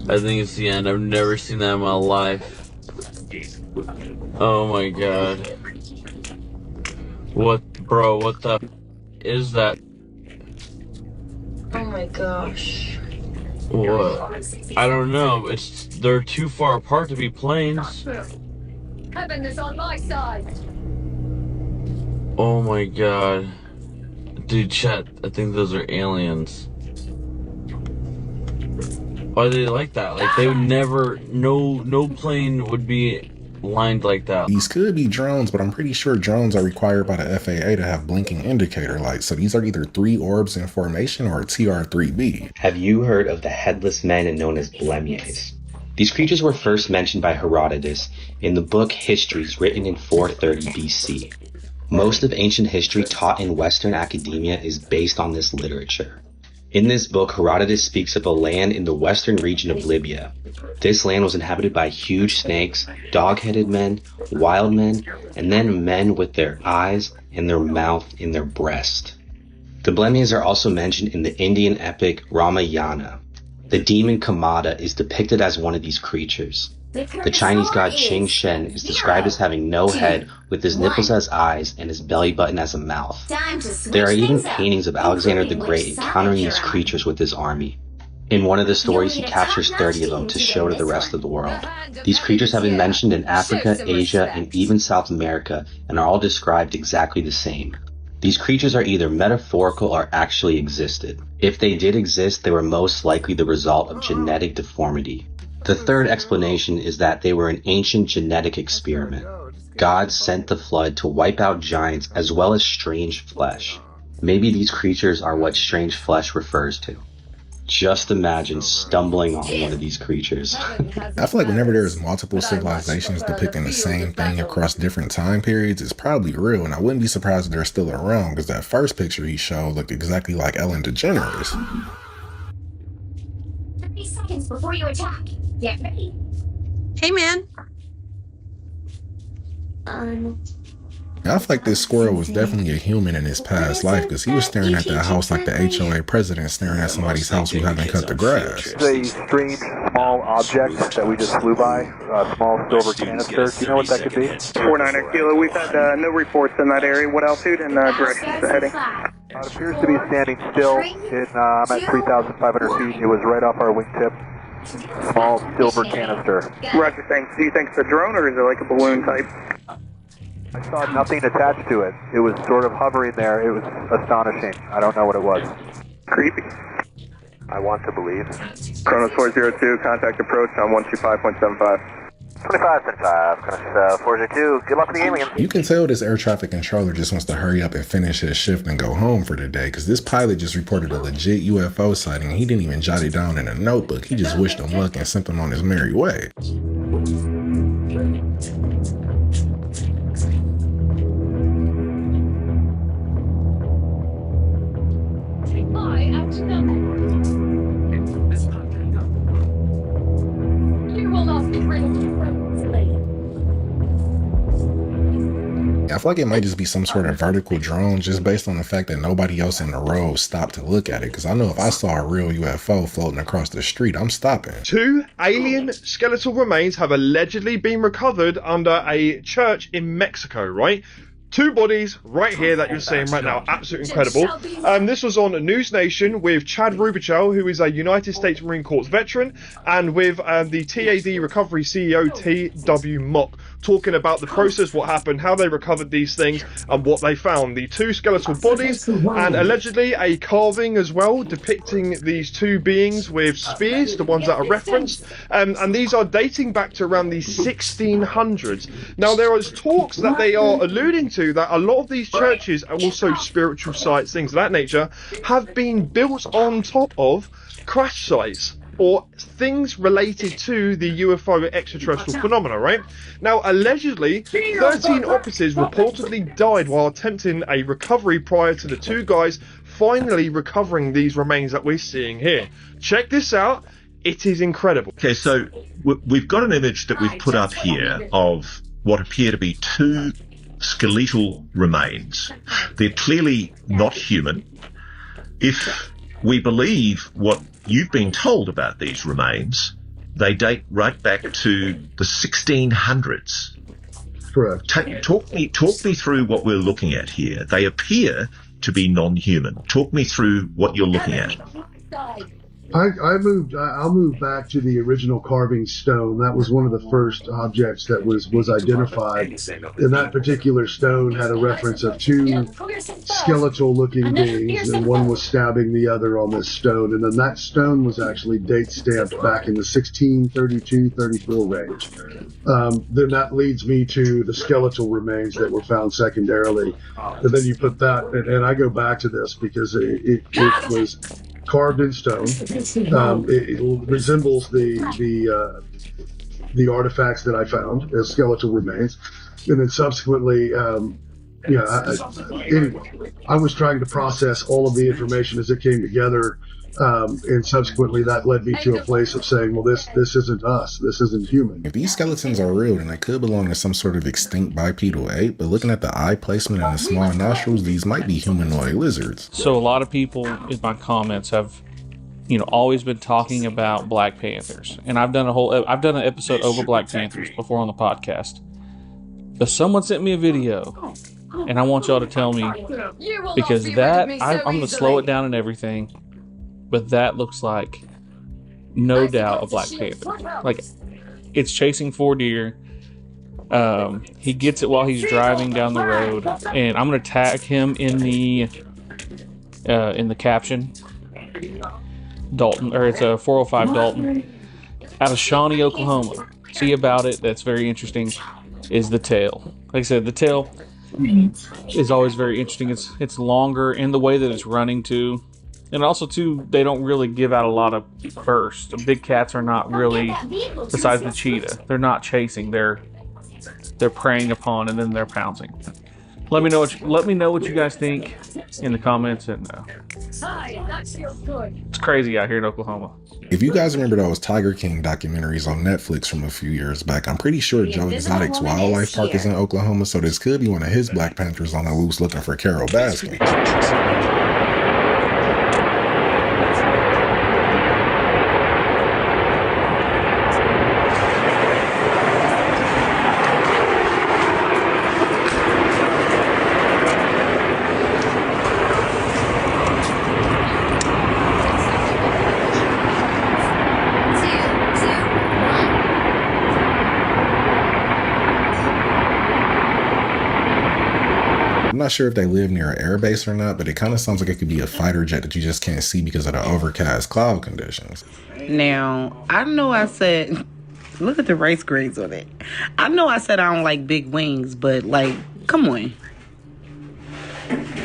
I think it's the end. I've never seen that in my life. Oh my god. What, bro, what the is that? Oh my gosh. What? I don't know. They're too far apart to be planes. Heaven is on my side! Oh my god. Dude, chat, I think those are aliens. Why are they like that? Like, they would never, no plane would be lined like that. These could be drones, but I'm pretty sure drones are required by the FAA to have blinking indicator lights. So these are either 3 orbs in formation or a TR-3B. Have you heard of the headless men known as Blemmyes? These creatures were first mentioned by Herodotus in the book Histories, written in 430 BC. Most of ancient history taught in Western academia is based on this literature. In this book, Herodotus speaks of a land in the western region of Libya. This land was inhabited by huge snakes, dog-headed men, wild men, and then men with their eyes and their mouth in their breast. The Blemmyes are also mentioned in the Indian epic Ramayana. The demon Kamada is depicted as one of these creatures. The Chinese god Qing Shen is described as having no head, with his nipples as eyes and his belly button as a mouth. There are even paintings of Alexander the Great encountering these creatures with his army. In one of the stories, he captures 30 of them to show to the rest of the world. These creatures have been mentioned in Africa, Asia, and even South America, and are all described exactly the same. These creatures are either metaphorical or actually existed. If they did exist, they were most likely the result of genetic deformity. The third explanation is that they were an ancient genetic experiment. God sent the flood to wipe out giants as well as strange flesh. Maybe these creatures are what strange flesh refers to. Just imagine stumbling on one of these creatures. I feel like whenever there's multiple civilizations depicting the same thing across different time periods, it's probably real, and I wouldn't be surprised if they're still around, because that first picture he showed looked exactly like Ellen DeGeneres. 30 seconds before you attack. Get ready. Hey, man. I feel like this squirrel was definitely a human in his past life, because he was staring at that house like the HOA president staring at somebody's house who haven't cut the grass. It's a strange small object that we just flew by, a small silver canister. Do you know what that could be? 49er Kilo, we've had no reports in that area. What altitude and direction is it heading? It appears to be standing still. I'm at 3,500 feet. It was right off our wingtip. Small silver canister. Roger, thanks. Do you think it's a drone or is it like a balloon type? I saw nothing attached to it. It was sort of hovering there. It was astonishing. I don't know what it was. Creepy. I want to believe. Chronos 402, contact approach on 125.75. 25.75, Chronos 402. Good luck with the alien. You can tell this air traffic controller just wants to hurry up and finish his shift and go home for the day, because this pilot just reported a legit UFO sighting and he didn't even jot it down in a notebook. He just wished him luck and sent him on his merry way. I feel like it might just be some sort of vertical drone, just based on the fact that nobody else in the road stopped to look at it. Because I know if I saw a real UFO floating across the street, I'm stopping. 2 alien skeletal remains have allegedly been recovered under a church in Mexico, right? 2 bodies right here that you're seeing right now. Absolutely incredible. This was on News Nation with Chad Rubichel, who is a United States Marine Corps veteran, and with the TAD Recovery CEO, T.W. Mock, talking about the process, what happened, how they recovered these things, and what they found. The 2 skeletal bodies, and allegedly a carving as well, depicting these 2 beings with spears, the ones that are referenced, and these are dating back to around the 1600s. Now, there is talks that they are alluding to that a lot of these churches are also spiritual sites, things of that nature, have been built on top of crash sites or things related to the UFO extraterrestrial phenomena, right? Now, allegedly, 13 operatives reportedly died while attempting a recovery prior to the 2 guys finally recovering these remains that we're seeing here. Check this out. It is incredible. Okay, so we've got an image that we've put up here of what appear to be 2 skeletal remains. They're clearly not human. If we believe what you've been told about these remains, they date right back to the 1600s. Correct. Talk me through what we're looking at here. They appear to be non-human. Talk me through what you're looking at. I'll move back to the original carving stone. That was one of the first objects that was identified. And that particular stone had a reference of 2 skeletal looking beings, and one was stabbing the other on this stone. And then that stone was actually date stamped back in the 1632-34 range. Then that leads me to the skeletal remains that were found secondarily. And then you put that, and I go back to this because it was carved in stone. It resembles the artifacts that I found as skeletal remains, and then subsequently, anyway, I was trying to process all of the information as it came together, and subsequently that led me to a place of saying, well, this isn't us, this isn't human. If these skeletons are real, then they could belong to some sort of extinct bipedal ape, but looking at the eye placement and the small nostrils, these might be humanoid lizards. So a lot of people in my comments have always been talking about Black Panthers, and I've done an episode over Black Panthers before on the podcast. But someone sent me a video, and I want y'all to tell me, because that I'm gonna slow it down and everything, but that looks like no doubt a Black Panther. Like, it's chasing 4 deer. He gets it while he's driving down the road, and I'm gonna tag him in the caption. Dalton, or it's a 405 Dalton out of Shawnee, Oklahoma. See about it. That's very interesting. Is the tail. Like I said, the tail is always very interesting. It's longer in the way that it's running too. And also too, they don't really give out a lot of bursts. The big cats are not really, besides the cheetah, they're not chasing. They're preying upon and then they're pouncing. Let me know what you guys think in the comments, and it's crazy out here in Oklahoma. If you guys remember those Tiger King documentaries on Netflix from a few years back, I'm pretty sure Joe Exotic's Wildlife Park is in Oklahoma, so this could be one of his Black Panthers on the loose looking for Carol Baskin. I'm not sure if they live near an air base or not, but it kind of sounds like it could be a fighter jet that you just can't see because of the overcast cloud conditions. Now, I know I said, look at the race grades on it. I know I said I don't like big wings, but like, come on.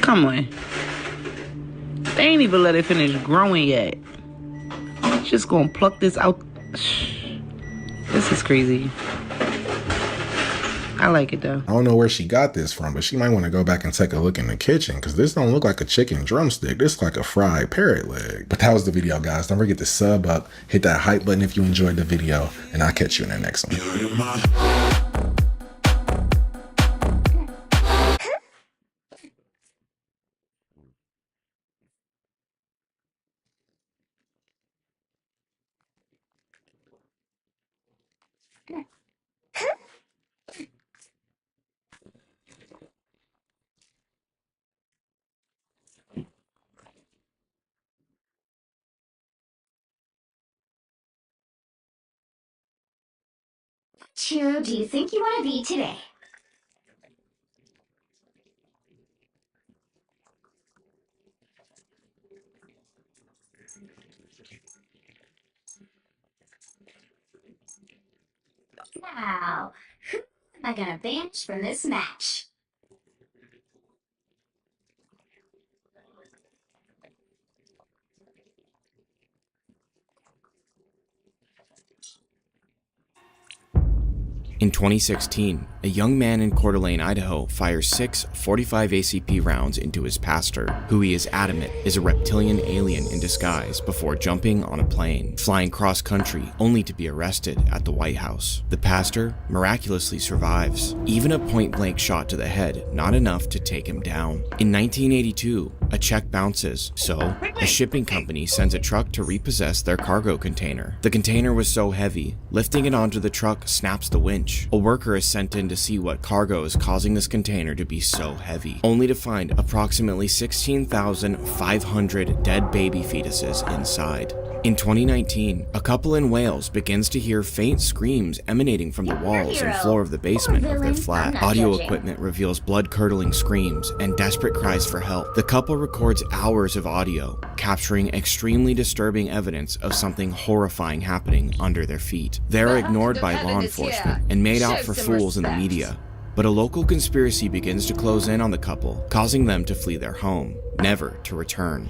Come on. They ain't even let it finish growing yet. Just gonna pluck this out. This is crazy. I like it though. I don't know where she got this from, but she might want to go back and take a look in the kitchen, because this don't look like a chicken drumstick. This is like a fried parrot leg. But that was the video, guys. Don't forget to sub up, hit that hype button if you enjoyed the video, and I'll catch you in the next one. Who do you think you want to be today? Now, who am I gonna banish from this match? In 2016, a young man in Coeur d'Alene, Idaho fires 6 .45 ACP rounds into his pastor, who he is adamant is a reptilian alien in disguise, before jumping on a plane, flying cross-country only to be arrested at the White House. The pastor miraculously survives. Even a point-blank shot to the head, not enough to take him down. In 1982, a check bounces, so a shipping company sends a truck to repossess their cargo container. The container was so heavy, lifting it onto the truck snaps the winch. A worker is sent in to see what cargo is causing this container to be so heavy, only to find approximately 16,500 dead baby fetuses inside. In 2019, a couple in Wales begins to hear faint screams emanating from the walls and floor of the basement of their flat. Audio equipment reveals blood-curdling screams and desperate cries for help. The couple records hours of audio, capturing extremely disturbing evidence of something horrifying happening under their feet. They're ignored by law enforcement and made out for fools in the media. But a local conspiracy begins to close in on the couple, causing them to flee their home, never to return.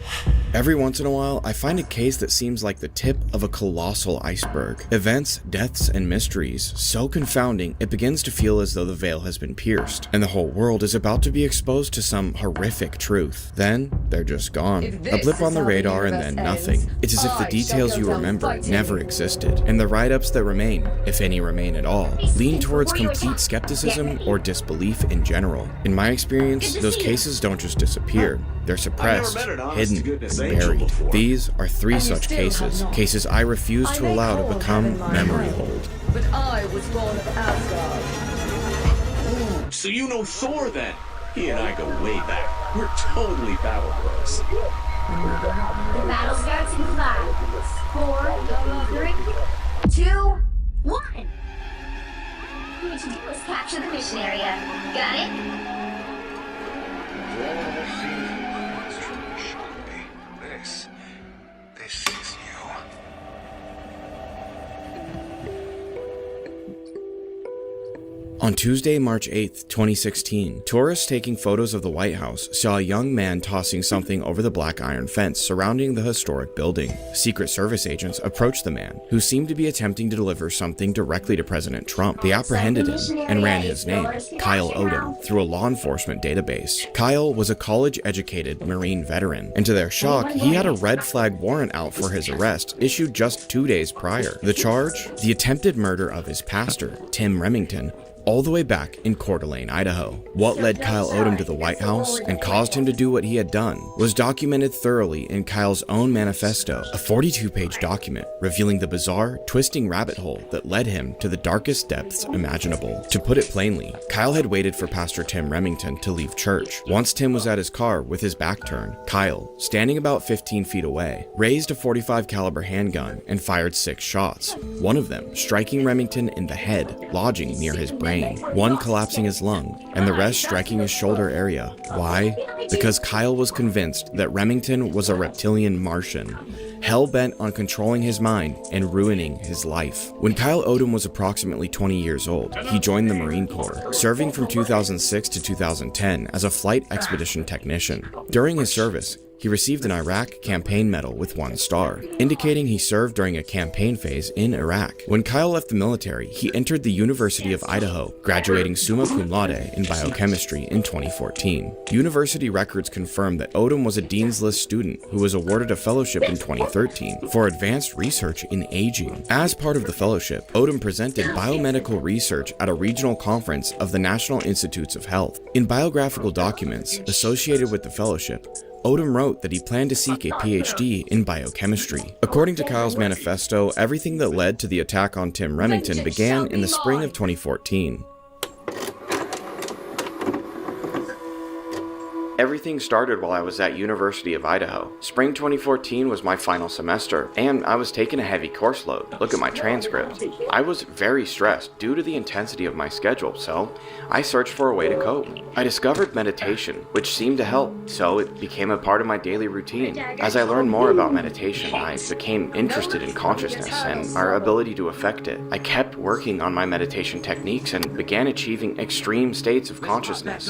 Every once in a while, I find a case that seems like the tip of a colossal iceberg. Events, deaths, and mysteries so confounding it begins to feel as though the veil has been pierced, and the whole world is about to be exposed to some horrific truth. Then, they're just gone. A blip on the radar and then nothing. It's as if the details you remember never existed, and the write-ups that remain, if any remain at all, lean towards complete skepticism or disbelief in general. In my experience, those cases don't just disappear. They're suppressed, hidden, and buried. These are 3 such cases. Cases I refuse to allow to become memory hold. But I was born of Asgard. Ooh, so you know Thor then? He and I go way back. We're totally battle bros. The battle starts in 5, 4, 3, 2, 1. What we need to do is capture the mission area. Got it? This is you. On Tuesday, March 8th, 2016, tourists taking photos of the White House saw a young man tossing something over the black iron fence surrounding the historic building. Secret Service agents approached the man, who seemed to be attempting to deliver something directly to President Trump. They apprehended him and ran his name, Kyle Odom, through a law enforcement database. Kyle was a college-educated Marine veteran, and to their shock, he had a red flag warrant out for his arrest, issued just 2 days prior. The charge? The attempted murder of his pastor, Tim Remington, all the way back in Coeur d'Alene, Idaho. What led Kyle Odom to the White House and caused him to do what he had done was documented thoroughly in Kyle's own manifesto, a 42-page document revealing the bizarre, twisting rabbit hole that led him to the darkest depths imaginable. To put it plainly, Kyle had waited for Pastor Tim Remington to leave church. Once Tim was at his car with his back turned, Kyle, standing about 15 feet away, raised a .45 caliber handgun and fired 6 shots, one of them striking Remington in the head, lodging near his brain, one collapsing his lung, and the rest striking his shoulder area. Why? Because Kyle was convinced that Remington was a reptilian Martian, hell-bent on controlling his mind and ruining his life. When Kyle Odom was approximately 20 years old, he joined the Marine Corps, serving from 2006 to 2010 as a flight expedition technician. During his service, he received an Iraq Campaign Medal with 1 star, indicating he served during a campaign phase in Iraq. When Kyle left the military, he entered the University of Idaho, graduating summa cum laude in biochemistry in 2014. University records confirm that Odom was a Dean's List student who was awarded a fellowship in 2013 for advanced research in aging. As part of the fellowship, Odom presented biomedical research at a regional conference of the National Institutes of Health. In biographical documents associated with the fellowship, Odom wrote that he planned to seek a PhD in biochemistry. According to Kyle's manifesto, everything that led to the attack on Tim Remington began in the spring of 2014. Everything started while I was at University of Idaho. Spring 2014 was my final semester, and I was taking a heavy course load. Look at my transcript. I was very stressed due to the intensity of my schedule, so I searched for a way to cope. I discovered meditation, which seemed to help, so it became a part of my daily routine. As I learned more about meditation, I became interested in consciousness and our ability to affect it. I kept working on my meditation techniques and began achieving extreme states of consciousness.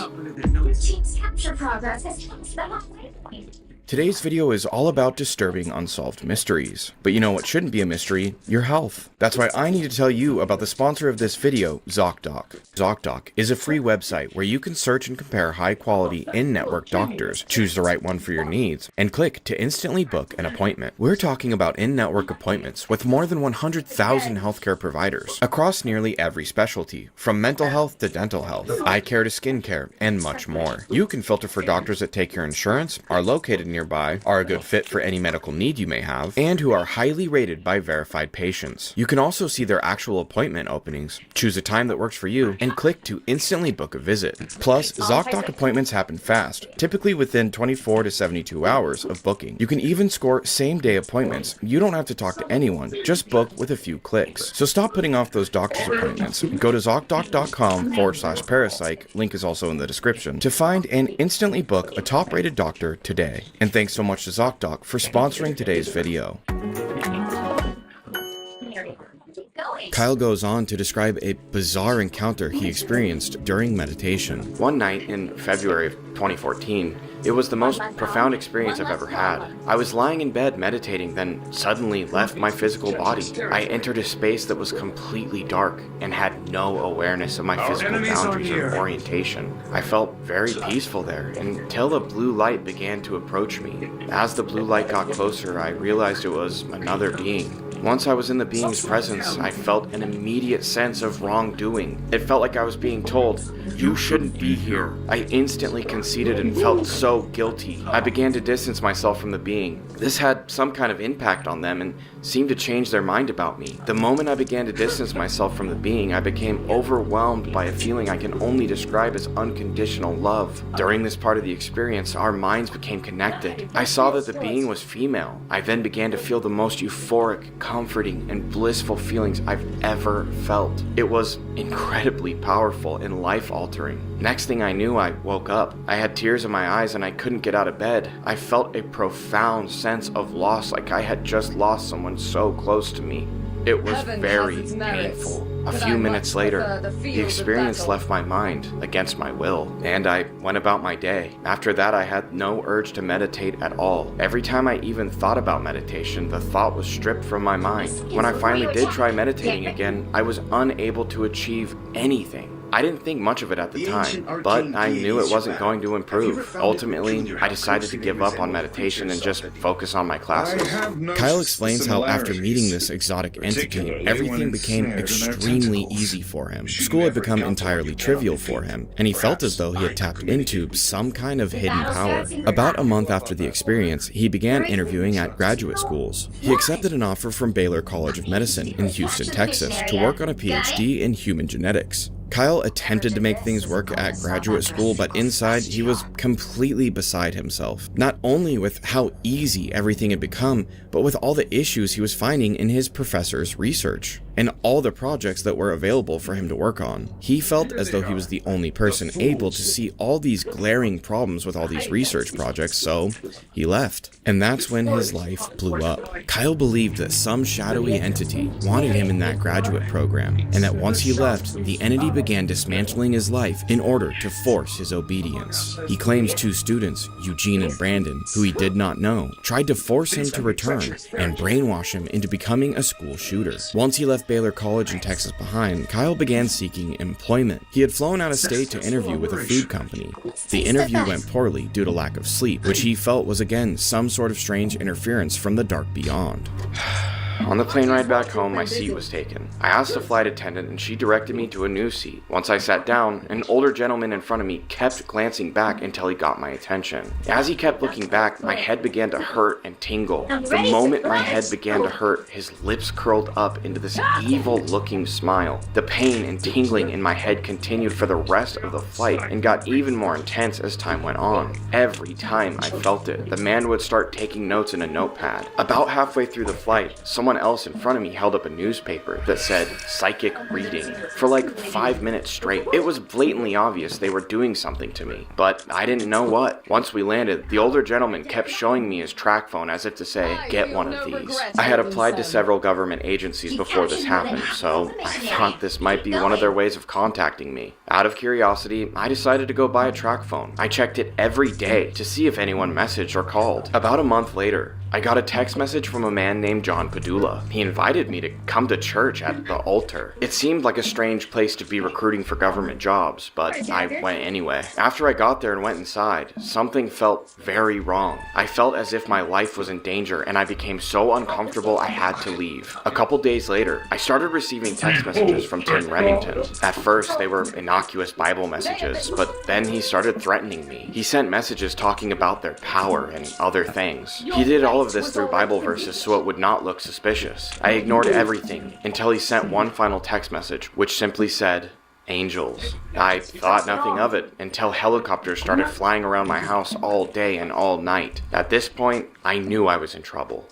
Today's video is all about disturbing unsolved mysteries. But you know what shouldn't be a mystery? Your health. That's why I need to tell you about the sponsor of this video, ZocDoc. ZocDoc is a free website where you can search and compare high-quality in-network doctors, choose the right one for your needs, and click to instantly book an appointment. We're talking about in-network appointments with more than 100,000 healthcare providers across nearly every specialty, from mental health to dental health, eye care to skin care, and much more. You can filter for doctors that take your insurance, are located nearby, are a good fit for any medical need you may have, and who are highly rated by verified patients. You can also see their actual appointment openings, choose a time that works for you, and click to instantly book a visit. Plus, ZocDoc appointments happen fast, typically within 24 to 72 hours of booking. You can even score same-day appointments. You don't have to talk to anyone, just book with a few clicks. So stop putting off those doctor's appointments. Go to ZocDoc.com/parapsych, link is also in the description, to find and instantly book a top-rated doctor today. And thanks so much to ZocDoc for sponsoring today's video. Kyle goes on to describe a bizarre encounter he experienced during meditation. One night in February of 2014, it was the most profound experience I've ever had. I was lying in bed meditating, then suddenly left my physical body. I entered a space that was completely dark and had no awareness of my physical boundaries or orientation. I felt very peaceful there until the blue light began to approach me. As the blue light got closer, I realized it was another being. Once I was in the being's presence, I felt an immediate sense of wrongdoing. It felt like I was being told, "You shouldn't be here." I instantly conceded and felt so guilty. I began to distance myself from the being. This had some kind of impact on them and seemed to change their mind about me. The moment I began to distance myself from the being, I became overwhelmed by a feeling I can only describe as unconditional love. During this part of the experience, our minds became connected. I saw that the being was female. I then began to feel the most euphoric, comforting, and blissful feelings I've ever felt. It was incredibly powerful and life-altering. Next thing I knew, I woke up. I had tears in my eyes and I couldn't get out of bed. I felt a profound sense of loss, like I had just lost someone so close to me. It was very painful. A few minutes later, the experience left my mind against my will, and I went about my day. After that, I had no urge to meditate at all. Every time I even thought about meditation, the thought was stripped from my mind. When I finally did try meditating again, I was unable to achieve anything. I didn't think much of it at the time, but I knew it wasn't going to improve. Ultimately, I decided to give up on meditation and just focus on my classes. Kyle explains how after meeting this exotic entity, everything became extremely easy for him. School had become entirely trivial for him, and he felt as though he had tapped into some kind of hidden power. About a month after the experience, he began interviewing at graduate schools. He accepted an offer from Baylor College of Medicine in Houston, Texas, to work on a PhD in human genetics. Kyle attempted to make things work at graduate school, but inside he was completely beside himself. Not only with how easy everything had become, but with all the issues he was finding in his professor's research and all the projects that were available for him to work on. He felt as though he was the only person able to see all these glaring problems with all these research projects, so he left. And that's when his life blew up. Kyle believed that some shadowy entity wanted him in that graduate program, and that once he left, the entity began dismantling his life in order to force his obedience. He claims 2 students, Eugene and Brandon, who he did not know, tried to force him to return and brainwash him into becoming a school shooter. Once he left Baylor College in Texas behind, Kyle began seeking employment. He had flown out of state to interview with a food company. The interview went poorly due to lack of sleep, which he felt was again some sort of strange interference from the dark beyond. On the plane ride back home, my seat was taken. I asked the flight attendant and she directed me to a new seat. Once I sat down, an older gentleman in front of me kept glancing back until he got my attention. As he kept looking back, my head began to hurt and tingle. The moment my head began to hurt, his lips curled up into this evil-looking smile. The pain and tingling in my head continued for the rest of the flight and got even more intense as time went on. Every time I felt it, the man would start taking notes in a notepad. About halfway through the flight, someone else in front of me held up a newspaper that said psychic reading for like 5 minutes straight. It was blatantly obvious they were doing something to me, but I didn't know what. Once we landed, the older gentleman kept showing me his track phone as if to say, get one of these. I had applied to several government agencies before this happened, so I thought this might be one of their ways of contacting me. Out of curiosity, I decided to go buy a track phone. I checked it every day to see if anyone messaged or called. About a month later, I got a text message from a man named John Padula. He invited me to come to church at the altar. It seemed like a strange place to be recruiting for government jobs, but I went anyway. After I got there and went inside, something felt very wrong. I felt as if my life was in danger, and I became so uncomfortable I had to leave. A couple days later, I started receiving text messages from Tim Remington. At first, they were innocuous Bible messages, but then he started threatening me. He sent messages talking about their power and other things. He did all of this through Bible verses so it would not look suspicious. I ignored everything until he sent one final text message, which simply said, angels. I thought nothing of it until helicopters started flying around my house all day and all night. At this point, I knew I was in trouble.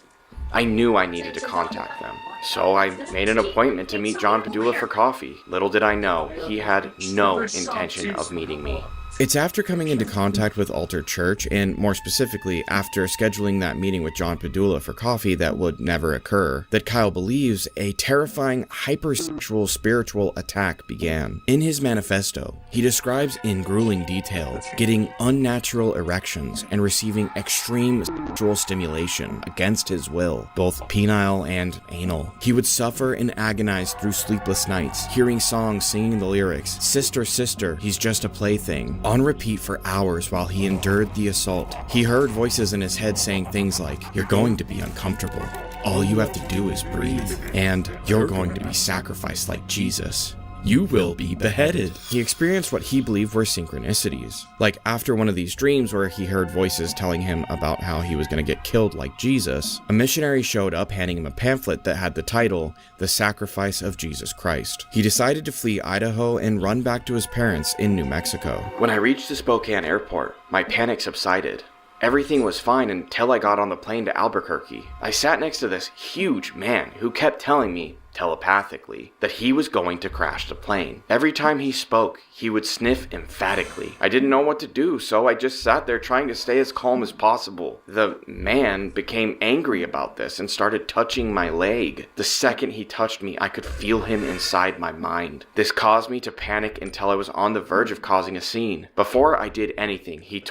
I knew I needed to contact them. So I made an appointment to meet John Padula for coffee. Little did I know, he had no intention of meeting me. It's after coming into contact with Altar Church, and more specifically, after scheduling that meeting with John Padula for coffee that would never occur, that Kyle believes a terrifying hypersexual spiritual attack began. In his manifesto, he describes in grueling detail getting unnatural erections and receiving extreme sexual stimulation against his will, both penile and anal. He would suffer and agonize through sleepless nights, hearing songs singing the lyrics, "Sister, sister, he's just a plaything," on repeat for hours while he endured the assault. He heard voices in his head saying things like, "You're going to be uncomfortable." all you have to do is breathe, and you're going to be sacrificed like Jesus. You will be beheaded. He experienced what he believed were synchronicities. Like after one of these dreams where he heard voices telling him about how he was going to get killed like Jesus, a missionary showed up handing him a pamphlet that had the title, The Sacrifice of Jesus Christ. He decided to flee Idaho and run back to his parents in New Mexico. When I reached the Spokane airport, my panic subsided. Everything was fine until I got on the plane to Albuquerque. I sat next to this huge man who kept telling me, telepathically, that he was going to crash the plane. Every time he spoke, he would sniff emphatically. I didn't know what to do, so I just sat there trying to stay as calm as possible. The man became angry about this and started touching my leg. The second he touched me, I could feel him inside my mind. This caused me to panic until I was on the verge of causing a scene. Before I did anything, he